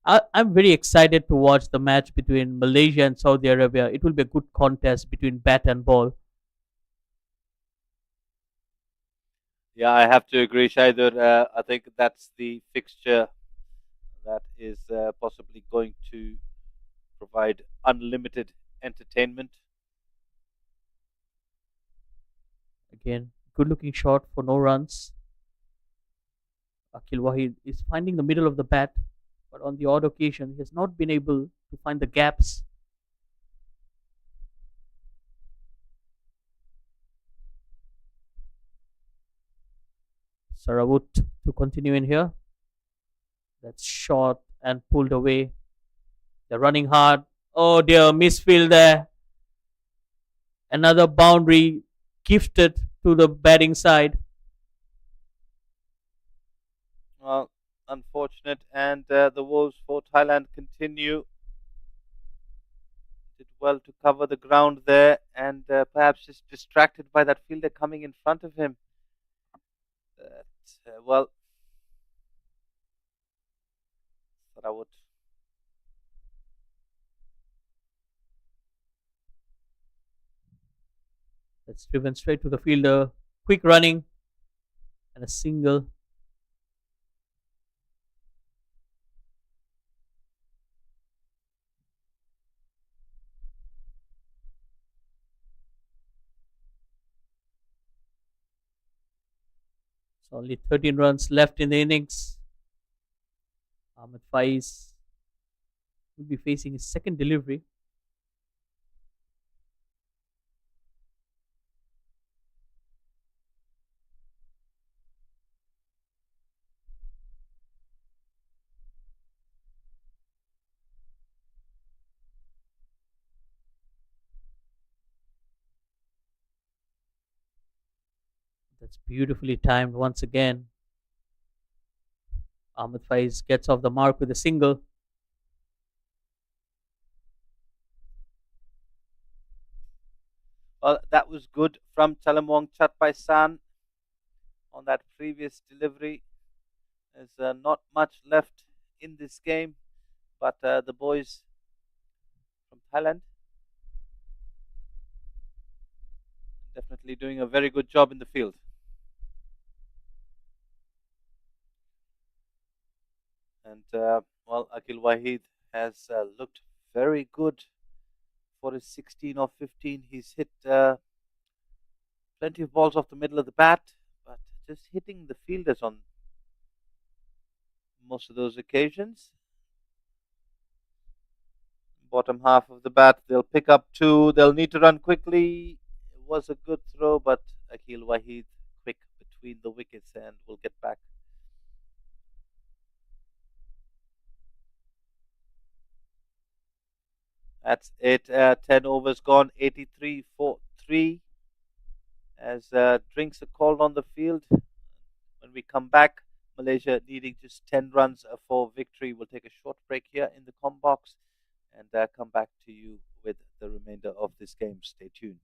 I'm very excited to watch the match between Malaysia and Saudi Arabia. It will be a good contest between bat and ball. Yeah, I have to agree, Shaidur. I think that's the fixture that is possibly going to provide unlimited entertainment. Again, good looking shot for no runs. Akil Wahid is finding the middle of the bat, but on the odd occasion, he has not been able to find the gaps. Sarawut to continue in here. That's shot and pulled away. They're running hard. Oh dear, misfield there. Another boundary gifted to the batting side. Well, unfortunate, and the Wolves for Thailand continue. Did well to cover the ground there, and perhaps just distracted by that fielder coming in front of him. Well, Sarawut. That's driven straight to the fielder. Quick running and a single. So only 13 runs left in the innings. Ahmed Faiz will be facing his second delivery. That's beautifully timed once again. Ahmed Faiz gets off the mark with a single. Well, that was good from Chalamwong Chatpai-san on that previous delivery. There's not much left in this game, but the boys from Thailand definitely doing a very good job in the field. And well, Akil Wahid has looked very good for his 16 or 15. He's hit plenty of balls off the middle of the bat, but just hitting the fielders on most of those occasions. Bottom half of the bat, they'll pick up two. They'll need to run quickly. It was a good throw, but Akil Wahid quick between the wickets and will get back. That's it. 10 overs gone, 83 for 3. As drinks are called on the field. When we come back, Malaysia needing just 10 runs for victory. We'll take a short break here in the com box and come back to you with the remainder of this game. Stay tuned.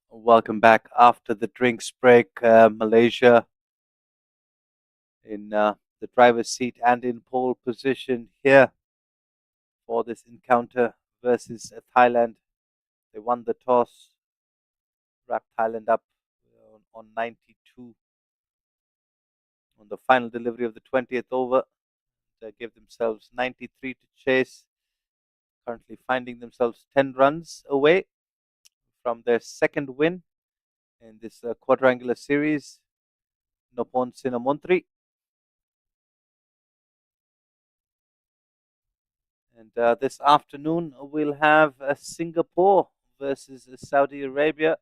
Welcome back after the drinks break. Malaysia in the driver's seat and in pole position here for this encounter versus Thailand. They won the toss, wrapped Thailand up on 92 on the final delivery of the 20th over. They gave themselves 93 to chase, currently finding themselves 10 runs away from their second win in this quadrangular series. Nopon Sinamontri. And this afternoon we'll have Singapore versus Saudi Arabia.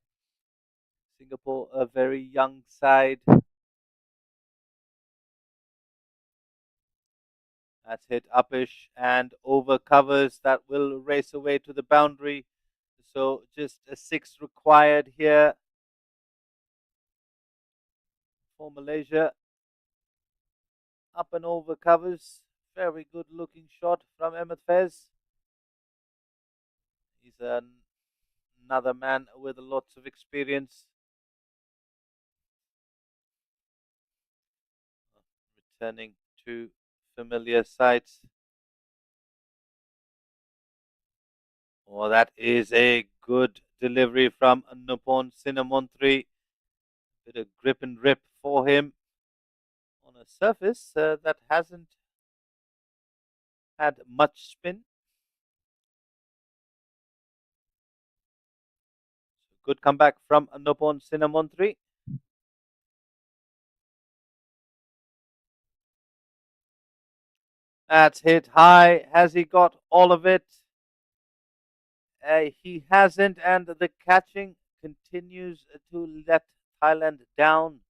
Singapore, a very young side. That's hit uppish and over covers that will race away to the boundary. So just a 6 required here for Malaysia. Up and over covers. Very good looking shot from Ahmed Fez. He's another man with lots of experience. Returning to familiar sights. Oh, that is a good delivery from Nopon Sinamontri. Bit of grip and rip for him on a surface that hasn't had much spin. Good comeback from Nopon Sinamontri. That's hit high. Has he got all of it? He hasn't, and the catching continues to let Thailand down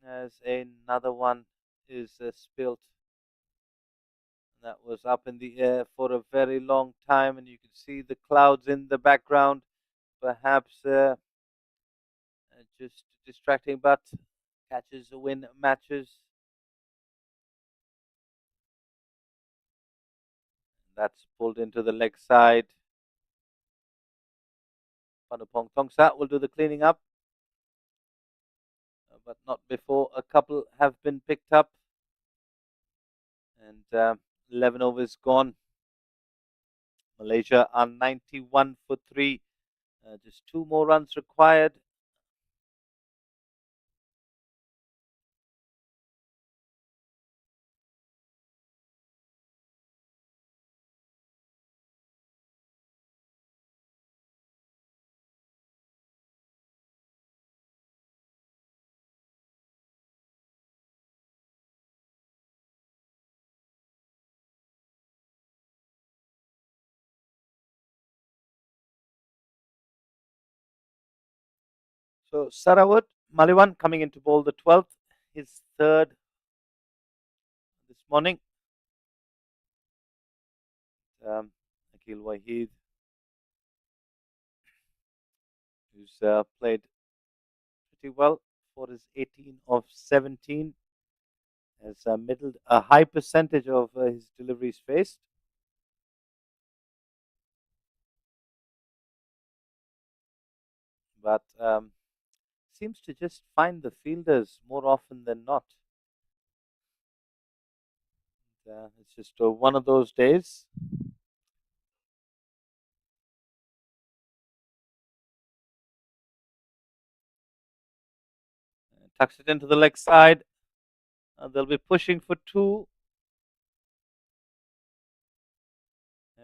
as another one is spilt. That was up in the air for a very long time, and you can see the clouds in the background, perhaps just distracting, but catches win matches. That's pulled into the leg side. Panupong Tongsa will do the cleaning up, but not before a couple have been picked up. And 11 overs gone. Malaysia are 91 for 3. Just 2 more runs required. So Sarawat Maliwan coming into bowl the 12th, his third this morning. Akil Wahid, who's played pretty well for his 18 of 17, has middled a high percentage of his deliveries faced. But seems to just find the fielders more often than not. It's just one of those days. Tucks it into the leg side. They'll be pushing for 2.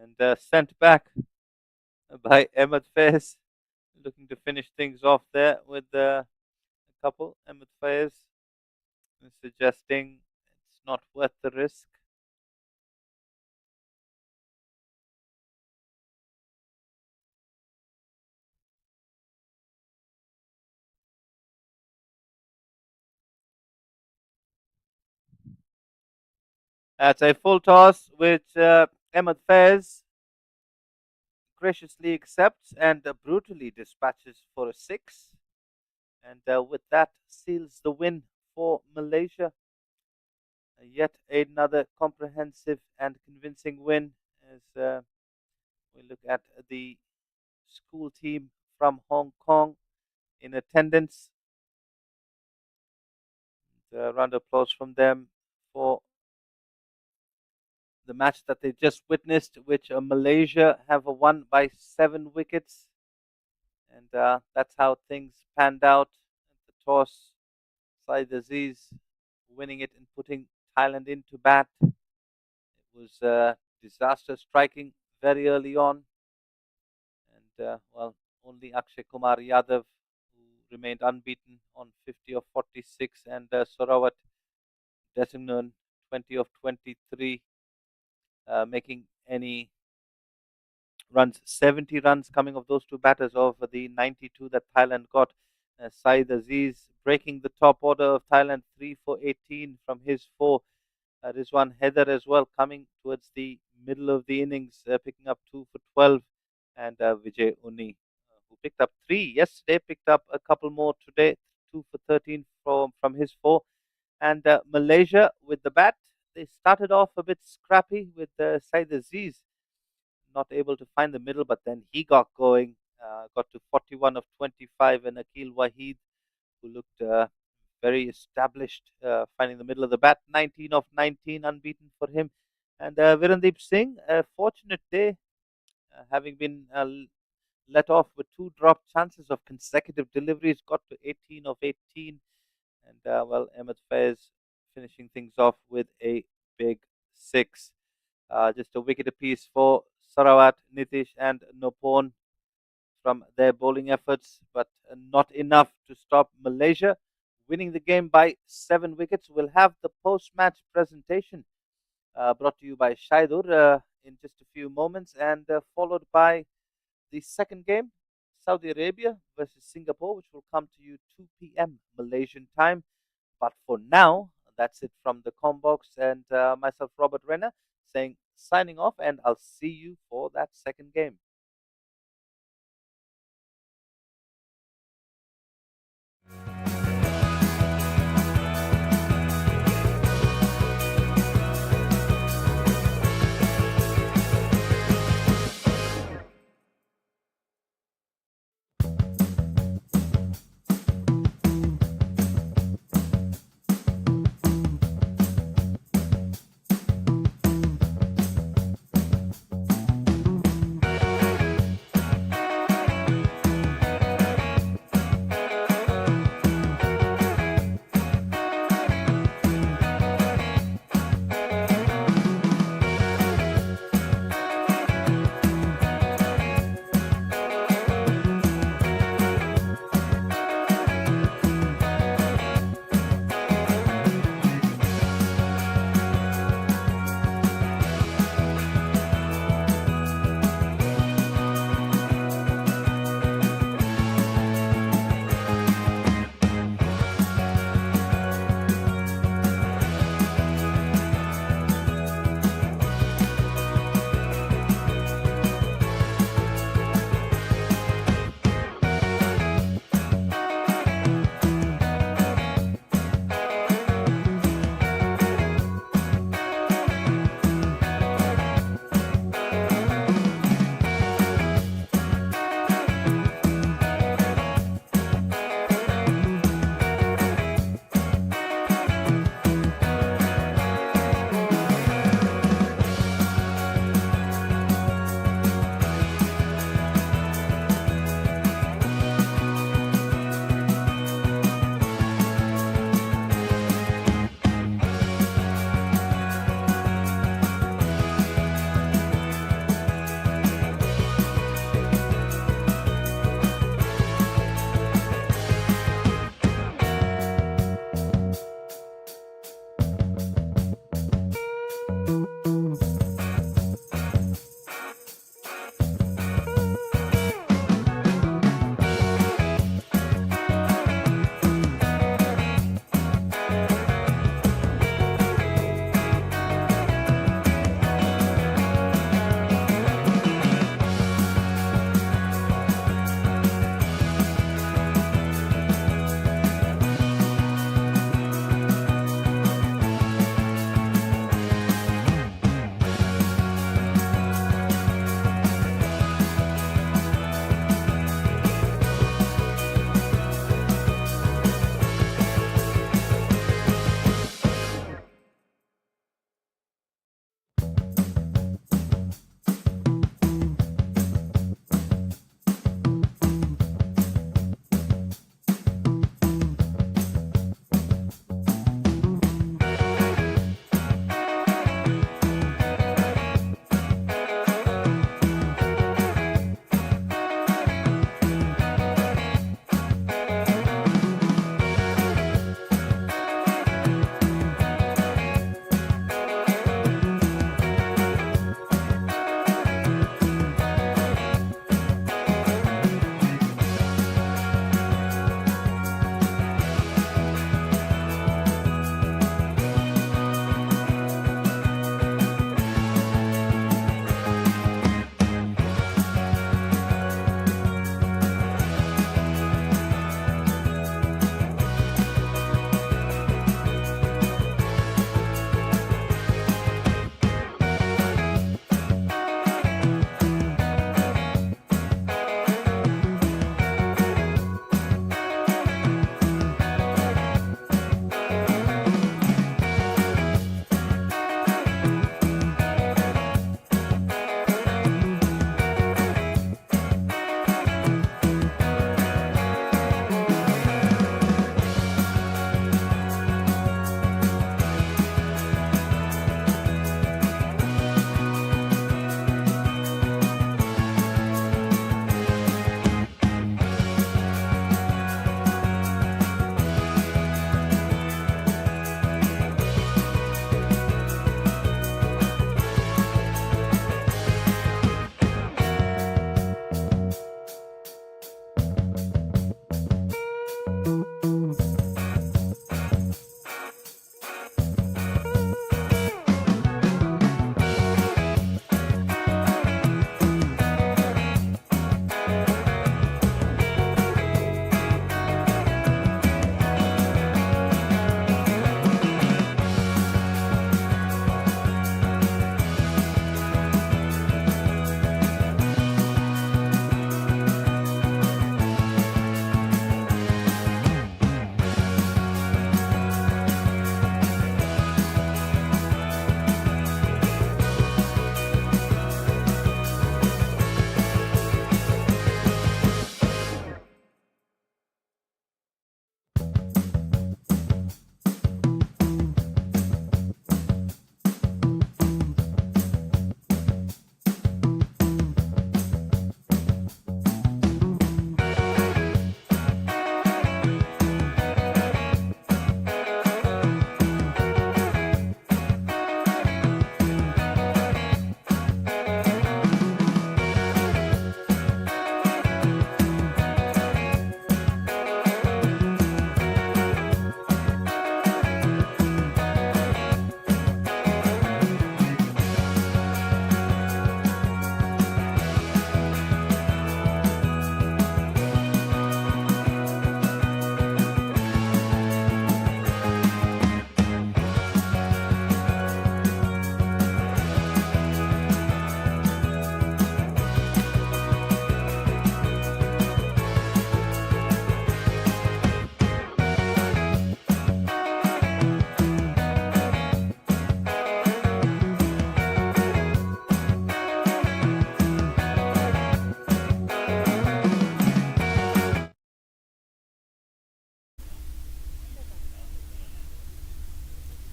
And sent back by Ahmed Faiz. Looking to finish things off there with a couple. Ahmed Faiz suggesting it's not worth the risk. That's a full toss, which Ahmed Faiz graciously accepts and brutally dispatches for a 6. And with that, seals the win for Malaysia. Yet another comprehensive and convincing win as we look at the school team from Hong Kong. in attendance. A round of applause from them for the match that they just witnessed, which Malaysia have won by 7 wickets. And that's how things panned out. The toss, Saeed Aziz winning it and putting Thailand into bat. It was disaster striking very early on. And, only Akshay Kumar Yadav, who remained unbeaten on 50 of 46, and Sarawat Designan 20 of 23, making any runs. 70 runs coming of those two batters over the 92 that Thailand got. Saeed Aziz breaking the top order of Thailand, 3 for 18 from his 4. Rizwan Haider as well coming towards the middle of the innings, picking up 2 for 12. And Vijay Uni, who picked up 3 yesterday, picked up a couple more today, 2 for 13 from his 4. And Malaysia with the bat, they started off a bit scrappy with Saeed Aziz not able to find the middle, but then he got going, got to 41 of 25, and Akil Wahid, who looked very established, finding the middle of the bat, 19 of 19, unbeaten for him. And Virendeep Singh, a fortunate day, having been let off with 2 dropped chances of consecutive deliveries, got to 18 of 18. And Ahmed Faiz finishing things off with a big 6. Just a wicket apiece for Sarawat, Nitish, and Nopon from their bowling efforts, but not enough to stop Malaysia winning the game by 7 wickets. We'll have the post-match presentation brought to you by Shaidur in just a few moments, and followed by the second game, Saudi Arabia versus Singapore, which will come to you 2 p.m. Malaysian time. But for now, that's it from the Combox, and myself, Robert Renner, saying signing off, and I'll see you for that second game.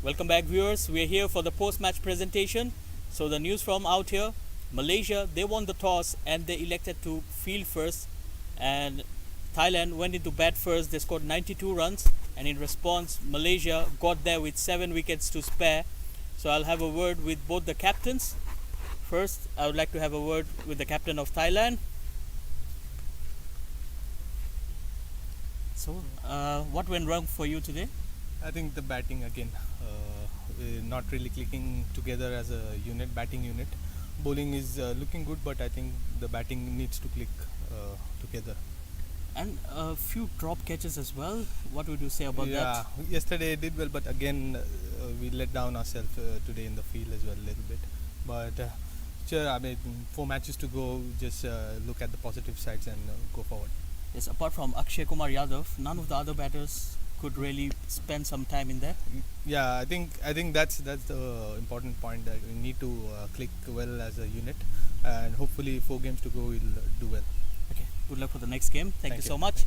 Welcome back, viewers. We're here for the post-match presentation. So the news from out here, Malaysia, they won the toss and they elected to field first, and Thailand went into bat first. They scored 92 runs, and in response, Malaysia got there with 7 wickets to spare. So I'll have a word with both the captains. First, I would like to have a word with the captain of Thailand. So, what went wrong for you today? I think the batting again, not really clicking together as a unit, batting unit. Bowling is looking good, but I think the batting needs to click together. And a few drop catches as well. What would you say about that? Yeah, yesterday did well, but again we let down ourselves today in the field as well a little bit. But sure, I mean 4 matches to go. Just look at the positive sides and go forward. Yes, apart from Akshay Kumar Yadav, none of the other batters could really spend some time in there. Yeah, I think that's the important point, that we need to click well as a unit, and hopefully 4 games to go we'll do well. Okay, good luck for the next game. Thank you so much.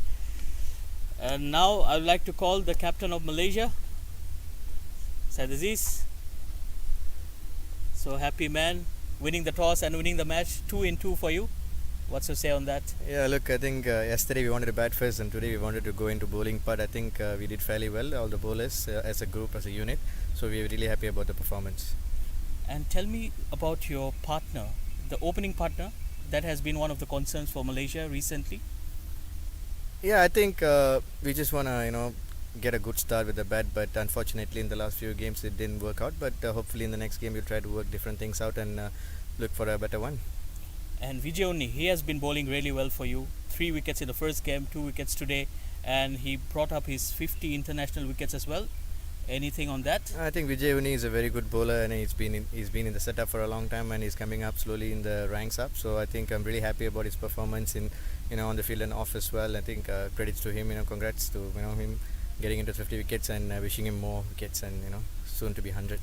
And now I would like to call the captain of Malaysia, Syed Aziz. So happy man, winning the toss and winning the match, 2 in 2 for you. What's your say on that? Yeah, look, I think yesterday we wanted to bat first and today we wanted to go into bowling, but I think we did fairly well, all the bowlers as a group, as a unit. So we're really happy about the performance. And tell me about your partner, the opening partner. That has been one of the concerns for Malaysia recently. Yeah, I think we just want to, get a good start with the bat, but unfortunately in the last few games it didn't work out. But hopefully in the next game we'll try to work different things out and look for a better one. And Vijay Onni, he has been bowling really well for you. 3 wickets in the first game, 2 wickets today, and he brought up his 50 international wickets as well. Anything on that? I think Vijay Uni is a very good bowler, and he's been in the setup for a long time, and he's coming up slowly in the ranks up. So I think I'm really happy about his performance in on the field and off as well. I think credits to him. Congrats to him getting into 50 wickets, and wishing him more wickets, and soon to be 100.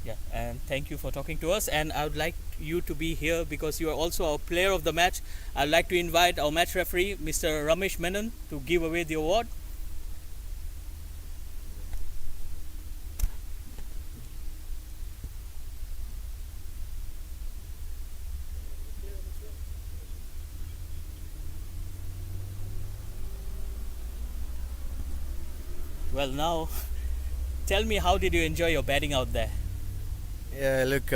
Yeah, and thank you for talking to us. And I would like you to be here because you are also our player of the match. I'd like to invite our match referee, Mr. Ramesh Menon, to give away the award. Well, now, tell me, how did you enjoy your batting out there? Yeah, look,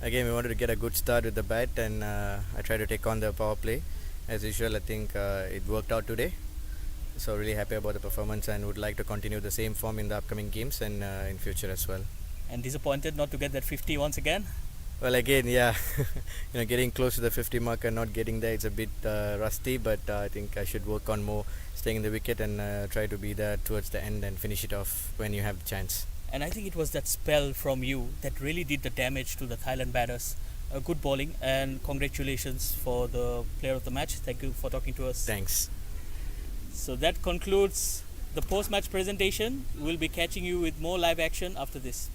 again we wanted to get a good start with the bat, and I tried to take on the power play. As usual, I think it worked out today. So really happy about the performance and would like to continue the same form in the upcoming games and in future as well. And disappointed not to get that 50 once again? Well, again, yeah, getting close to the 50 mark and not getting there, it's a bit rusty, but I think I should work on more staying in the wicket and try to be there towards the end and finish it off when you have the chance. And I think it was that spell from you that really did the damage to the Thailand batters. Good bowling, and congratulations for the player of the match. Thank you for talking to us. Thanks. So that concludes the post-match presentation. We'll be catching you with more live action after this.